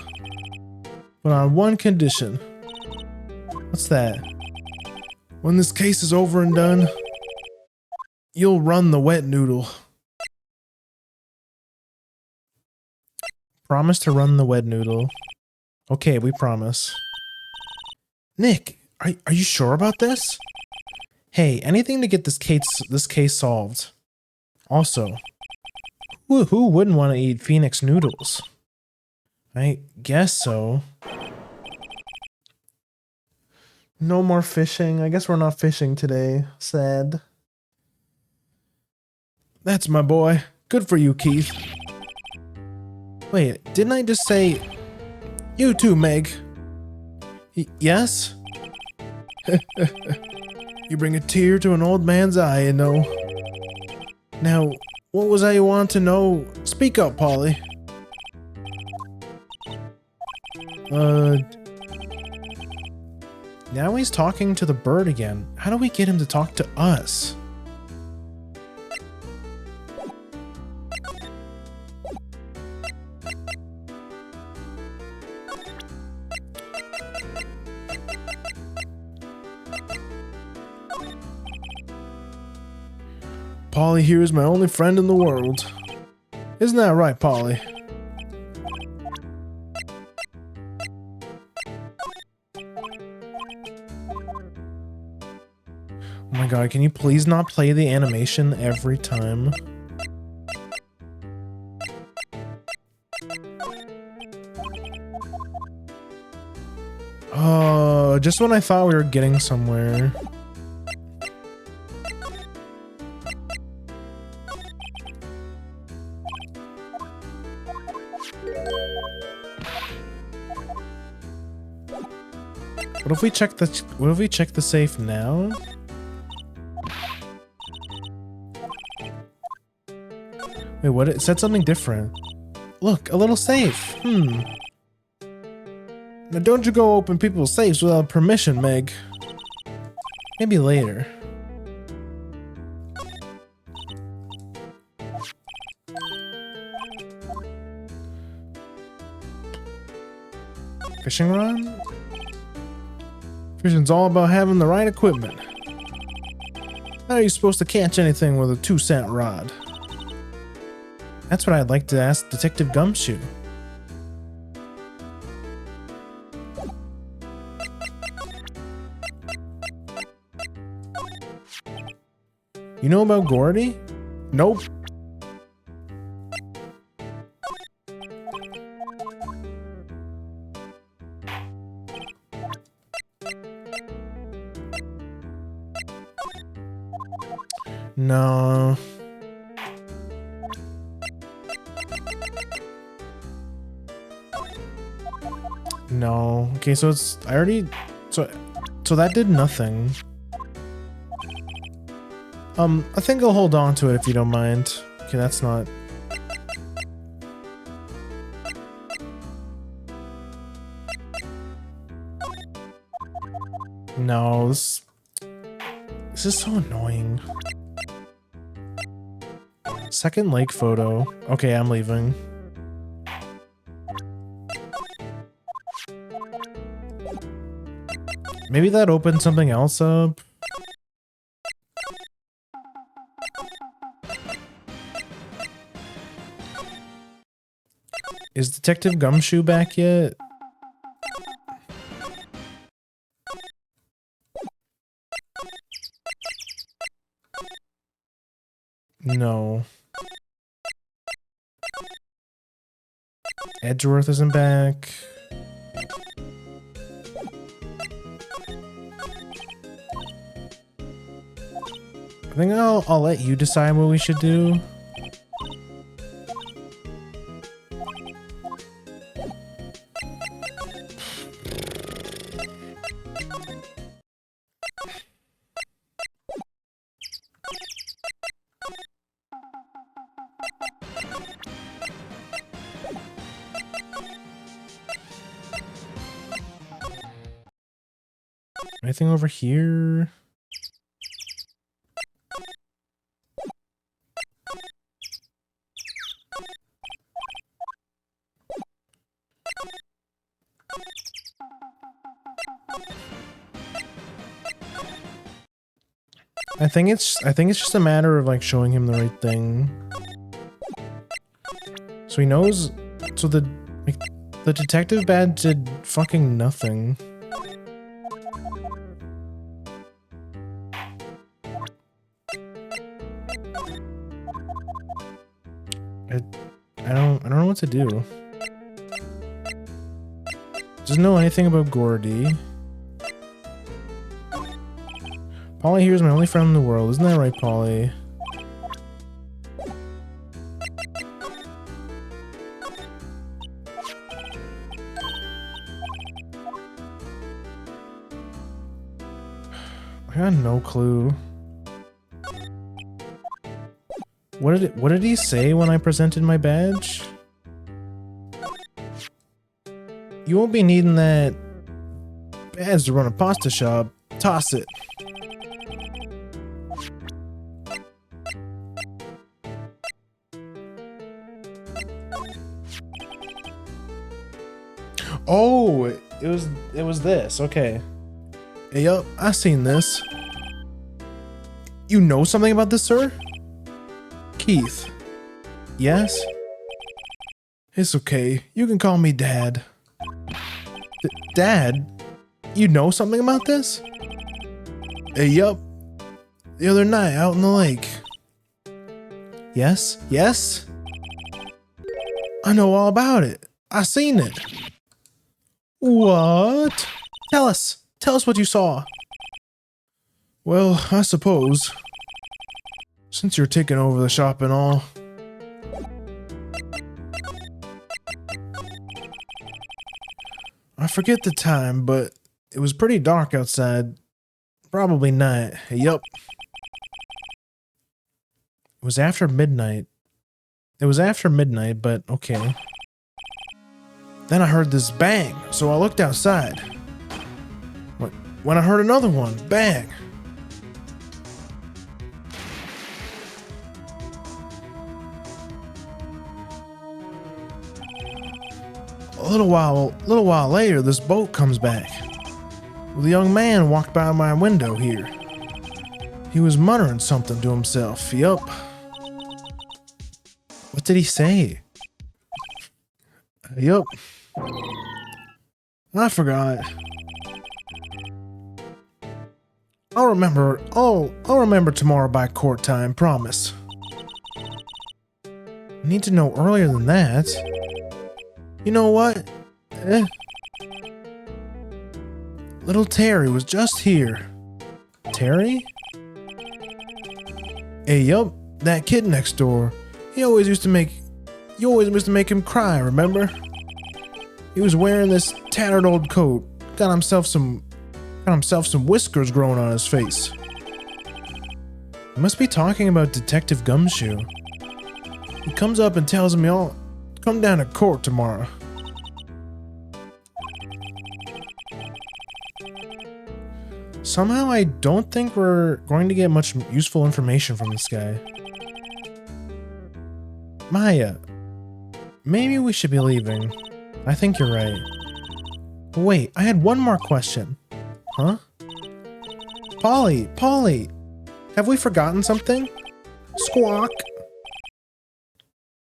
[SPEAKER 1] But on one condition. What's that? When this case is over and done, you'll run the wet noodle. Promise to run the wet noodle. Okay, we promise. Nick, are you sure about this? Hey, anything to get this case solved. Also, who wouldn't want to eat Phoenix noodles? I guess so. No more fishing. I guess we're not fishing today. Sad. That's my boy. Good for you, Keith. Wait, didn't I just say... You too, Meg. Yes? You bring a tear to an old man's eye, you know. Now, what was I want to know? Speak up, Polly. Now he's talking to the bird again. How do we get him to talk to us? Polly here is my only friend in the world. Isn't that right, Polly? Oh my god, can you please not play the animation every time? Oh, just when I thought we were getting somewhere. What if we check the safe now? Wait, what? It said something different. Look, a little safe. Now don't you go open people's safes without permission, Meg. Maybe later. Fishing rod? Fishing's all about having the right equipment. How are you supposed to catch anything with a 2-cent rod? That's what I'd like to ask Detective Gumshoe. You know about Gourdy? Nope. No. No. Okay, so it's so that did nothing. I think I'll hold on to it if you don't mind. Okay, that's not. No, this is so annoying. Second lake photo. Okay, I'm leaving. Maybe that opened something else up. Is Detective Gumshoe back yet? No. Edgeworth isn't back. I think I'll let you decide what we should do. Anything over here? I think it's just a matter of like showing him the right thing. So he knows. So the detective badge did fucking nothing. I don't know what to do. Doesn't know anything about Gourdy. Polly here is my only friend in the world. Isn't that right, Polly? I got no clue. What did he say when I presented my badge? You won't be needing that badge to run a pasta shop. Toss it. Oh, it was this. Okay. Hey, yup, I seen this. You know something about this, sir? Keith. Yes? It's okay. You can call me Dad. Dad? You know something about this? Hey, yup. The other night out in the lake. Yes? Yes? I know all about it. I seen it. What? Tell us what you saw. Well, I suppose, since you're taking over the shop and all. I forget the time, but it was pretty dark outside. Probably night. Yup. It was after midnight. But okay. Then I heard this bang, so I looked outside. When I heard another one, bang. A little while later, this boat comes back. The young man walked by my window here. He was muttering something to himself. Yup. What did he say? Yup. I forgot. I'll remember tomorrow by court time, promise. I need to know earlier than that. You know what? Little Terry was just here. Terry? Hey, yup, that kid next door. You always used to make him cry, remember? He was wearing this tattered old coat. Got himself some whiskers growing on his face. I must be talking about Detective Gumshoe. He comes up and tells me I'll come down to court tomorrow. Somehow I don't think we're going to get much useful information from this guy. Maya, maybe we should be leaving. I think you're right. Wait, I had one more question. Huh? Polly, have we forgotten something? Squawk.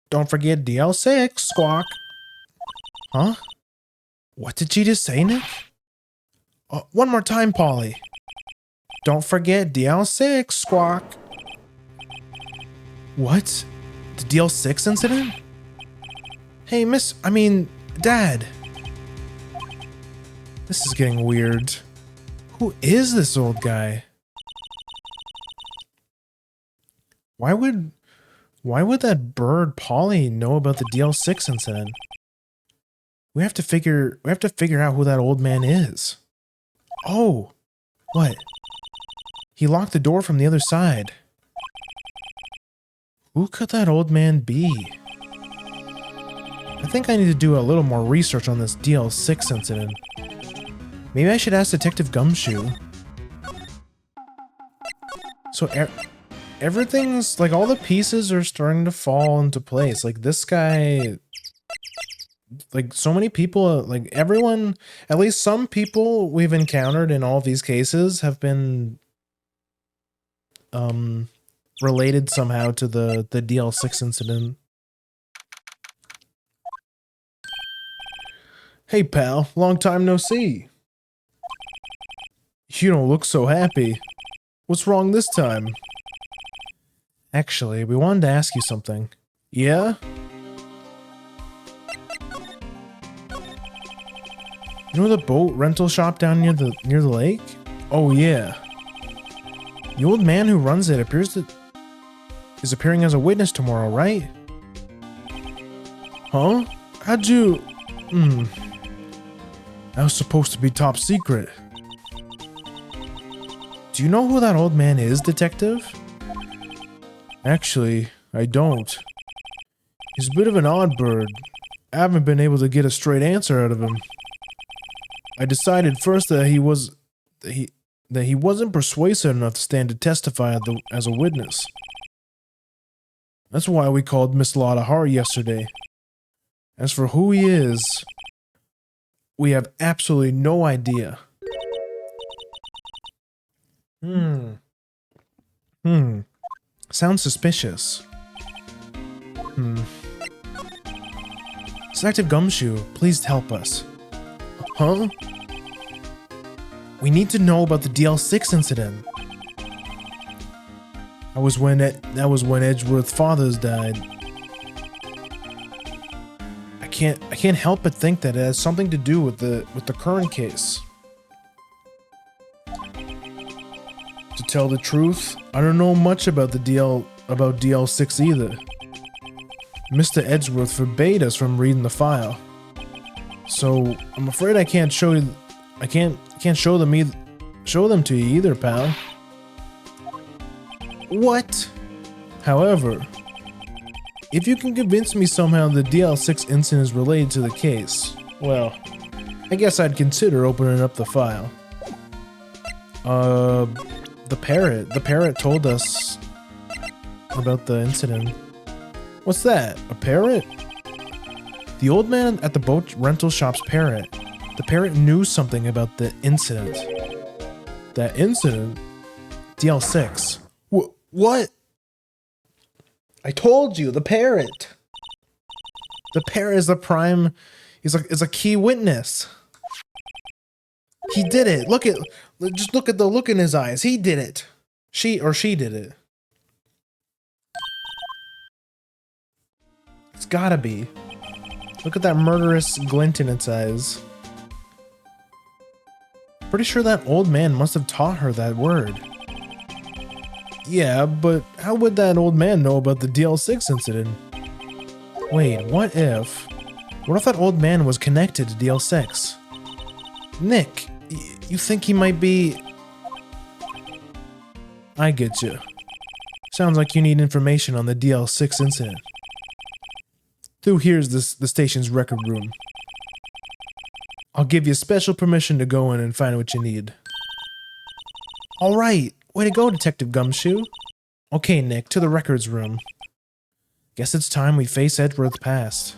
[SPEAKER 1] Don't forget DL6, squawk. Huh? What did she just say, Nick? One more time, Polly. Don't forget DL6, squawk. What? The DL6 incident? Hey, Dad. This is getting weird. Who is this old guy? Why would that bird Polly know about the DL6 incident? We have to figure out who that old man is. Oh, what? He locked the door from the other side. Who could that old man be? I think I need to do a little more research on this DL6 incident. Maybe I should ask Detective Gumshoe. So everything's like, all the pieces are starting to fall into place. Like this guy, like so many people, like everyone, at least some people we've encountered in all of these cases have been related somehow to the DL6 incident. Hey pal, long time no see. You don't look so happy. What's wrong this time? Actually, we wanted to ask you something. Yeah? You know the boat rental shop down near the lake? Oh yeah. The old man who runs it is appearing as a witness tomorrow, right? Huh? How'd you... That was supposed to be top secret. Do you know who that old man is, detective? Actually, I don't. He's a bit of an odd bird. I haven't been able to get a straight answer out of him. I decided first that he wasn't persuasive enough to stand to testify as a witness. That's why we called Miss Lotta Hart yesterday. As for who he is, we have absolutely no idea. Sounds suspicious. Detective Gumshoe, please help us. Huh? We need to know about the DL6 incident. That was when Edgeworth fathers died. I can't help but think that it has something to do with the current case. To tell the truth, I don't know much about DL6 either. Mr. Edgeworth forbade us from reading the file. So, I'm afraid I can't show you. I can't show them to you either, pal. What? However, if you can convince me somehow the DL6 incident is related to the case, well, I guess I'd consider opening up the file. The parrot told us about the incident. What's that? A parrot? The old man at the boat rental shop's parrot. The parrot knew something about the incident. That incident? DL6. What? I told you, the parrot. The parrot is the prime. Is a key witness. He did it. Just look at the look in his eyes. He did it. She did it. It's gotta be. Look at that murderous glint in its eyes. Pretty sure that old man must have taught her that word. Yeah, but how would that old man know about the DL6 incident? Wait, what if that old man was connected to DL6? Nick, you think he might be... I get you. Sounds like you need information on the DL6 incident. Through here's the station's record room. I'll give you special permission to go in and find what you need. Alright, way to go, Detective Gumshoe. Okay, Nick, to the records room. Guess it's time we face Edgeworth's past.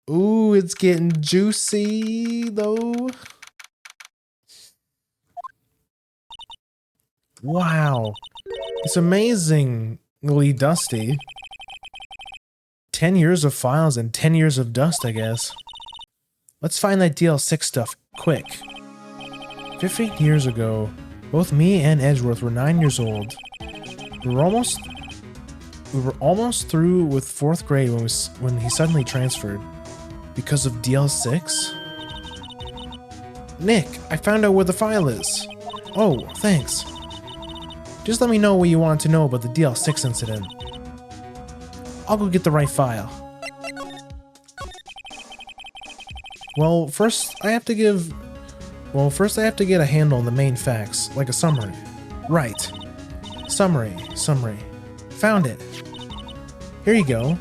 [SPEAKER 1] Ooh, it's getting juicy, though. Wow. It's amazingly dusty. 10 years of files and 10 years of dust, I guess. Let's find that DL6 stuff, quick. 15 years ago, both me and Edgeworth were 9 years old. We were almost through with 4th grade when he suddenly transferred. Because of DL6? Nick, I found out where the file is. Oh, thanks. Just let me know what you want to know about the DL6 incident. I'll go get the right file. Well, first I have to get a handle on the main facts, like a summary. Right. Summary. Found it. Here you go.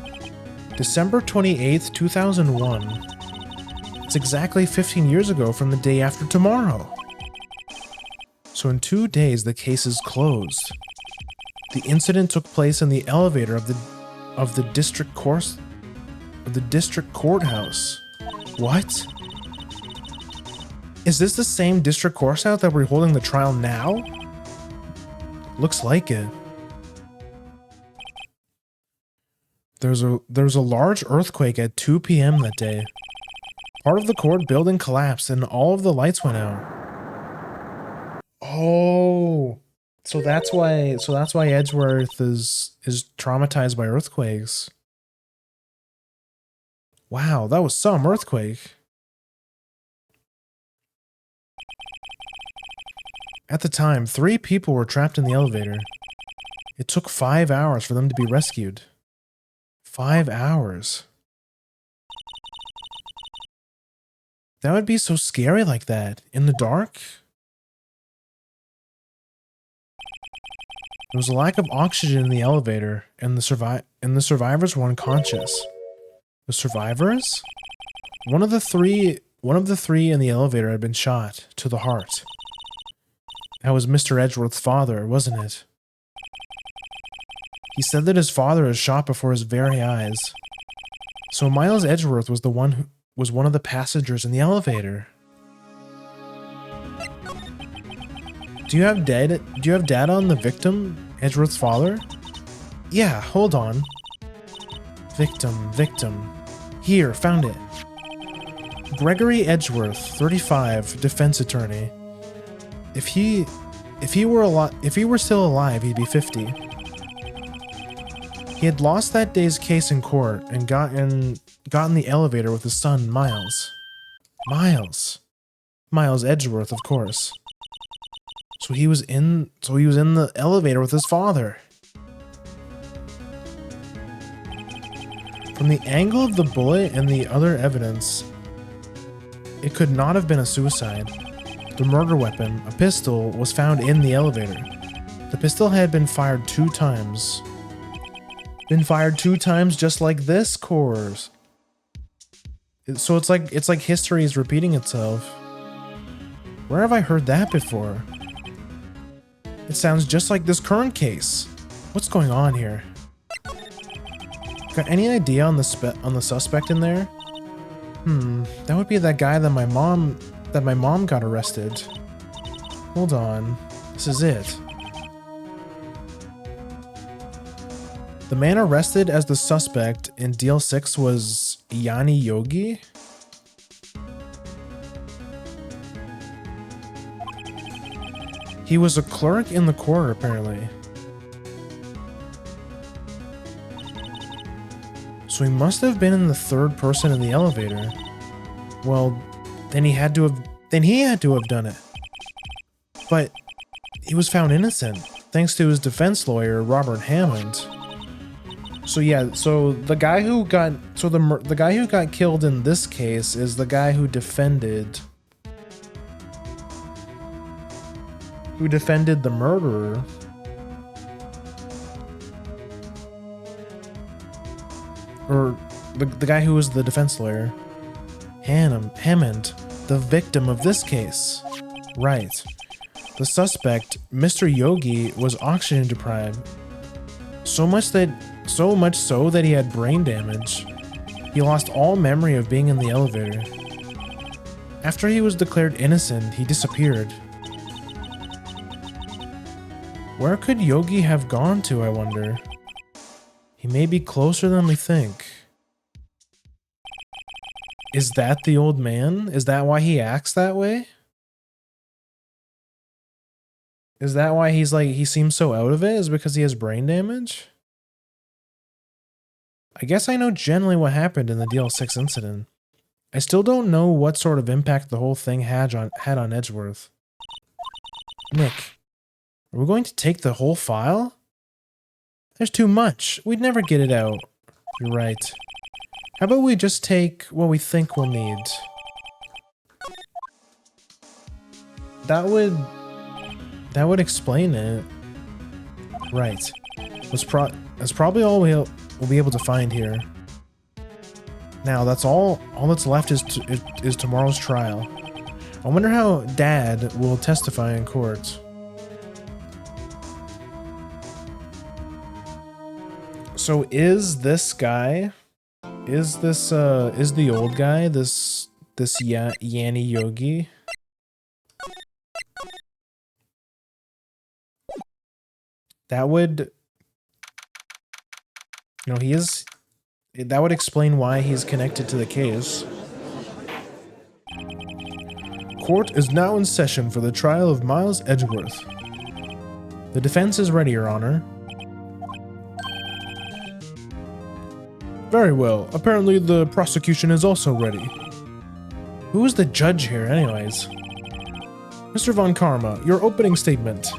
[SPEAKER 1] December 28th, 2001. It's exactly 15 years ago from the day after tomorrow. So in 2 days, the case is closed. The incident took place in the elevator of the district courthouse. What? Is this the same district courthouse that we're holding the trial now? Looks like it. There's a large earthquake at 2 p.m. that day. Part of the court building collapsed and all of the lights went out. Oh, so that's why Edgeworth is traumatized by earthquakes. Wow, that was some earthquake. At the time, 3 people were trapped in the elevator. It took 5 hours for them to be rescued. 5 hours. That would be so scary like that. In the dark? There was a lack of oxygen in the elevator, and the survivors were unconscious. The survivors? One of the three in the elevator had been shot to the heart. That was Mr. Edgeworth's father, wasn't it? He said that his father was shot before his very eyes. So Miles Edgeworth was one of the passengers in the elevator. Do you have data on the victim, Edgeworth's father? Yeah, hold on. Victim. Here, found it. Gregory Edgeworth, 35, defense attorney. If he were still alive, he'd be 50. He had lost that day's case in court and got in the elevator with his son, Miles. Miles Edgeworth, of course. So he was in the elevator with his father. From the angle of the bullet and the other evidence, it could not have been a suicide. The murder weapon, a pistol, was found in the elevator. The pistol had been fired 2 times. Just like this course. So it's like history is repeating itself. Where have I heard that before? It sounds just like this current case. What's going on here? Got any idea on the suspect in there? That would be that guy that my mom got arrested. Hold on. This is it. The man arrested as the suspect in Deal 6 was Yanni Yogi? He was a clerk in the court, apparently. So he must have been in the 3rd person in the elevator. Well, then he had to have done it. But he was found innocent, thanks to his defense lawyer, Robert Hammond. So yeah, so the guy who got killed in this case is the guy who defended the murderer. Or the guy who was the defense lawyer. Hammond, the victim of this case. Right. The suspect, Mr. Yogi, was oxygen deprived. So much so that he had brain damage. He lost all memory of being in the elevator. After he was declared innocent, he disappeared. Where could Yogi have gone to, I wonder? He may be closer than we think. Is that the old man? Is that why he acts that way? Is that why he seems so out of it? Is it because he has brain damage? I guess I know generally what happened in the DL6 incident. I still don't know what sort of impact the whole thing had on Edgeworth. Nick, are we going to take the whole file? There's too much. We'd never get it out. You're right. How about we just take what we think we'll need? That would explain it. Right. That's probably all we'll be able to find here. Now that's all that's left is tomorrow's trial. I wonder how Dad will testify in court. So is this guy, is the old guy, this Yanni Yogi? That would, you know, that would explain why he's connected to the case. Court is now in session for the trial of Miles Edgeworth. The defense is ready, Your Honor. Very well. Apparently the prosecution is also ready. Who is the judge here, anyways? Mr. Von Karma, your opening statement.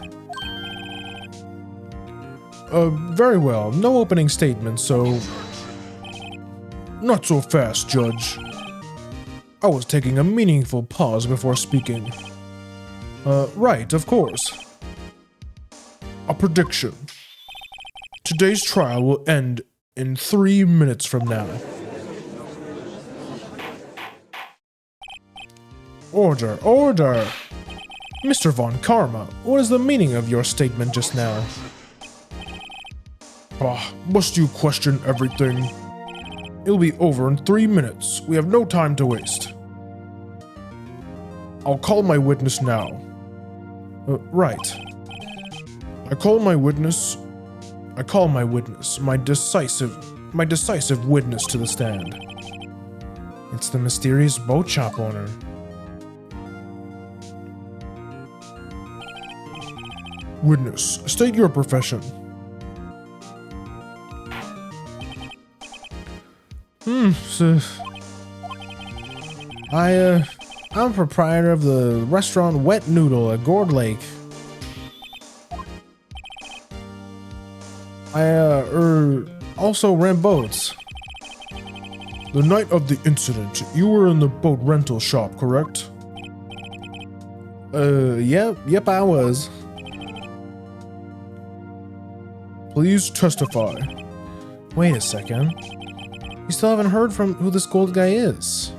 [SPEAKER 1] Very well. No opening statement, so... Not so fast, Judge. I was taking a meaningful pause before speaking. Right, of course. A prediction. Today's trial will end in 3 minutes from now. Order, order! Mr. Von Karma, what is the meaning of your statement just now? Must you question everything? It'll be over in 3 minutes. We have no time to waste. I'll call my witness now. Right. I call my witness, my decisive witness to the stand. It's the mysterious boat shop owner. Witness, state your profession. I'm a proprietor of the restaurant Wet Noodle at Gourd Lake. I also rent boats. The night of the incident, you were in the boat rental shop, correct? Yep, I was. Please testify. Wait a second. We still haven't heard from who this gold guy is.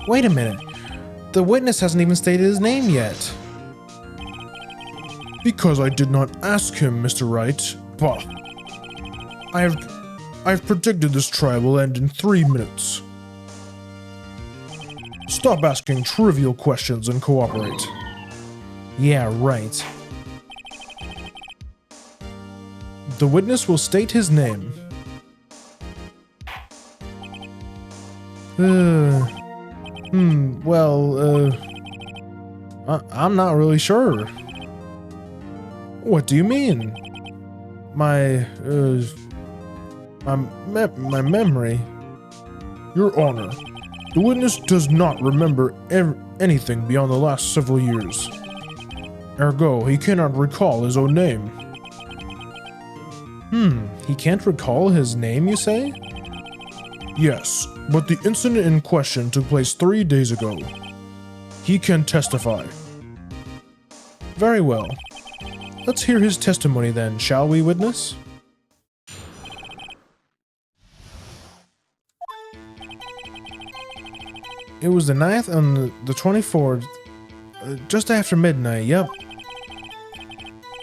[SPEAKER 1] Wait a minute. The witness hasn't even stated his name yet. Because I did not ask him, Mr. Wright. Bah. I have predicted this trial will end in 3 minutes. Stop asking trivial questions and cooperate. Yeah, right. The witness will state his name. I'm not really sure. What do you mean? My memory. Your Honor, the witness does not remember anything beyond the last several years. Ergo, he cannot recall his own name. He can't recall his name, you say? Yes, but the incident in question took place 3 days ago. He can testify. Very well. Let's hear his testimony then, shall we, witness? It was the 9th and the 24th, just after midnight, yep.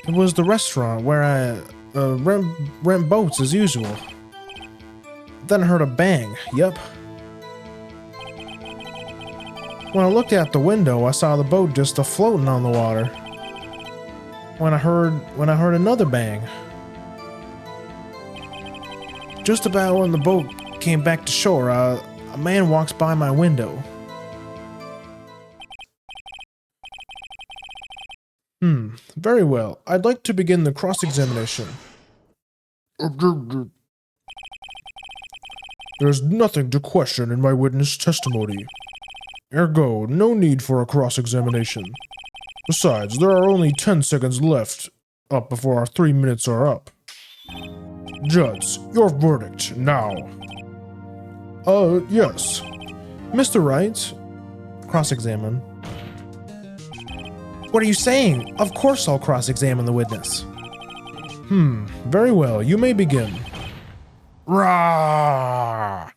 [SPEAKER 1] It was the restaurant where I rent boats as usual. Then I heard a bang, yep. When I looked out the window, I saw the boat just floating on the water. When I heard another bang. Just about when the boat came back to shore, a man walks by my window. Very well. I'd like to begin the cross-examination. There's nothing to question in my witness testimony. Ergo, no need for a cross-examination. Besides, there are only 10 seconds left up before our 3 minutes are up. Judge, your verdict, now. Yes. Mr. Wright, cross-examine. What are you saying? Of course I'll cross-examine the witness. Very well, you may begin. Rah!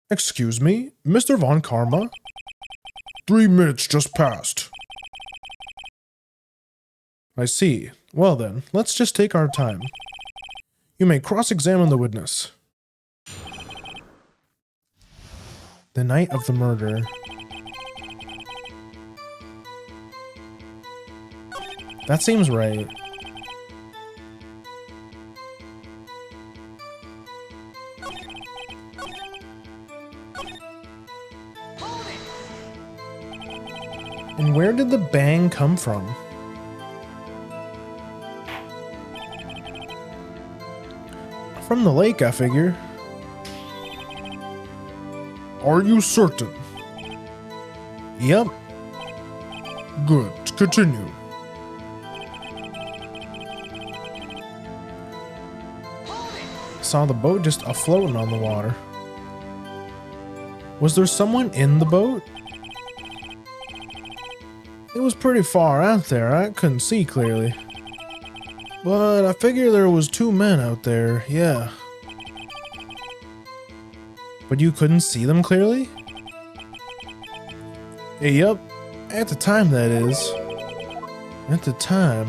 [SPEAKER 1] Excuse me, Mr. Von Karma? 3 minutes just passed. I see. Well then, let's just take our time. You may cross-examine the witness. The night of the murder. That seems right. And where did the bang come from? From the lake, I figure.
[SPEAKER 2] Are you certain?
[SPEAKER 1] Yep.
[SPEAKER 2] Good. Continue.
[SPEAKER 1] Saw the boat just afloating on the water. Was there someone in the boat? It was pretty far out there. I couldn't see clearly. But I figure there was 2 men out there, yeah. But you couldn't see them clearly? Yep. At the time, that is. At the time.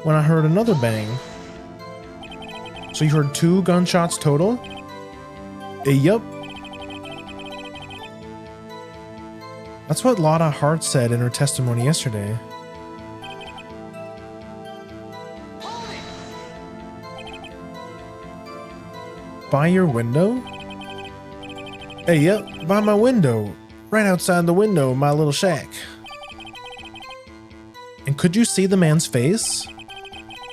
[SPEAKER 1] When I heard another bang. So you heard 2 gunshots total? Yep. That's what Lotta Hart said in her testimony yesterday. By your window? Yep, by my window. Right outside the window of my little shack. And could you see the man's face?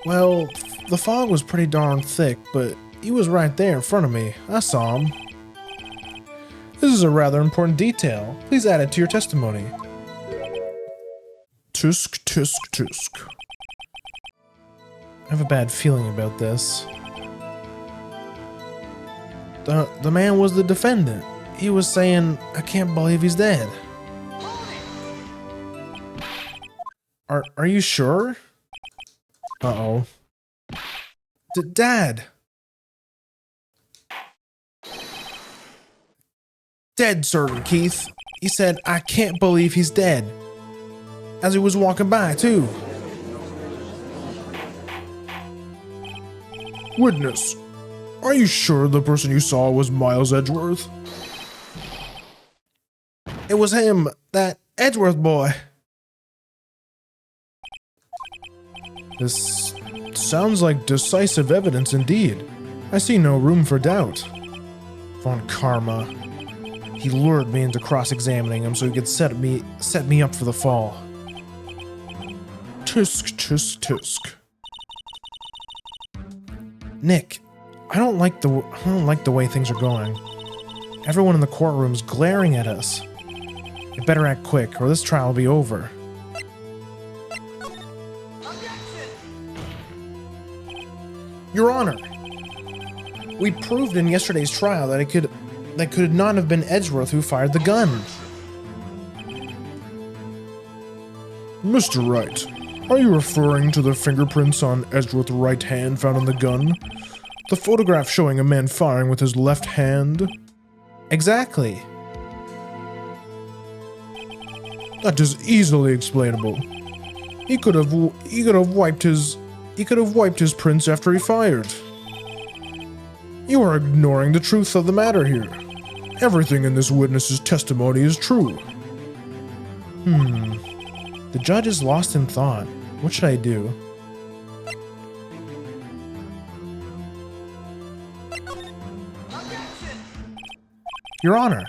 [SPEAKER 1] Well, the fog was pretty darn thick, but he was right there in front of me. I saw him. This is a rather important detail. Please add it to your testimony.
[SPEAKER 2] Tisk, tisk, tisk.
[SPEAKER 1] I have a bad feeling about this. The man was the defendant. He was saying, I can't believe he's dead. Are you sure? Uh-oh. Dad! Dead, Sergeant Keith. He said, I can't believe he's dead. As he was walking by, too.
[SPEAKER 2] Witness, are you sure the person you saw was Miles Edgeworth?
[SPEAKER 1] It was him, that Edgeworth boy. This sounds like decisive evidence indeed. I see no room for doubt. Von Karma. He lured me into cross-examining him so he could set me up for the fall.
[SPEAKER 2] Tisk, tisk, tisk.
[SPEAKER 1] Nick, I don't like the way things are going. Everyone in the courtroom's glaring at us. You better act quick, or this trial will be over. Your Honor, we proved in yesterday's trial that it could not have been Edgeworth who fired the gun.
[SPEAKER 2] Mr. Wright, are you referring to the fingerprints on Edgeworth's right hand found on the gun? The photograph showing a man firing with his left hand?
[SPEAKER 1] Exactly.
[SPEAKER 2] That is easily explainable. He could have wiped his prints after he fired. You are ignoring the truth of the matter here. Everything in this witness's testimony is true.
[SPEAKER 1] The judge is lost in thought. What should I do? Your Honor,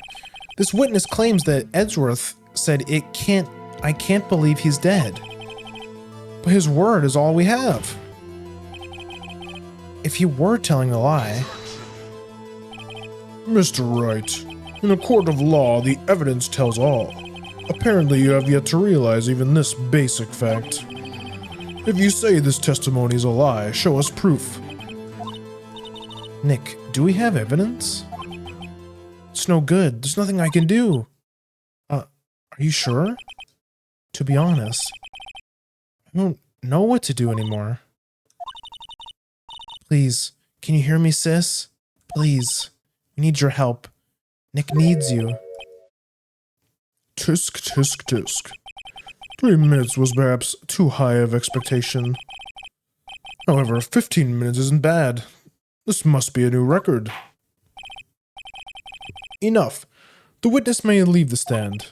[SPEAKER 1] this witness claims that Edgeworth said I can't believe he's dead. But his word is all we have. If he were telling a lie...
[SPEAKER 2] Mr. Wright, in a court of law, the evidence tells all. Apparently you have yet to realize even this basic fact. If you say this testimony is a lie, show us proof.
[SPEAKER 1] Nick, do we have evidence? It's no good. There's nothing I can do. Are you sure? To be honest, I don't know what to do anymore. Please, can you hear me, sis? Please, we need your help. Nick needs you.
[SPEAKER 2] Tisk, tisk, tisk. 3 minutes was perhaps too high of expectation. However, 15 minutes isn't bad. This must be a new record.
[SPEAKER 1] Enough. The witness may leave the stand.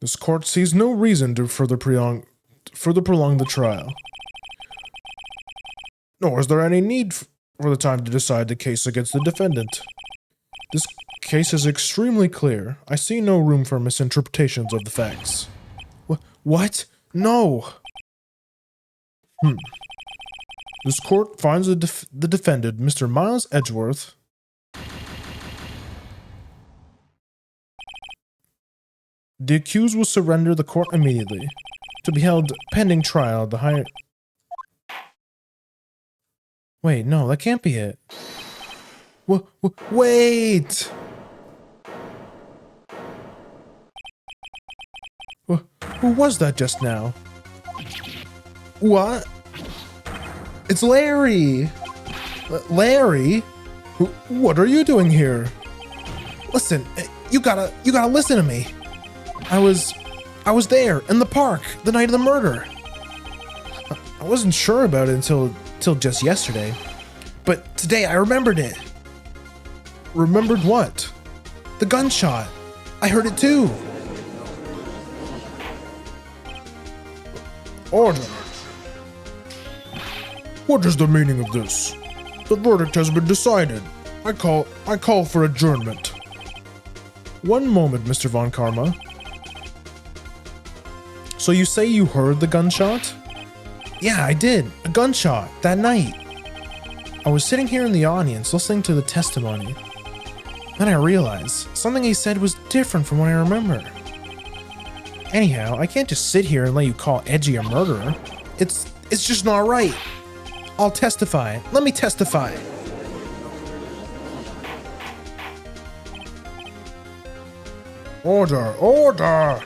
[SPEAKER 2] This court sees no reason to further prolong the trial. Nor is there any need for the time to decide the case against the defendant. This case is extremely clear. I see no room for misinterpretations of the facts. What? No! This court finds the defendant, Mr. Miles Edgeworth, the accused will surrender the court immediately, to be held pending trial at the higher... Wait, no, that can't be it. Wait! Who was that just now? What? It's Larry! Larry? What are you doing here? Listen, you gotta listen to me. I was there in the park the night of the murder. I wasn't sure about it until just yesterday, but today I remembered it. Remembered what? The gunshot. I heard it too. Order. What is the meaning of this? The verdict has been decided. I call for adjournment. One moment, Mr. Von Karma. So you say you heard the gunshot? Yeah, I did. A gunshot that night. I was sitting here in the audience listening to the testimony. Then I realized something he said was different from what I remember. Anyhow, I can't just sit here and let you call Edgy a murderer. It's just not right. I'll testify. Let me testify. Order, order!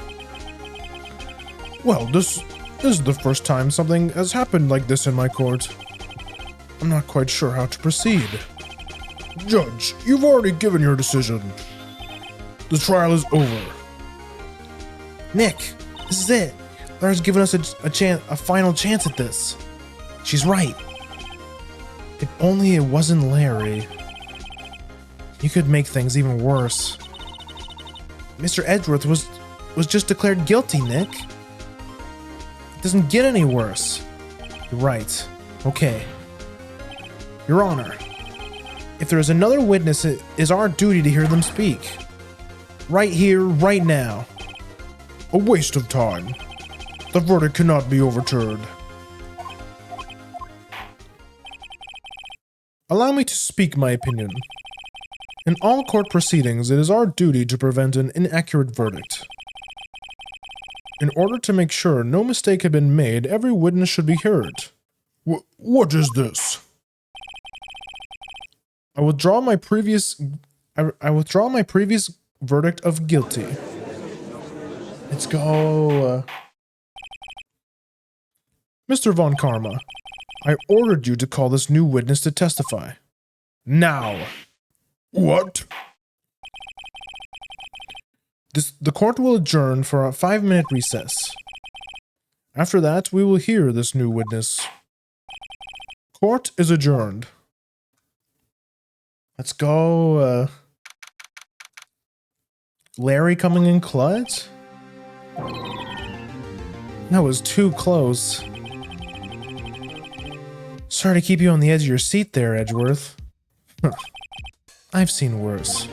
[SPEAKER 2] Well, this is the first time something has happened like this in my court. I'm not quite sure how to proceed. Judge, you've already given your decision. The trial is over. Nick, this is it. Laura's given us a final chance at this. She's right. If only it wasn't Larry. You could make things even worse. Mr. Edgeworth was just declared guilty, Nick. It doesn't get any worse. You're right. Okay. Your Honor, if there is another witness, it is our duty to hear them speak. Right here, right now. A waste of time. The verdict cannot be overturned. Allow me to speak my opinion. In all court proceedings, it is our duty to prevent an inaccurate verdict. In order to make sure no mistake had been made, every witness should be heard. What is this? I withdraw my previous verdict of guilty. Let's go. Mr. Von Karma, I ordered you to call this new witness to testify. Now. What? The court will adjourn for a 5-minute recess. After that, we will hear this new witness. Court is adjourned. Let's go. Larry coming in clutch? That was too close. Sorry to keep you on the edge of your seat there, Edgeworth. I've seen worse.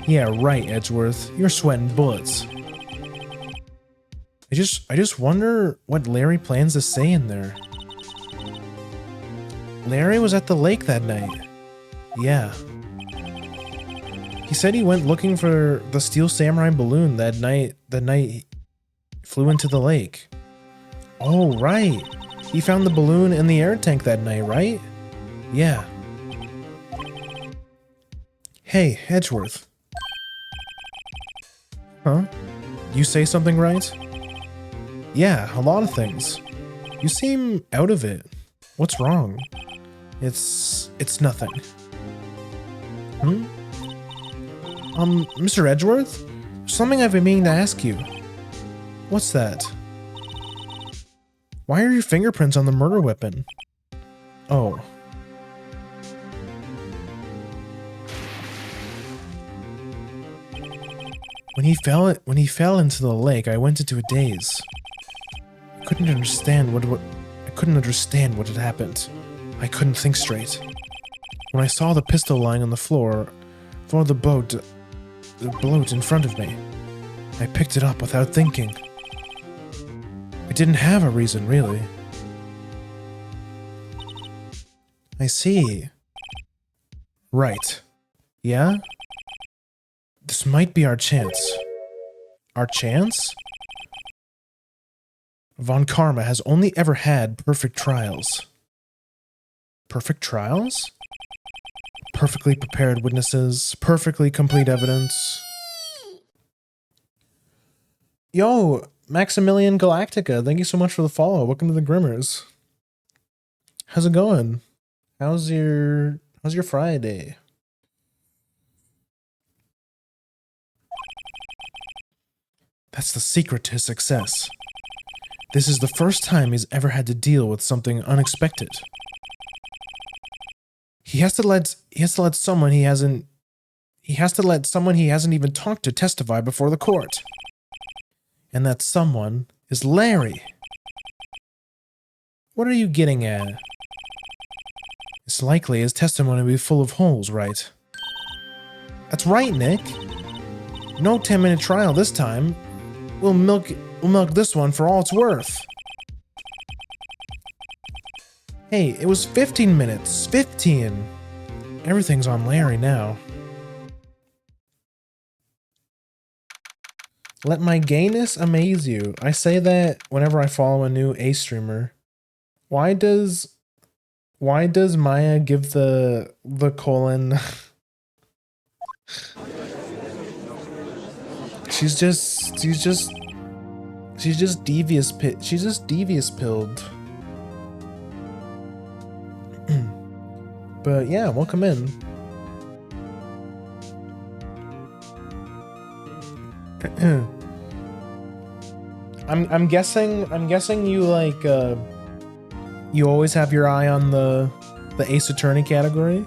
[SPEAKER 2] Yeah, right, Edgeworth. You're sweating bullets. I just wonder what Larry plans to say in there. Larry was at the lake that night. Yeah. He said he went looking for the Steel Samurai balloon that night he flew into the lake. Oh, right. He found the balloon in the air tank that night, right? Yeah. Hey, Edgeworth. Huh? You say something right? Yeah, a lot of things. You seem out of it. What's wrong? It's nothing. Mr. Edgeworth? Something I've been meaning to ask you. What's that? Why are your fingerprints on the murder weapon? Oh.
[SPEAKER 1] When he fell into the lake, I went into a daze. I couldn't understand what had happened. I couldn't think straight. When I saw the pistol lying on the floor of the boat in front of me, I picked it up without thinking. I didn't have a reason, really. I see. Right. Yeah? This might be our chance. Our chance? Von Karma has only ever had perfect trials. Perfect trials? Perfectly prepared witnesses, perfectly complete evidence. Yo, Maximilian Galactica, thank you so much for the follow. Welcome to the Grimmers. How's it going? How's your Friday? That's the secret to his success. This is the first time he's ever had to deal with something unexpected. He has to let someone he hasn't even talked to testify before the court. And that someone is Larry. What are you getting at? It's likely his testimony will be full of holes, right? That's right, Nick. No 10-minute trial this time. We'll milk this one for all it's worth. Hey, it was 15 minutes. 15. Everything's on Larry now. Let my gayness amaze you. I say that whenever I follow a new A streamer. Why does Maya give the colon? She's just devious pilled. But yeah, welcome in. I'm guessing you like you always have your eye on the Ace Attorney category.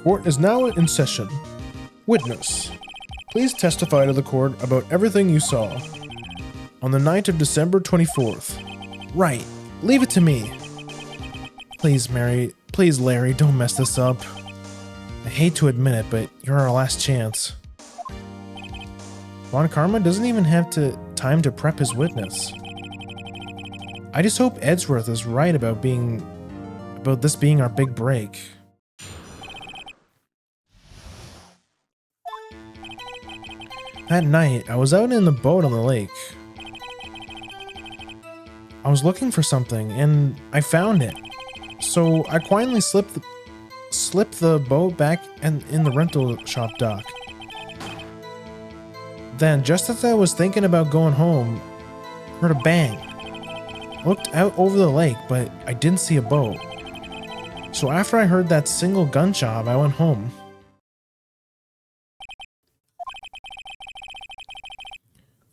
[SPEAKER 2] Court is now in session. Witness, please testify to the court about everything you saw on the night of December 24th.
[SPEAKER 1] Right. Leave it to me. Please, Larry, don't mess this up. I hate to admit it, but you're our last chance. Von Karma doesn't even have time to prep his witness. I just hope Edgeworth is right about this being our big break. That night, I was out in the boat on the lake. I was looking for something, and I found it. So I quietly slipped the boat back in the rental shop dock. Then, just as I was thinking about going home, I heard a bang. I looked out over the lake, but I didn't see a boat. So after I heard that single gunshot, I went home.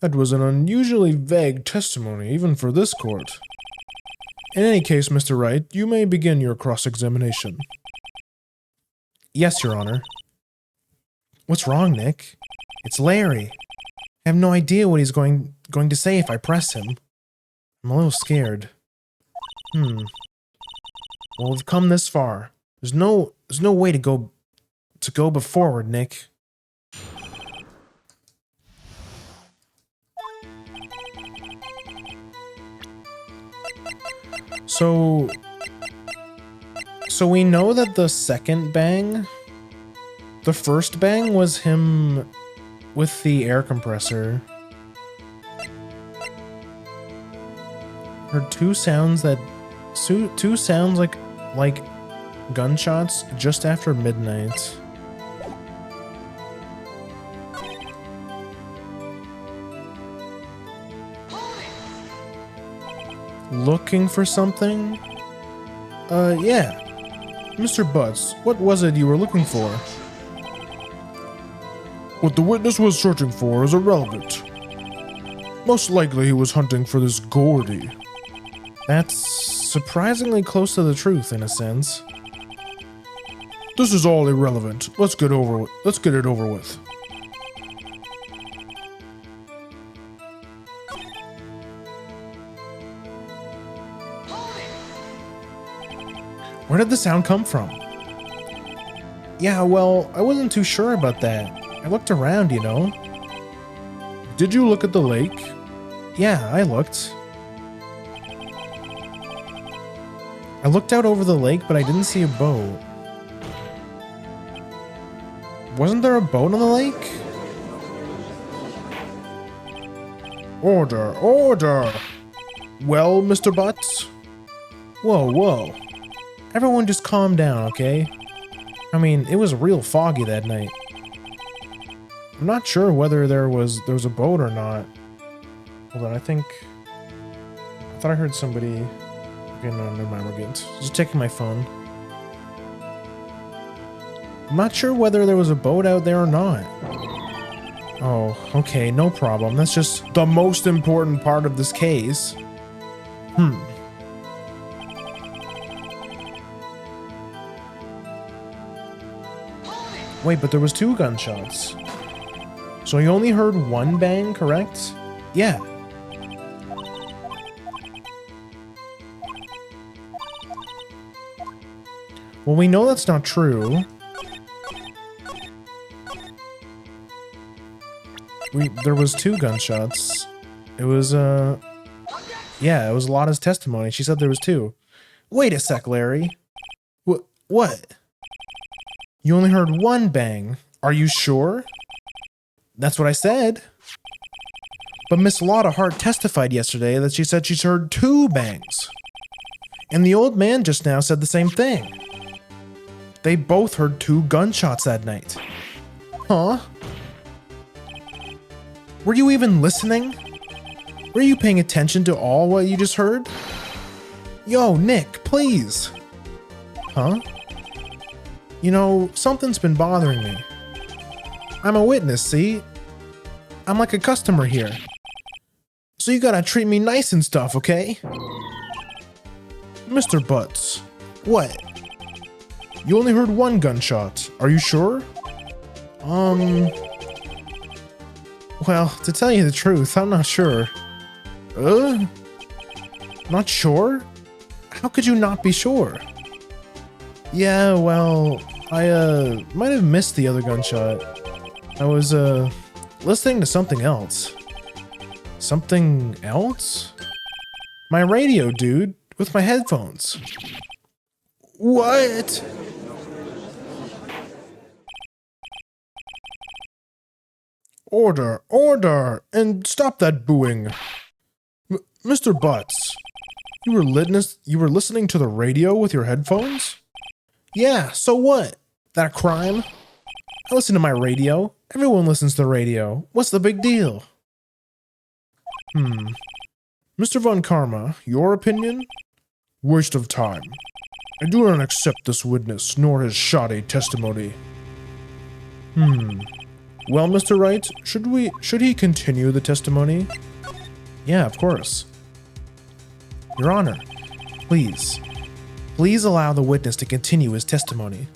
[SPEAKER 2] That was an unusually vague testimony, even for this court. In any case, Mr. Wright, you may begin your cross-examination.
[SPEAKER 1] Yes, Your Honor. What's wrong, Nick? It's Larry. I have no idea what he's going to say if I press him. I'm a little scared. Well, we've come this far. There's no way to go forward, Nick. So we know that the second bang, the first bang was him with the air compressor. Heard two sounds like gunshots just after midnight. Looking for something? Yeah.
[SPEAKER 2] Mr. Butts, what was it you were looking for? What the witness was searching for is irrelevant. Most likely he was hunting for this Gourdy.
[SPEAKER 1] That's surprisingly close to the truth, in a sense.
[SPEAKER 2] This is all irrelevant. Let's get it over with.
[SPEAKER 1] Where did the sound come from? Yeah, well, I wasn't too sure about that. I looked around, you know.
[SPEAKER 2] Did you look at the lake?
[SPEAKER 1] Yeah, I looked. I looked out over the lake, but I didn't see a boat. Wasn't there a boat on the lake?
[SPEAKER 2] Order, order! Well, Mr. Butts?
[SPEAKER 1] Whoa, whoa. Everyone just calm down, okay? I mean, it was real foggy that night. I'm not sure whether there was a boat or not. Hold on, I thought I heard somebody. Okay, no, never mind, we're good. Just checking my phone. I'm not sure whether there was a boat out there or not. Oh, okay, no problem. That's just the most important part of this case. Wait, but there was 2 gunshots. So you only heard 1 bang, correct? Yeah. Well, we know that's not true. There was 2 gunshots. It was, yeah, it was Lotta's testimony. She said there was 2. Wait a sec, Larry. What? You only heard 1 bang. Are you sure? That's what I said. But Miss Lotta Hart testified yesterday that she said she's heard 2 bangs. And the old man just now said the same thing. They both heard 2 gunshots that night. Huh? Were you even listening? Were you paying attention to all what you just heard? Yo, Nick, please. Huh? You know, something's been bothering me. I'm a witness, see? I'm like a customer here. So you gotta treat me nice and stuff, okay?
[SPEAKER 2] Mr. Butts.
[SPEAKER 1] What?
[SPEAKER 2] You only heard 1 gunshot. Are you sure?
[SPEAKER 1] Well, to tell you the truth, I'm not sure. Not sure? How could you not be sure? Yeah, well, I, might have missed the other gunshot. I was, listening to something else. Something else? My radio, dude, with my headphones. What?
[SPEAKER 2] Order, order, and stop that booing. Mr. Butts, you were listening to the radio with your headphones?
[SPEAKER 1] Yeah, so what? That a crime? I listen to my radio. Everyone listens to the radio. What's the big deal?
[SPEAKER 2] Mr. Von Karma, your opinion? Waste of time. I do not accept this witness, nor his shoddy testimony.
[SPEAKER 1] Well, Mr. Wright, should he continue the testimony? Yeah, of course. Your Honor, please allow the witness to continue his testimony.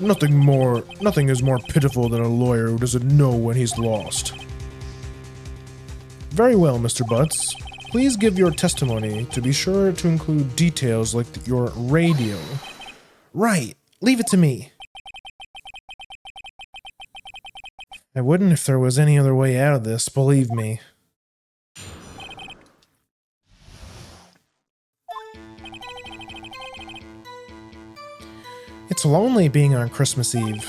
[SPEAKER 2] Nothing is more pitiful than a lawyer who doesn't know when he's lost.
[SPEAKER 1] Very well, Mr. Butts. Please give your testimony to be sure to include details like your radio. Right, leave it to me. I wouldn't if there was any other way out of this, believe me. It's lonely being on Christmas Eve.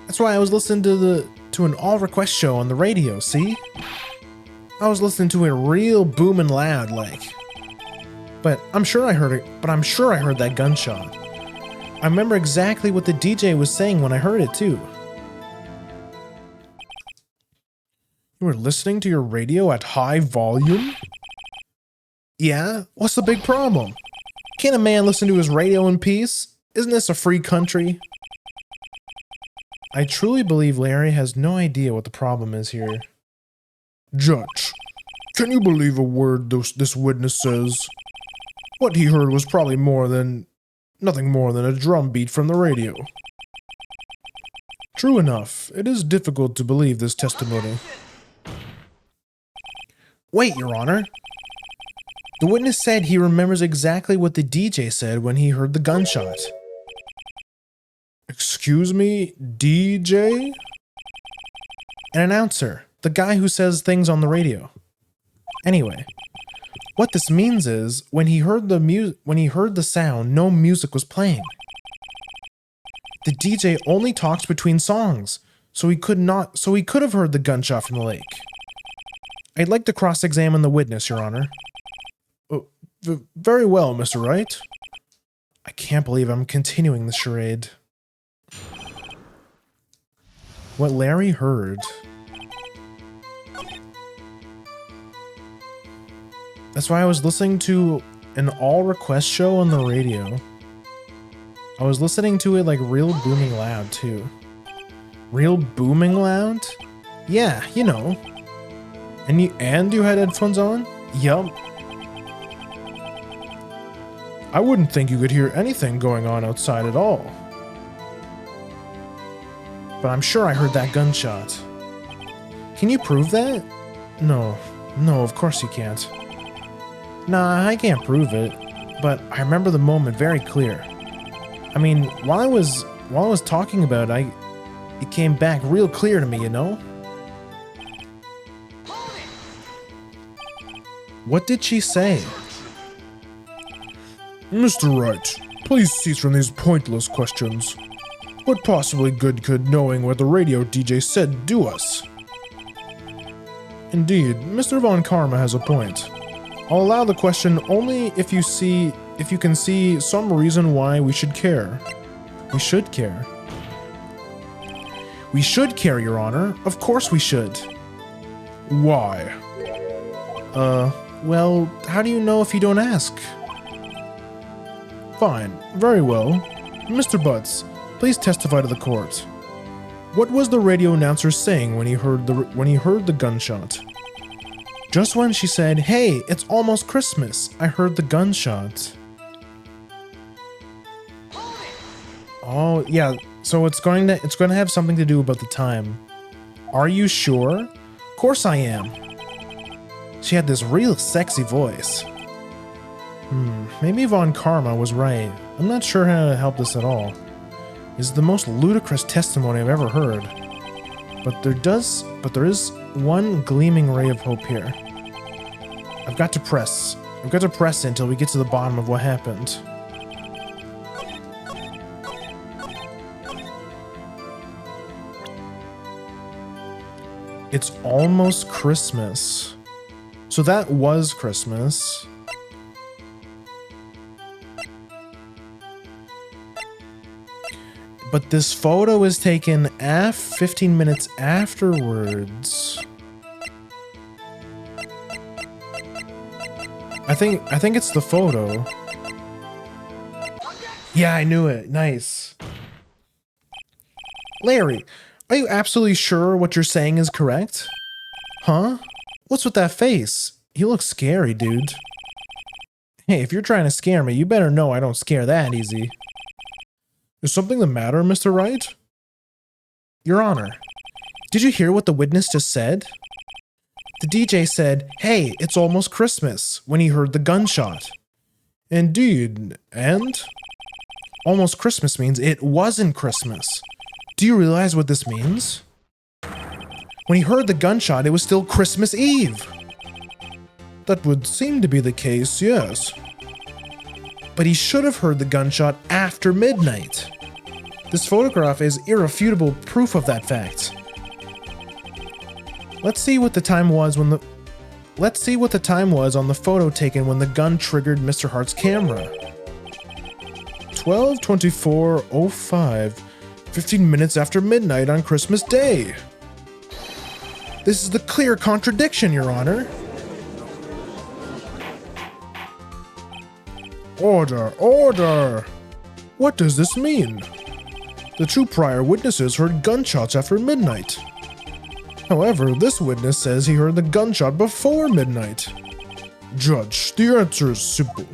[SPEAKER 1] That's why I was listening to an all-request show on the radio, see? I was listening to it real booming loud, like. But I'm sure I heard that gunshot. I remember exactly what the DJ was saying when I heard it, too.
[SPEAKER 2] You were listening to your radio at high volume?
[SPEAKER 1] Yeah? What's the big problem? Can't a man listen to his radio in peace? Isn't this a free country? I truly believe Larry has no idea what the problem is here.
[SPEAKER 2] Judge, can you believe a word this witness says? What he heard was probably nothing more than a drum beat from the radio. True enough, it is difficult to believe this testimony.
[SPEAKER 1] Wait, Your Honor. The witness said he remembers exactly what the DJ said when he heard the gunshot.
[SPEAKER 2] Excuse me, DJ?
[SPEAKER 1] An announcer, the guy who says things on the radio. Anyway, what this means is when he heard the sound, no music was playing. The DJ only talks between songs, so he could have heard the gunshot from the lake. I'd like to cross-examine the witness, Your Honor.
[SPEAKER 2] Very well, Mr. Wright.
[SPEAKER 1] I can't believe I'm continuing the charade. What Larry heard. That's why I was listening to an all-request show on the radio. I was listening to it like real booming loud, too. Real booming loud? Yeah, you know.
[SPEAKER 2] And you had headphones on?
[SPEAKER 1] Yup.
[SPEAKER 2] I wouldn't think you could hear anything going on outside at all.
[SPEAKER 1] But I'm sure I heard that gunshot. Can you prove that?
[SPEAKER 2] No, of course you can't.
[SPEAKER 1] Nah, I can't prove it, but I remember the moment very clear. I mean, while I was talking about it, it came back real clear to me, you know? What did she say?
[SPEAKER 2] Mr. Wright, please cease from these pointless questions. What possibly good could knowing what the radio DJ said do us? Indeed, Mr. Von Karma has a point. I'll allow the question only if you can see some reason why we should care.
[SPEAKER 1] We should care. We should care, Your Honor. Of course we should.
[SPEAKER 2] Why?
[SPEAKER 1] Well, how do you know if you don't ask?
[SPEAKER 2] Fine. Very well. Mr. Butts, please testify to the court. What was the radio announcer saying when he heard the gunshot?
[SPEAKER 1] Just when she said, "Hey, it's almost Christmas," I heard the gunshot. Oh, yeah. So it's going to have something to do about the time. Are you sure? Of course I am. She had this real sexy voice. Maybe Von Karma was right. I'm not sure how to help this at all. This is the most ludicrous testimony I've ever heard. But there is one gleaming ray of hope here. I've got to press it until we get to the bottom of what happened. It's almost Christmas. So that was Christmas. But this photo is taken 15 minutes afterwards. I think it's the photo. Yeah, I knew it. Nice. Larry, are you absolutely sure what you're saying is correct? Huh? What's with that face? You look scary, dude. Hey, if you're trying to scare me, you better know I don't scare that easy.
[SPEAKER 2] Is something the matter, Mr. Wright?
[SPEAKER 1] Your Honor, did you hear what the witness just said? The DJ said, "Hey, it's almost Christmas," when he heard the gunshot.
[SPEAKER 2] Indeed, and?
[SPEAKER 1] Almost Christmas means it wasn't Christmas. Do you realize what this means? When he heard the gunshot, it was still Christmas Eve.
[SPEAKER 2] That would seem to be the case, yes.
[SPEAKER 1] But he should have heard the gunshot after midnight. This photograph is irrefutable proof of that fact. Let's see what the time was on the photo taken when the gun triggered Mr. Hart's camera.
[SPEAKER 2] 12:24:05, 15 minutes after midnight on Christmas Day.
[SPEAKER 1] This is the clear contradiction, Your Honor.
[SPEAKER 2] Order, order! What does this mean? The two prior witnesses heard gunshots after midnight. However, this witness says he heard the gunshot before midnight. Judge, the answer is simple.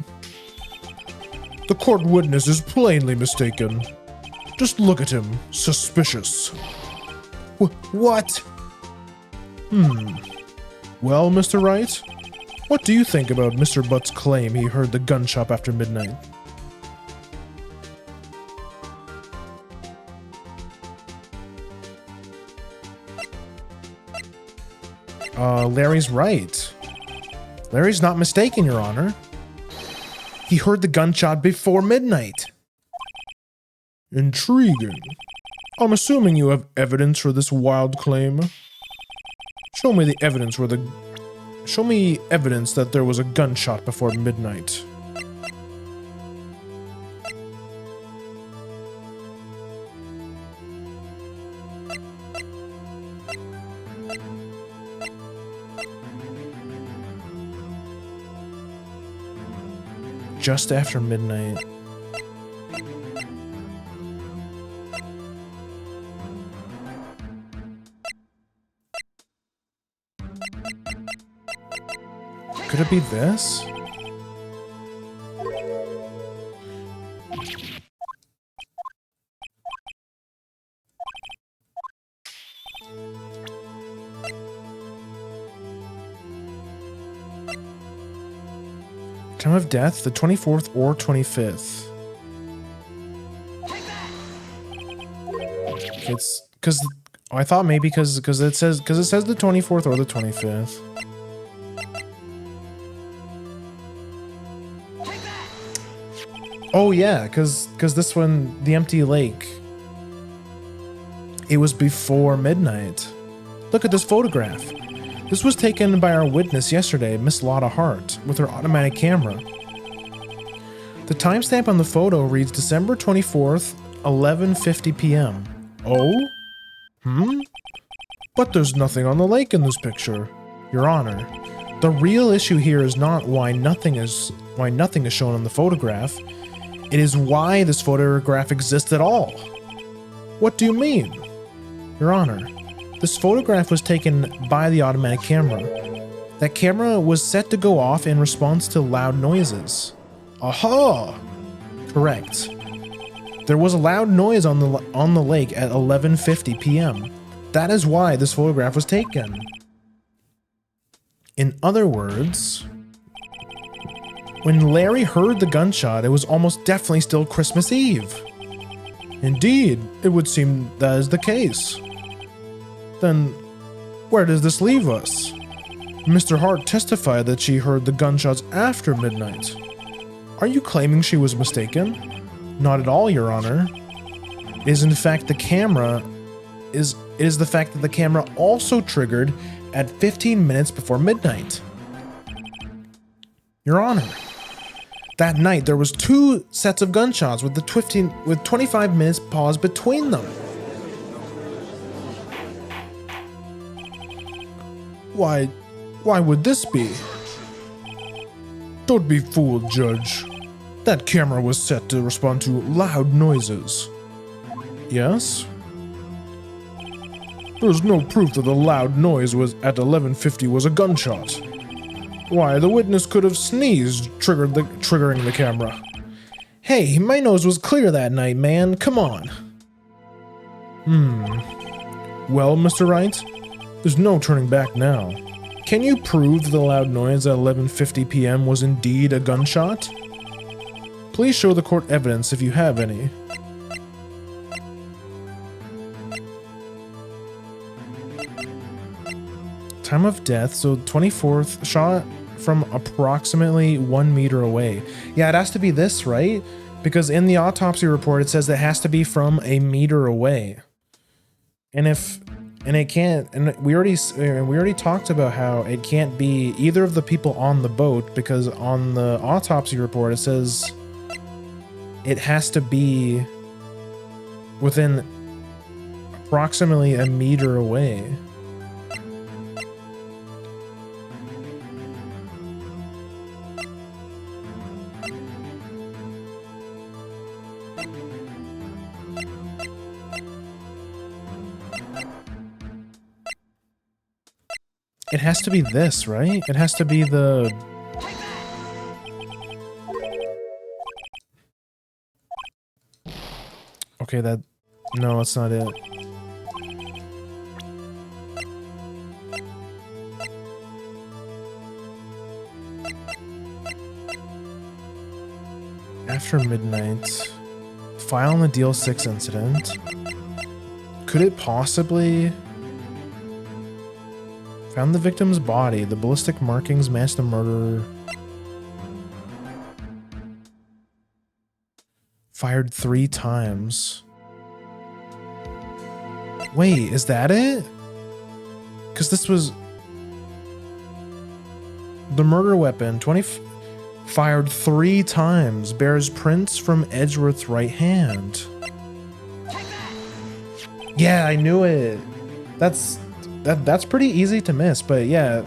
[SPEAKER 2] The court witness is plainly mistaken. Just look at him. Suspicious.
[SPEAKER 1] What?
[SPEAKER 2] Well, Mr. Wright, what do you think about Mr. Butt's claim he heard the gunshot after midnight?
[SPEAKER 1] Larry's right. Larry's not mistaken, Your Honor. He heard the gunshot before midnight.
[SPEAKER 2] Intriguing. I'm assuming you have evidence for this wild claim. Show me evidence that there was a gunshot before midnight.
[SPEAKER 1] Just after midnight. Could it be this? Time of death, the 24th or 25th. It's because I thought maybe because it says the 24th or the 25th. Oh yeah, because this one, the empty lake, it was before midnight. Look at this photograph. This was taken by our witness yesterday, Miss Lotta Hart, with her automatic camera. The timestamp on the photo reads December 24th, 11:50 p.m.
[SPEAKER 2] Oh? But there's nothing on the lake in this picture.
[SPEAKER 1] Your Honor, the real issue here is not why nothing is shown on the photograph. It is why this photograph exists at all.
[SPEAKER 2] What do you mean?
[SPEAKER 1] Your Honor, this photograph was taken by the automatic camera. That camera was set to go off in response to loud noises.
[SPEAKER 2] Aha!
[SPEAKER 1] Correct. There was a loud noise on the lake at 11:50 p.m. That is why this photograph was taken. In other words, when Larry heard the gunshot, it was almost definitely still Christmas Eve.
[SPEAKER 2] Indeed, it would seem that is the case. Then, where does this leave us? Mr. Hart testified that she heard the gunshots after midnight. Are you claiming she was mistaken?
[SPEAKER 1] Not at all, Your Honor. It is the fact that the camera also triggered at 15 minutes before midnight. Your Honor, that night there was 2 sets of gunshots with 25 minutes pause between them.
[SPEAKER 2] Why would this be? Don't be fooled, Judge. That camera was set to respond to loud noises.
[SPEAKER 1] Yes?
[SPEAKER 2] There's no proof that the loud noise at 11:50 was a gunshot. Why, the witness could have sneezed, triggering the camera.
[SPEAKER 1] Hey, my nose was clear that night, man. Come on.
[SPEAKER 2] Well, Mr. Wright, there's no turning back now. Can you prove that the loud noise at 11:50 p.m. was indeed a gunshot? Please show the court evidence if you have any.
[SPEAKER 1] Time of death, so 24th, shot from approximately 1 meter away. Yeah, it has to be this, right? Because in the autopsy report, it says it has to be from a meter away. And it can't, and we already talked about how it can't be either of the people on the boat, because on the autopsy report, it says it has to be within approximately a meter away. It has to be this, right? It has to be the Okay, that... No, that's not it. After midnight. File on the Deal 6 incident. Could it possibly... Found the victim's body. The ballistic markings match the murderer. Fired 3 times. Wait, is that it? Because this was... The murder weapon, fired 3 times, bears prints from Edgeworth's right hand. Yeah, I knew it. That's pretty easy to miss, but yeah,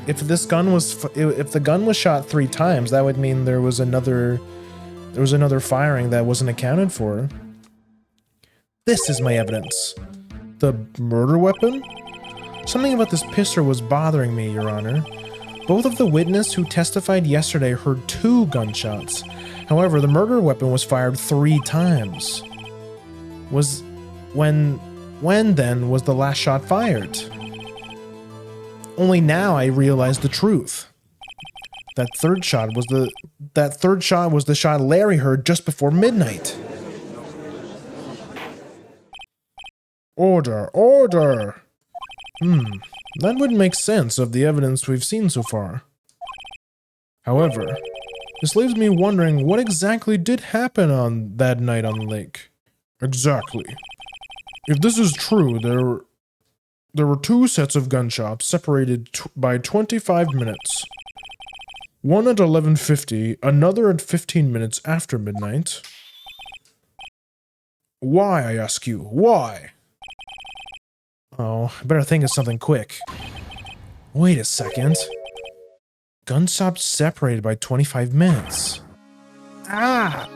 [SPEAKER 1] if the gun was shot 3 times, that would mean there was another firing that wasn't accounted for. This is my evidence. The murder weapon? Something about this pistol was bothering me, Your Honor. Both of the witnesses who testified yesterday heard 2 gunshots. However, the murder weapon was fired 3 times. When then was the last shot fired? Only now I realize the truth. That third shot was the shot Larry heard just before midnight. Order, order! That would make sense of the evidence we've seen so far. However, this leaves me wondering what exactly did happen on that night on the lake. Exactly. If this is true, there were 2 sets of gunshots separated by 25 minutes. One at 11:50, another at 15 minutes after midnight. Why, I ask you, why? Oh, I better think of something quick. Wait a second. Gunshots separated by 25 minutes. Ah!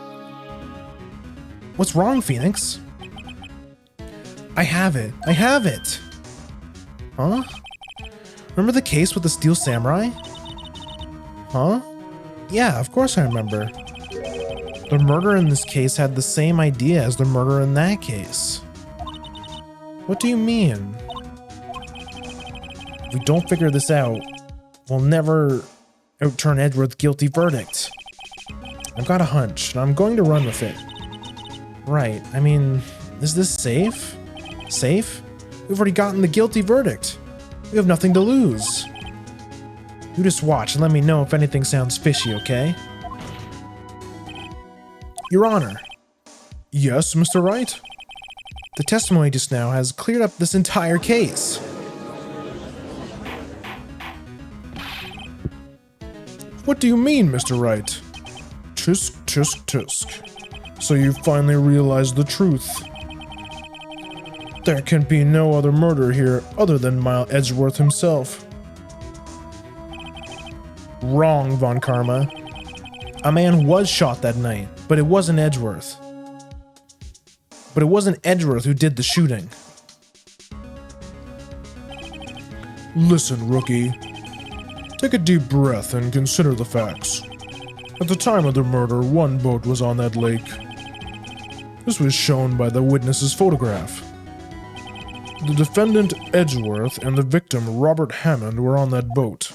[SPEAKER 1] What's wrong, Phoenix? I have it. I have it! Huh? Remember the case with the Steel Samurai? Huh? Yeah, of course I remember. The murder in this case had the same idea as the murder in that case. What do you mean? If we don't figure this out, we'll never outturn Edgeworth's guilty verdict. I've got a hunch, and I'm going to run with it. Right, I mean, is this safe? Safe? We've already gotten the guilty verdict. We have nothing to lose. You just watch and let me know if anything sounds fishy, okay? Your Honor. Yes, Mr. Wright? The testimony just now has cleared up this entire case. What do you mean, Mr. Wright? Tisk, tisk, tisk. So you finally realized the truth. There can be no other murder here other than Miles Edgeworth himself. Wrong, Von Karma. A man was shot that night, but it wasn't Edgeworth. But it wasn't Edgeworth who did the shooting. Listen, rookie. Take a deep breath and consider the facts. At the time of the murder, 1 boat was on that lake. This was shown by the witness's photograph. The defendant, Edgeworth, and the victim, Robert Hammond, were on that boat.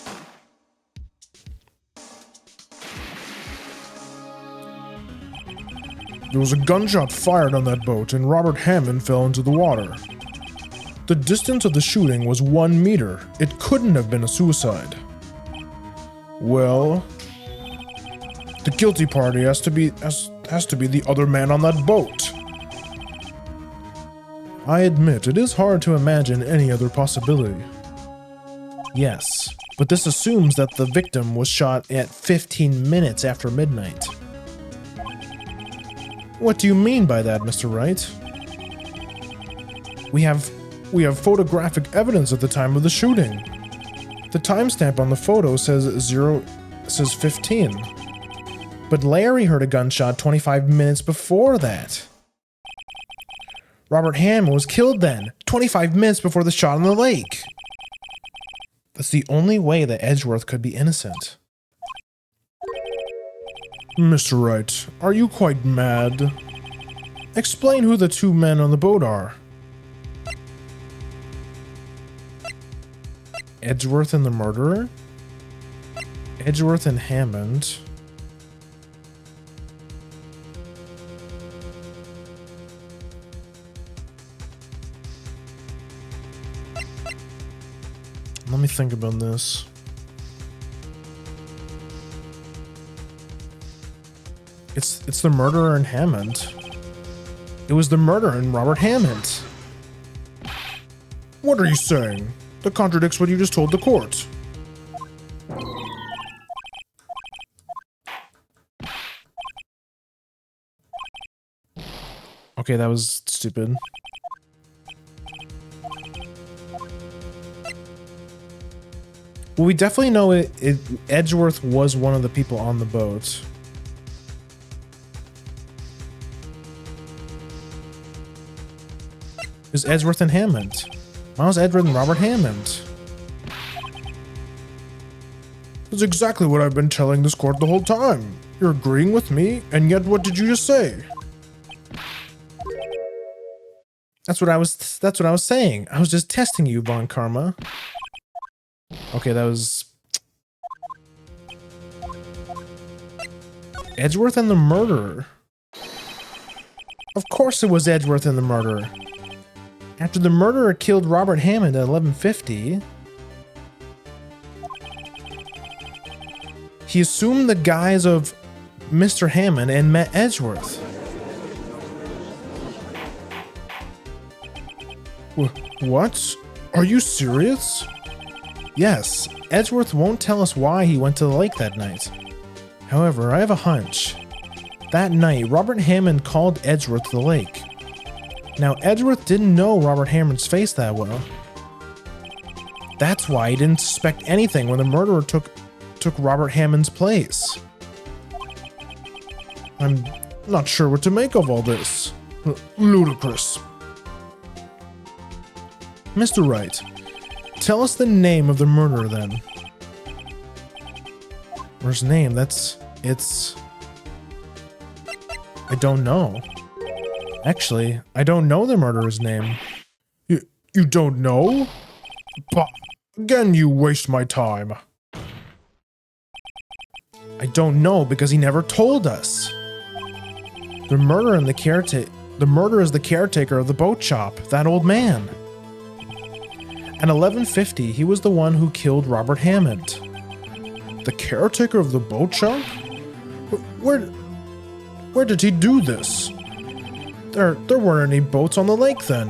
[SPEAKER 1] There was a gunshot fired on that boat, and Robert Hammond fell into the water. The distance of the shooting was 1 meter. It couldn't have been a suicide. Well, the guilty party has to be the other man on that boat. I admit, it is hard to imagine any other possibility. Yes, but this assumes that the victim was shot at 15 minutes after midnight. What do you mean by that, Mr. Wright? We have photographic evidence at the time of the shooting. The timestamp on the photo says 15. But Larry heard a gunshot 25 minutes before that. Robert Hammond was killed then, 25 minutes before the shot on the lake. That's the only way that Edgeworth could be innocent. Mr. Wright, are you quite mad?
[SPEAKER 2] Explain who the two men on the boat are.
[SPEAKER 1] Edgeworth and the murderer? Edgeworth and Hammond. Let me think about this. It's the murderer and Hammond. It was the murderer and Robert Hammond.
[SPEAKER 2] What are you saying? That contradicts what you just told the court.
[SPEAKER 1] Okay, that was stupid. Well, we definitely know Edgeworth was one of the people on the boat. It was Edgeworth and Hammond. Miles Edgeworth and Robert Hammond.
[SPEAKER 2] That's exactly what I've been telling this court the whole time. You're agreeing with me, and yet what did you just say?
[SPEAKER 1] That's what I was saying. I was just testing you, Von Karma. Okay, that was Edgeworth and the murderer. Of course it was Edgeworth and the murderer. After the murderer killed Robert Hammond at 1150, he assumed the guise of Mr. Hammond and met Edgeworth.
[SPEAKER 2] What? Are you serious?
[SPEAKER 1] Yes, Edgeworth won't tell us why he went to the lake that night. However, I have a hunch. That night, Robert Hammond called Edgeworth to the lake. Now, Edgeworth didn't know Robert Hammond's face that well. That's why he didn't suspect anything when the murderer took Robert Hammond's place.
[SPEAKER 2] I'm not sure what to make of all this. Ludicrous.
[SPEAKER 1] Mr. Wright, tell us the name of the murderer then. Or his name, it's... I don't know. Actually, I don't know the murderer's name.
[SPEAKER 2] You don't know? Bah, again, you waste my time.
[SPEAKER 1] I don't know because he never told us. The murderer is the caretaker of the boat shop, that old man. At 1150, he was the one who killed Robert Hammond.
[SPEAKER 2] The caretaker of the boat shop? Where did he do this?
[SPEAKER 1] There weren't any boats on the lake then.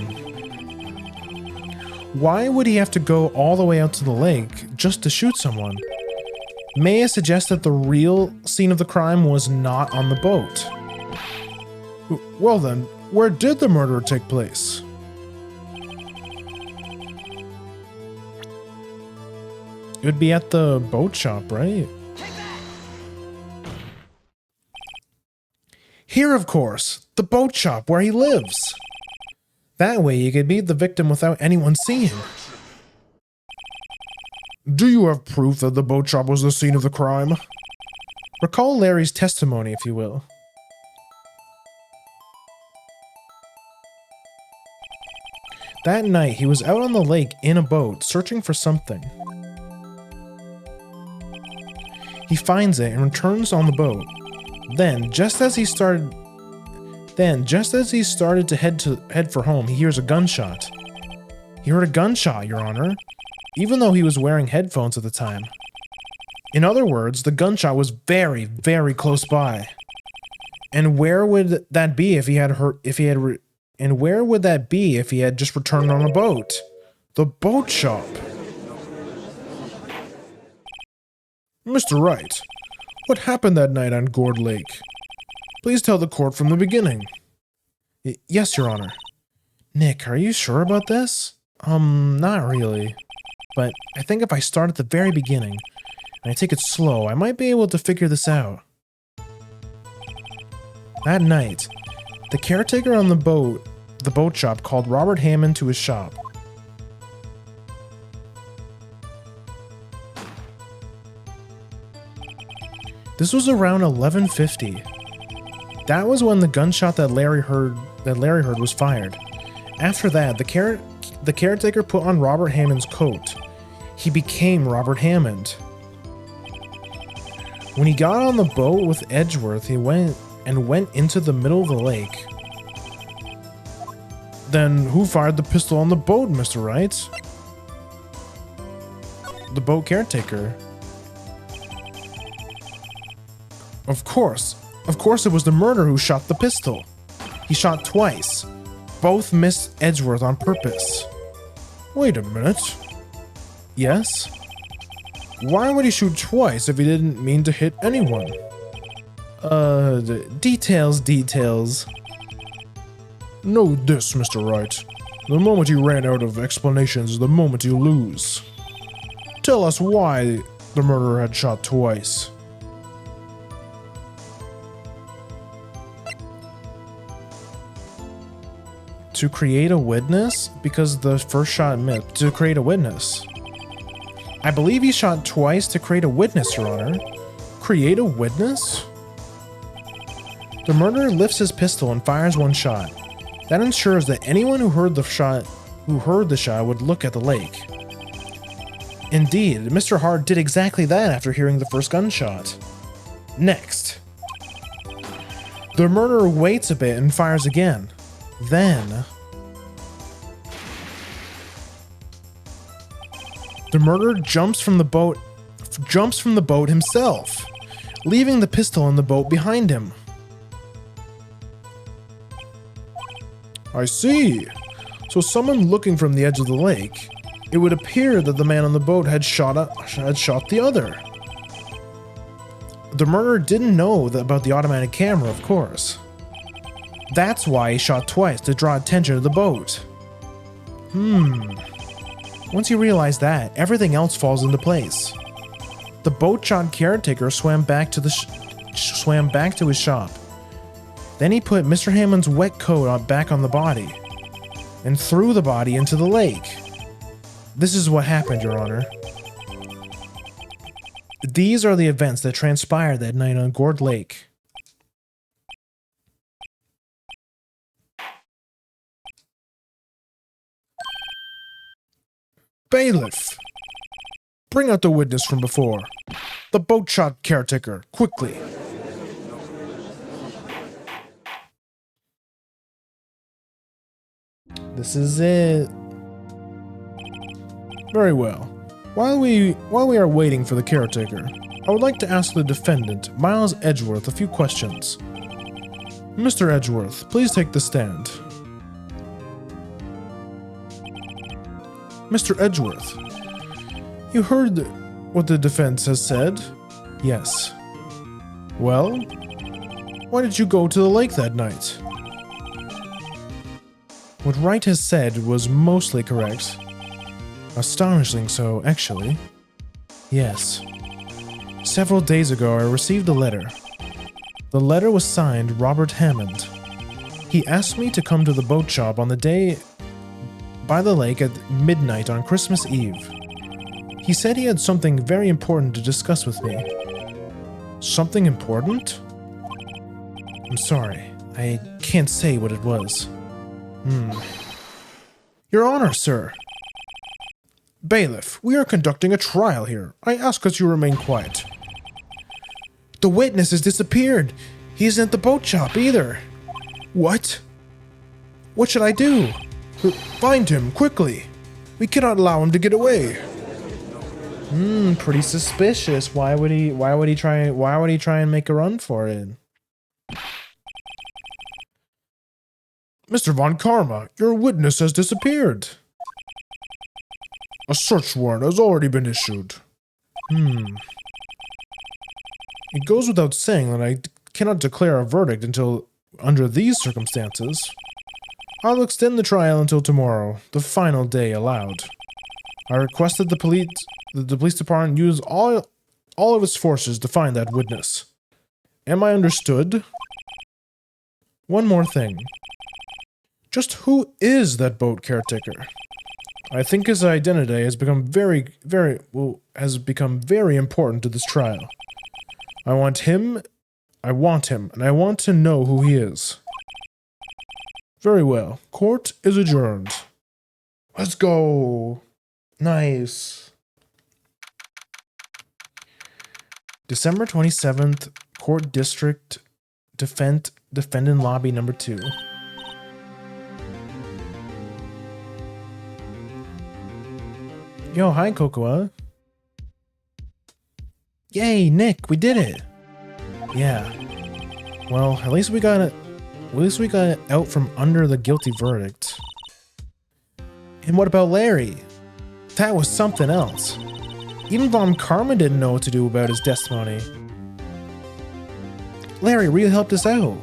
[SPEAKER 1] Why would he have to go all the way out to the lake just to shoot someone? May I suggest that the real scene of the crime was not on the boat?
[SPEAKER 2] Well then, where did the murder take place?
[SPEAKER 1] It would be at the boat shop, right? Here, of course, the boat shop where he lives. That way you could meet the victim without anyone seeing.
[SPEAKER 2] Do you have proof that the boat shop was the scene of the crime?
[SPEAKER 1] Recall Larry's testimony, if you will. That night, he was out on the lake in a boat, searching for something. He finds it and returns on the boat. Then, just as he started to head for home, he hears a gunshot. He heard a gunshot, Your Honor, even though he was wearing headphones at the time. In other words, the gunshot was very, very close by. And where would that be if he had just returned on a boat?
[SPEAKER 2] The boat shop. Mr. Wright, what happened that night on Gourd Lake? Please tell the court from the beginning.
[SPEAKER 1] Yes, Your Honor. Nick, are you sure about this? Not really. But I think if I start at the very beginning, and I take it slow, I might be able to figure this out. That night, the caretaker on the boat shop called Robert Hammond to his shop. This was around 1150. That was when the gunshot that Larry heard was fired. After that, the caretaker put on Robert Hammond's coat. He became Robert Hammond. When he got on the boat with Edgeworth, he went into the middle of the lake.
[SPEAKER 2] Then who fired the pistol on the boat, Mr. Wright?
[SPEAKER 1] The boat caretaker.
[SPEAKER 2] Of course it was the murderer who shot the pistol. He shot twice. Both missed Edgeworth on purpose. Wait a minute.
[SPEAKER 1] Yes?
[SPEAKER 2] Why would he shoot twice if he didn't mean to hit anyone?
[SPEAKER 1] Details.
[SPEAKER 2] Know this, Mr. Wright. The moment you ran out of explanations is the moment you lose. Tell us why the murderer had shot twice.
[SPEAKER 1] To create a witness? Because the first shot missed. To create a witness. I believe he shot twice to create a witness, Your Honor.
[SPEAKER 2] Create a witness?
[SPEAKER 1] The murderer lifts his pistol and fires one shot. That ensures that anyone who heard the shot would look at the lake. Indeed, Mr. Hart did exactly that after hearing the first gunshot. Next. The murderer waits a bit and fires again. Then the murderer jumps from the boat himself, leaving the pistol in the boat behind him.
[SPEAKER 2] I see. So someone looking from the edge of the lake, it would appear that the man on the boat had shot the other.
[SPEAKER 1] The murderer didn't know about the automatic camera, of course. That's why he shot twice, to draw attention to the boat. Once you realize that, everything else falls into place. The boat shop caretaker swam back to his shop. Then he put Mr. Hammond's wet coat back on the body and threw the body into the lake. This is what happened, Your Honor. These are the events that transpired that night on Gourd Lake.
[SPEAKER 2] Bailiff! Bring out the witness from before. The boat shop caretaker, quickly.
[SPEAKER 1] This is it.
[SPEAKER 2] Very well. While we are waiting for the caretaker, I would like to ask the defendant, Miles Edgeworth, a few questions. Mr. Edgeworth, please take the stand. Mr. Edgeworth, you heard what the defense has said?
[SPEAKER 1] Yes.
[SPEAKER 2] Well, why did you go to the lake that night?
[SPEAKER 1] What Wright has said was mostly correct. Astonishing so, actually. Yes. Several days ago, I received a letter. The letter was signed Robert Hammond. He asked me to come to the boat shop on the day by the lake at midnight on Christmas Eve. He said he had something very important to discuss with me.
[SPEAKER 2] Something important?
[SPEAKER 1] I'm sorry, I can't say what it was.
[SPEAKER 2] Your Honor, sir. Bailiff, we are conducting a trial here. I ask that you remain quiet.
[SPEAKER 1] The witness has disappeared. He isn't at the boat shop either.
[SPEAKER 2] What?
[SPEAKER 1] What should I do?
[SPEAKER 2] Find him, quickly. We cannot allow him to get away.
[SPEAKER 1] Pretty suspicious. Why would he try and make a run for it?
[SPEAKER 2] Mr. Von Karma, your witness has disappeared. A search warrant has already been issued.
[SPEAKER 1] It goes without saying that I cannot declare a verdict until under these circumstances. I'll extend the trial until tomorrow, the final day allowed. I requested the police department use all of its forces to find that witness. Am I understood? One more thing.
[SPEAKER 2] Just who is that boat caretaker?
[SPEAKER 1] I think his identity has become very important to this trial. I want him
[SPEAKER 2] I want him, and I want to know who he is. Very well. Court is adjourned. Let's go. Nice. December 27th, Court District Defendant Lobby number 2. Yo, hi, Cocoa. Yay, Nick, we did it. Yeah. Well, at least we got it out from under the guilty verdict. And what about Larry? That was something else. Even Von Karma didn't know what to do about his testimony. Larry really helped us out.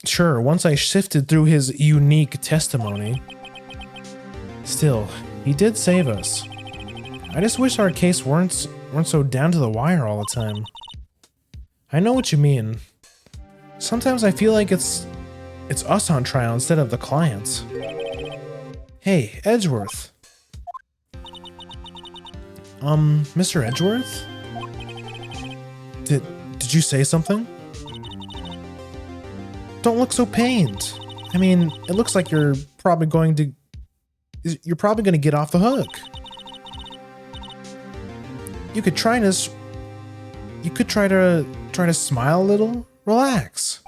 [SPEAKER 2] Sure, once I sifted through his unique testimony. Still, he did save us. I just wish our case weren't so down to the wire all the time. I know what you mean. Sometimes I feel like it's us on trial instead of the clients. Hey, Edgeworth. Mr. Edgeworth? Did you say something? Don't look so pained. I mean, it looks like you're probably going to get off the hook. You could try to smile a little. Relax.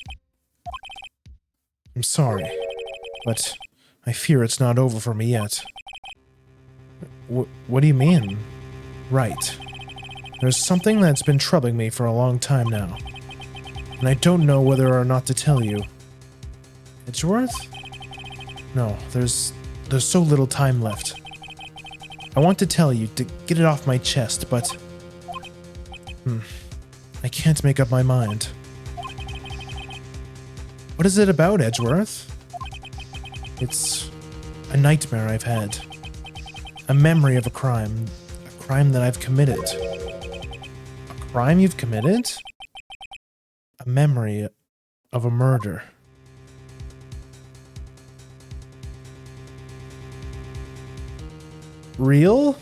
[SPEAKER 2] I'm sorry, but I fear it's not over for me yet. What do you mean? Right. There's something that's been troubling me for a long time now, and I don't know whether or not to tell you. Edgeworth? No, there's so little time left. I want to tell you to get it off my chest, but I can't make up my mind. What is it about, Edgeworth? It's a nightmare I've had. A memory of a crime that I've committed. A crime you've committed? A memory of a murder. Real?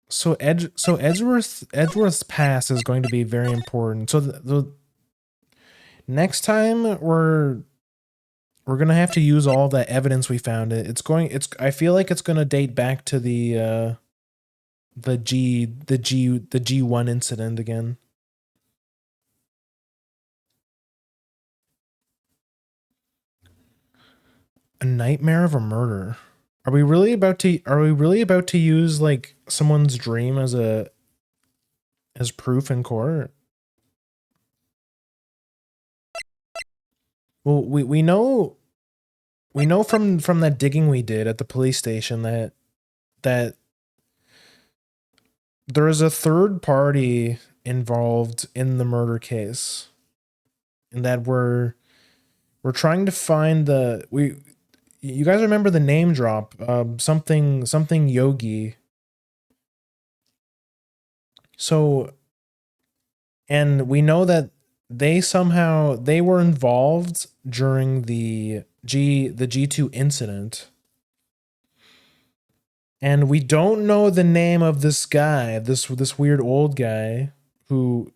[SPEAKER 2] So Edgeworth's past is going to be very important. So the next time we're gonna have to use all the evidence we found. I feel like it's gonna date back to the G1 incident again. A nightmare of a murder. Are we really about to use like someone's dream as proof in court? Well, we know from that digging we did at the police station that there is a third party involved in the murder case, and that we're trying to find you guys remember the name drop, something Yogi. So, and we know that they were involved during the G2 incident. And we don't know the name of this guy, this weird old guy who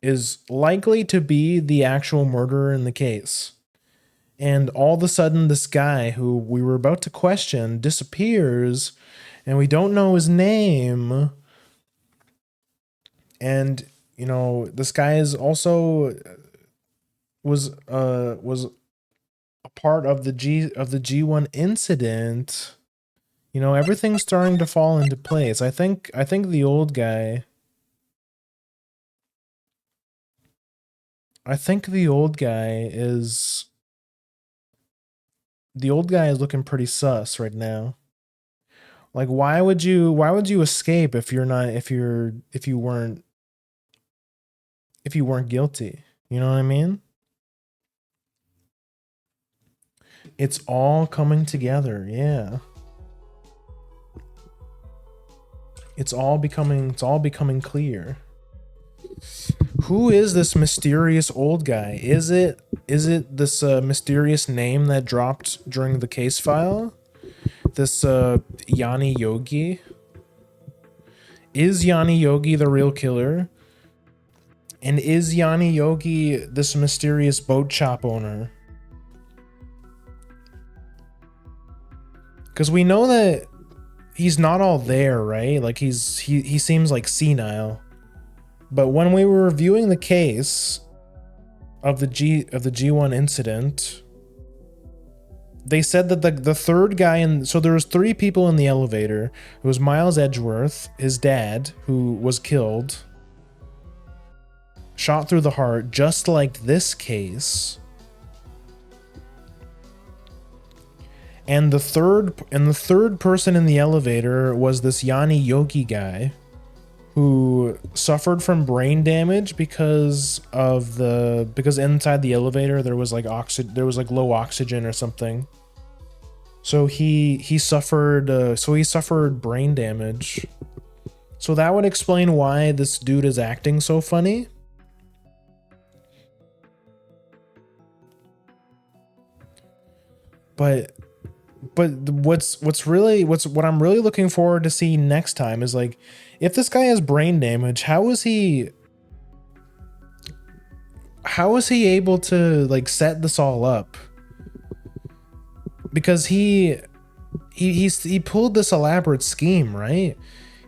[SPEAKER 2] is likely to be the actual murderer in the case. And all of a sudden, this guy who we were about to question disappears, and we don't know his name. And you know, this guy is also was a part of the G1 incident. You know, everything's starting to fall into place. I think the old guy. The old guy is looking pretty sus right now. Like, why would you escape if you weren't guilty? You know what I mean? It's all coming together, yeah. It's all becoming clear.
[SPEAKER 1] who is this mysterious old guy? Is it this mysterious name that dropped during the case file? This Yanni Yogi? Is Yanni Yogi the real killer? And is Yanni Yogi this mysterious boat shop owner? Because we know that he's not all there, right? Like he seems like senile. But when we were reviewing the case of the G1 incident, they said that the third guy so there was 3 people in the elevator. It was Miles Edgeworth, his dad, who was killed, shot through the heart, just like this case. And the third person in the elevator was this Yanni Yogi guy, who suffered from brain damage because inside the elevator there was like low oxygen or something. So he suffered brain damage. So that would explain why this dude is acting so funny. But what I'm really looking forward to see next time is, like, if this guy has brain damage, how is he able to, like, set this all up? Because he pulled this elaborate scheme, right?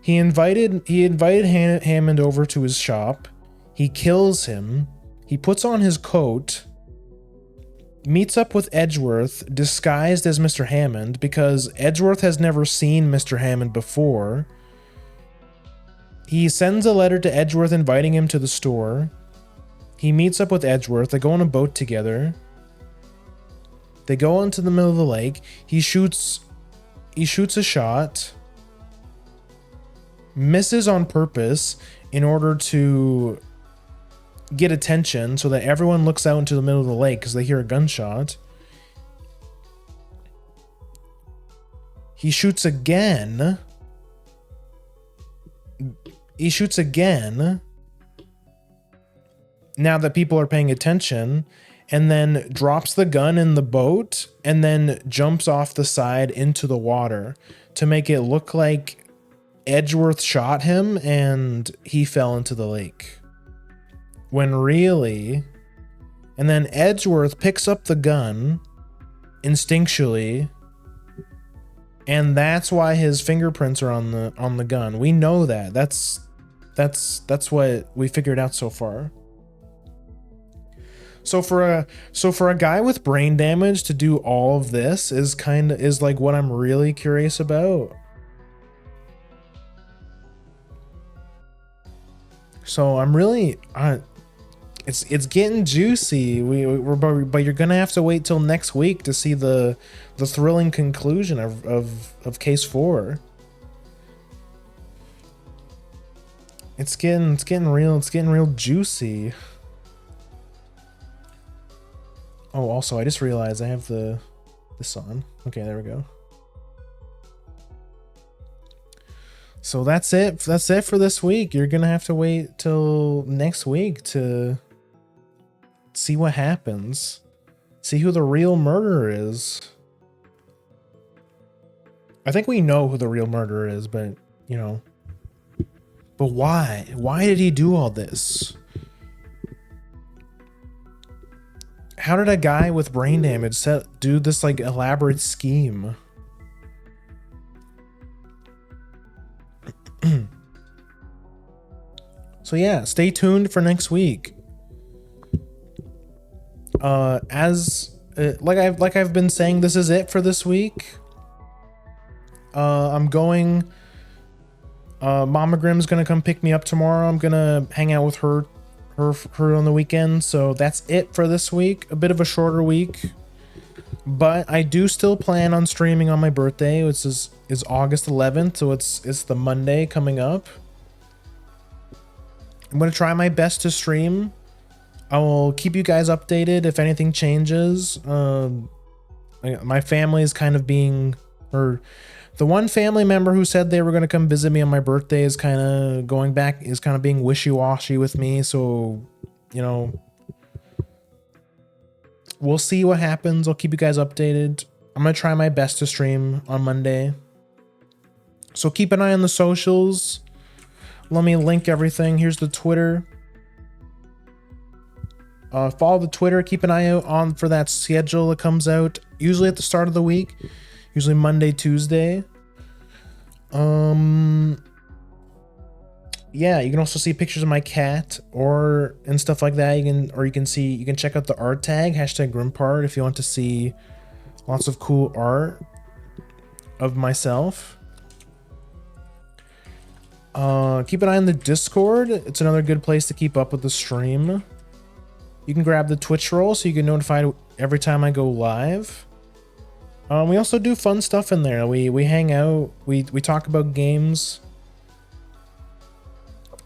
[SPEAKER 1] He invited Hammond over to his shop. He kills him. He puts on his coat, meets up with Edgeworth disguised as Mr. Hammond, because Edgeworth has never seen Mr. Hammond before. He sends a letter to Edgeworth inviting him to the store. He meets up with Edgeworth. They go on a boat together. They go into the middle of the lake. He shoots a shot, misses on purpose in order to get attention so that everyone looks out into the middle of the lake because they hear a gunshot. He shoots again. Now that people are paying attention, and then drops the gun in the boat and then jumps off the side into the water to make it look like Edgeworth shot him and he fell into the lake. When really, and then Edgeworth picks up the gun instinctually, and that's why his fingerprints are on the gun. We know that. That's what we figured out so far. So for a guy with brain damage to do all of this is like what I'm really curious about. So I'm really it's getting juicy. But you're gonna have to wait till next week to see the thrilling conclusion of case 4. It's getting real juicy. Oh, also, I just realized I have this on. Okay, there we go. So that's it. That's it for this week. You're gonna have to wait till next week to see what happens. See who the real murderer is. I think we know who the real murderer is, but you know. But why? Why did he do all this? How did a guy with brain damage do this like elaborate scheme? So yeah, stay tuned for next week. Like I've been saying, this is it for this week. I'm going. Mama Grimm's gonna come pick me up tomorrow. I'm gonna hang out with her on the weekend. So that's it for this week. A bit of a shorter week, but I do still plan on streaming on my birthday, which is August 11th. So it's the Monday coming up. I'm gonna try my best to stream. I will keep you guys updated if anything changes. My family is kind of being or the one family member who said they were going to come visit me on my birthday is kind of being wishy-washy with me. So, you know, we'll see what happens. I'll keep you guys updated. I'm going to try my best to stream on Monday. So keep an eye on the socials. Let me link everything. Here's the Twitter. Follow the Twitter. Keep an eye out on for that schedule that comes out usually at the start of the week. Usually Monday, Tuesday. Yeah, you can also see pictures of my cat and stuff like that. You can check out the art tag, #Grimpart, if you want to see lots of cool art of myself. Keep an eye on the Discord. It's another good place to keep up with the stream. You can grab the Twitch roll so you get notified every time I go live. We also do fun stuff in there. We hang out. We talk about games.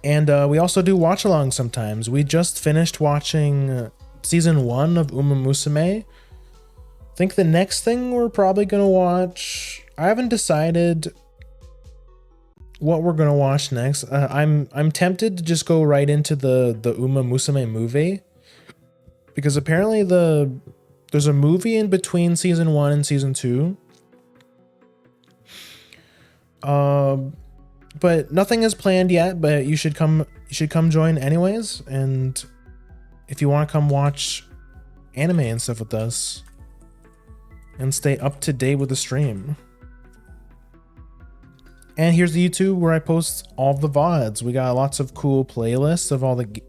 [SPEAKER 1] And we also do watch-alongs sometimes. We just finished watching season 1 of Uma Musume. I think the next thing we're probably going to watch... I haven't decided what we're going to watch next. I'm tempted to just go right into the Uma Musume movie. Because apparently there's a movie in between season 1 and season 2. But nothing is planned yet, but you should come join anyways. And if you want to come watch anime and stuff with us and stay up to date with the stream. And here's the YouTube where I post all the VODs. We got lots of cool playlists of all the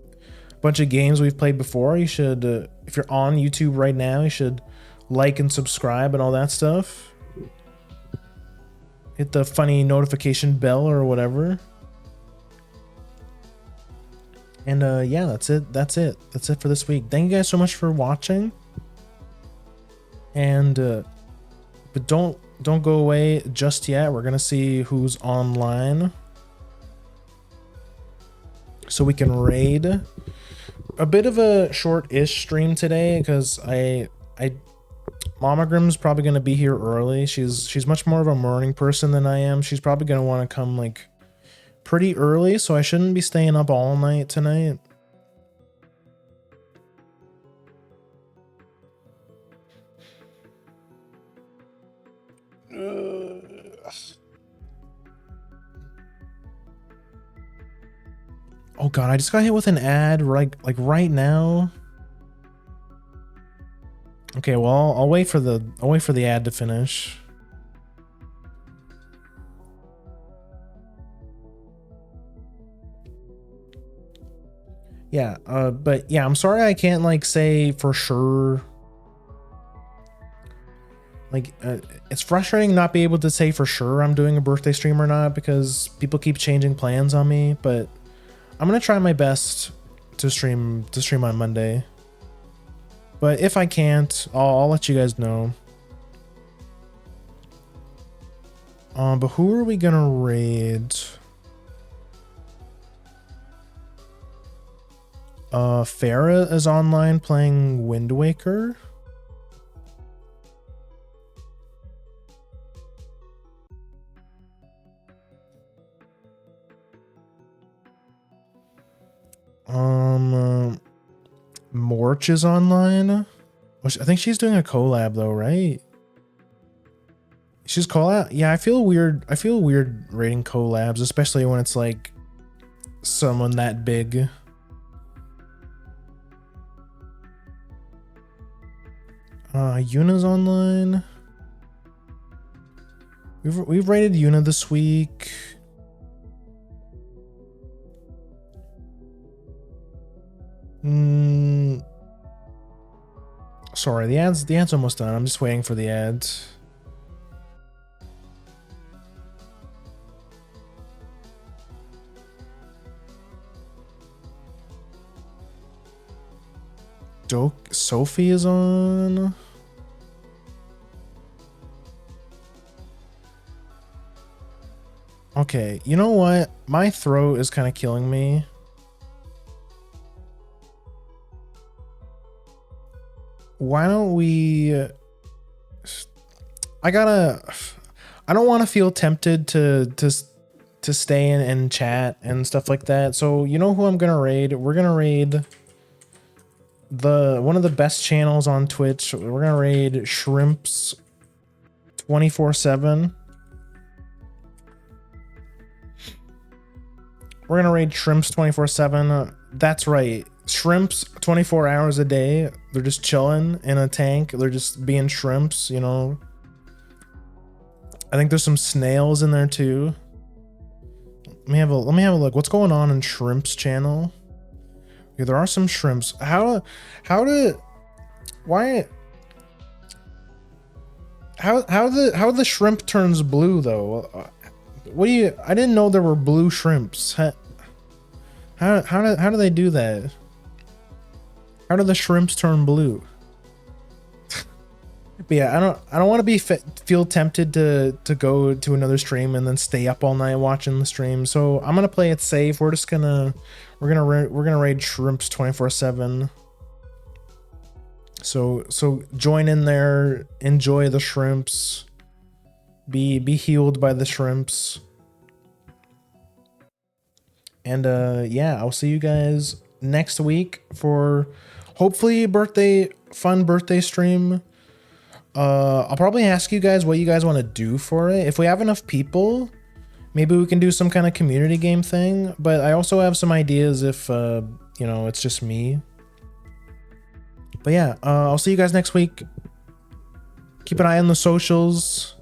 [SPEAKER 1] bunch of games we've played before. You should, if you're on YouTube right now, you should like and subscribe and all that stuff. Hit the funny notification bell or whatever. And yeah, that's it for this week. Thank you guys so much for watching. And but don't go away just yet. We're gonna see who's online so we can raid. A bit of a short-ish stream today because Mama Grim's probably gonna be here early. She's much more of a morning person than I am. She's probably gonna want to come like pretty early, so I shouldn't be staying up all night tonight. Oh god, I just got hit with an ad like right now. Okay, well, I'll wait for the ad to finish. Yeah, but yeah, I'm sorry I can't like say for sure. Like, it's frustrating not be able to say for sure I'm doing a birthday stream or not because people keep changing plans on me, but I'm gonna try my best to stream on Monday. But if I can't, I'll let you guys know. But who are we gonna raid? Farah is online playing Wind Waker. Morch is online. I think she's doing a collab though, right? She's collab. Yeah, I feel weird rating collabs, especially when it's like someone that big. Yuna's online. We've rated Yuna this week. Sorry, the ad's almost done. I'm just waiting for the ads. Sophie is on. Okay, you know what? My throat is kind of killing me. Why don't we... I don't want to feel tempted to stay in and chat and stuff like that. So you know who I'm gonna raid? We're gonna raid one of the best channels on Twitch. We're gonna raid Shrimps 24/7. We're gonna raid Shrimps 24/7. That's right. Shrimps 24 hours a day. They're just chilling in a tank. They're just being shrimps, you know. I think there's some snails in there too. Let me have a look. What's going on in Shrimps channel? Yeah, there are some shrimps. How the shrimp turns blue though? What do you? I didn't know there were blue shrimps. How do they do that? How do the shrimps turn blue? But yeah, I don't want to feel tempted to go to another stream and then stay up all night watching the stream. So I'm gonna play it safe. We're gonna raid Shrimps 24/7. So join in there, enjoy the shrimps, be healed by the shrimps, and yeah, I'll see you guys next week for hopefully fun birthday stream. I'll probably ask you guys what you guys want to do for it. If we have enough people, maybe we can do some kind of community game thing. But I also have some ideas if, you know, it's just me. But yeah, I'll see you guys next week. Keep an eye on the socials.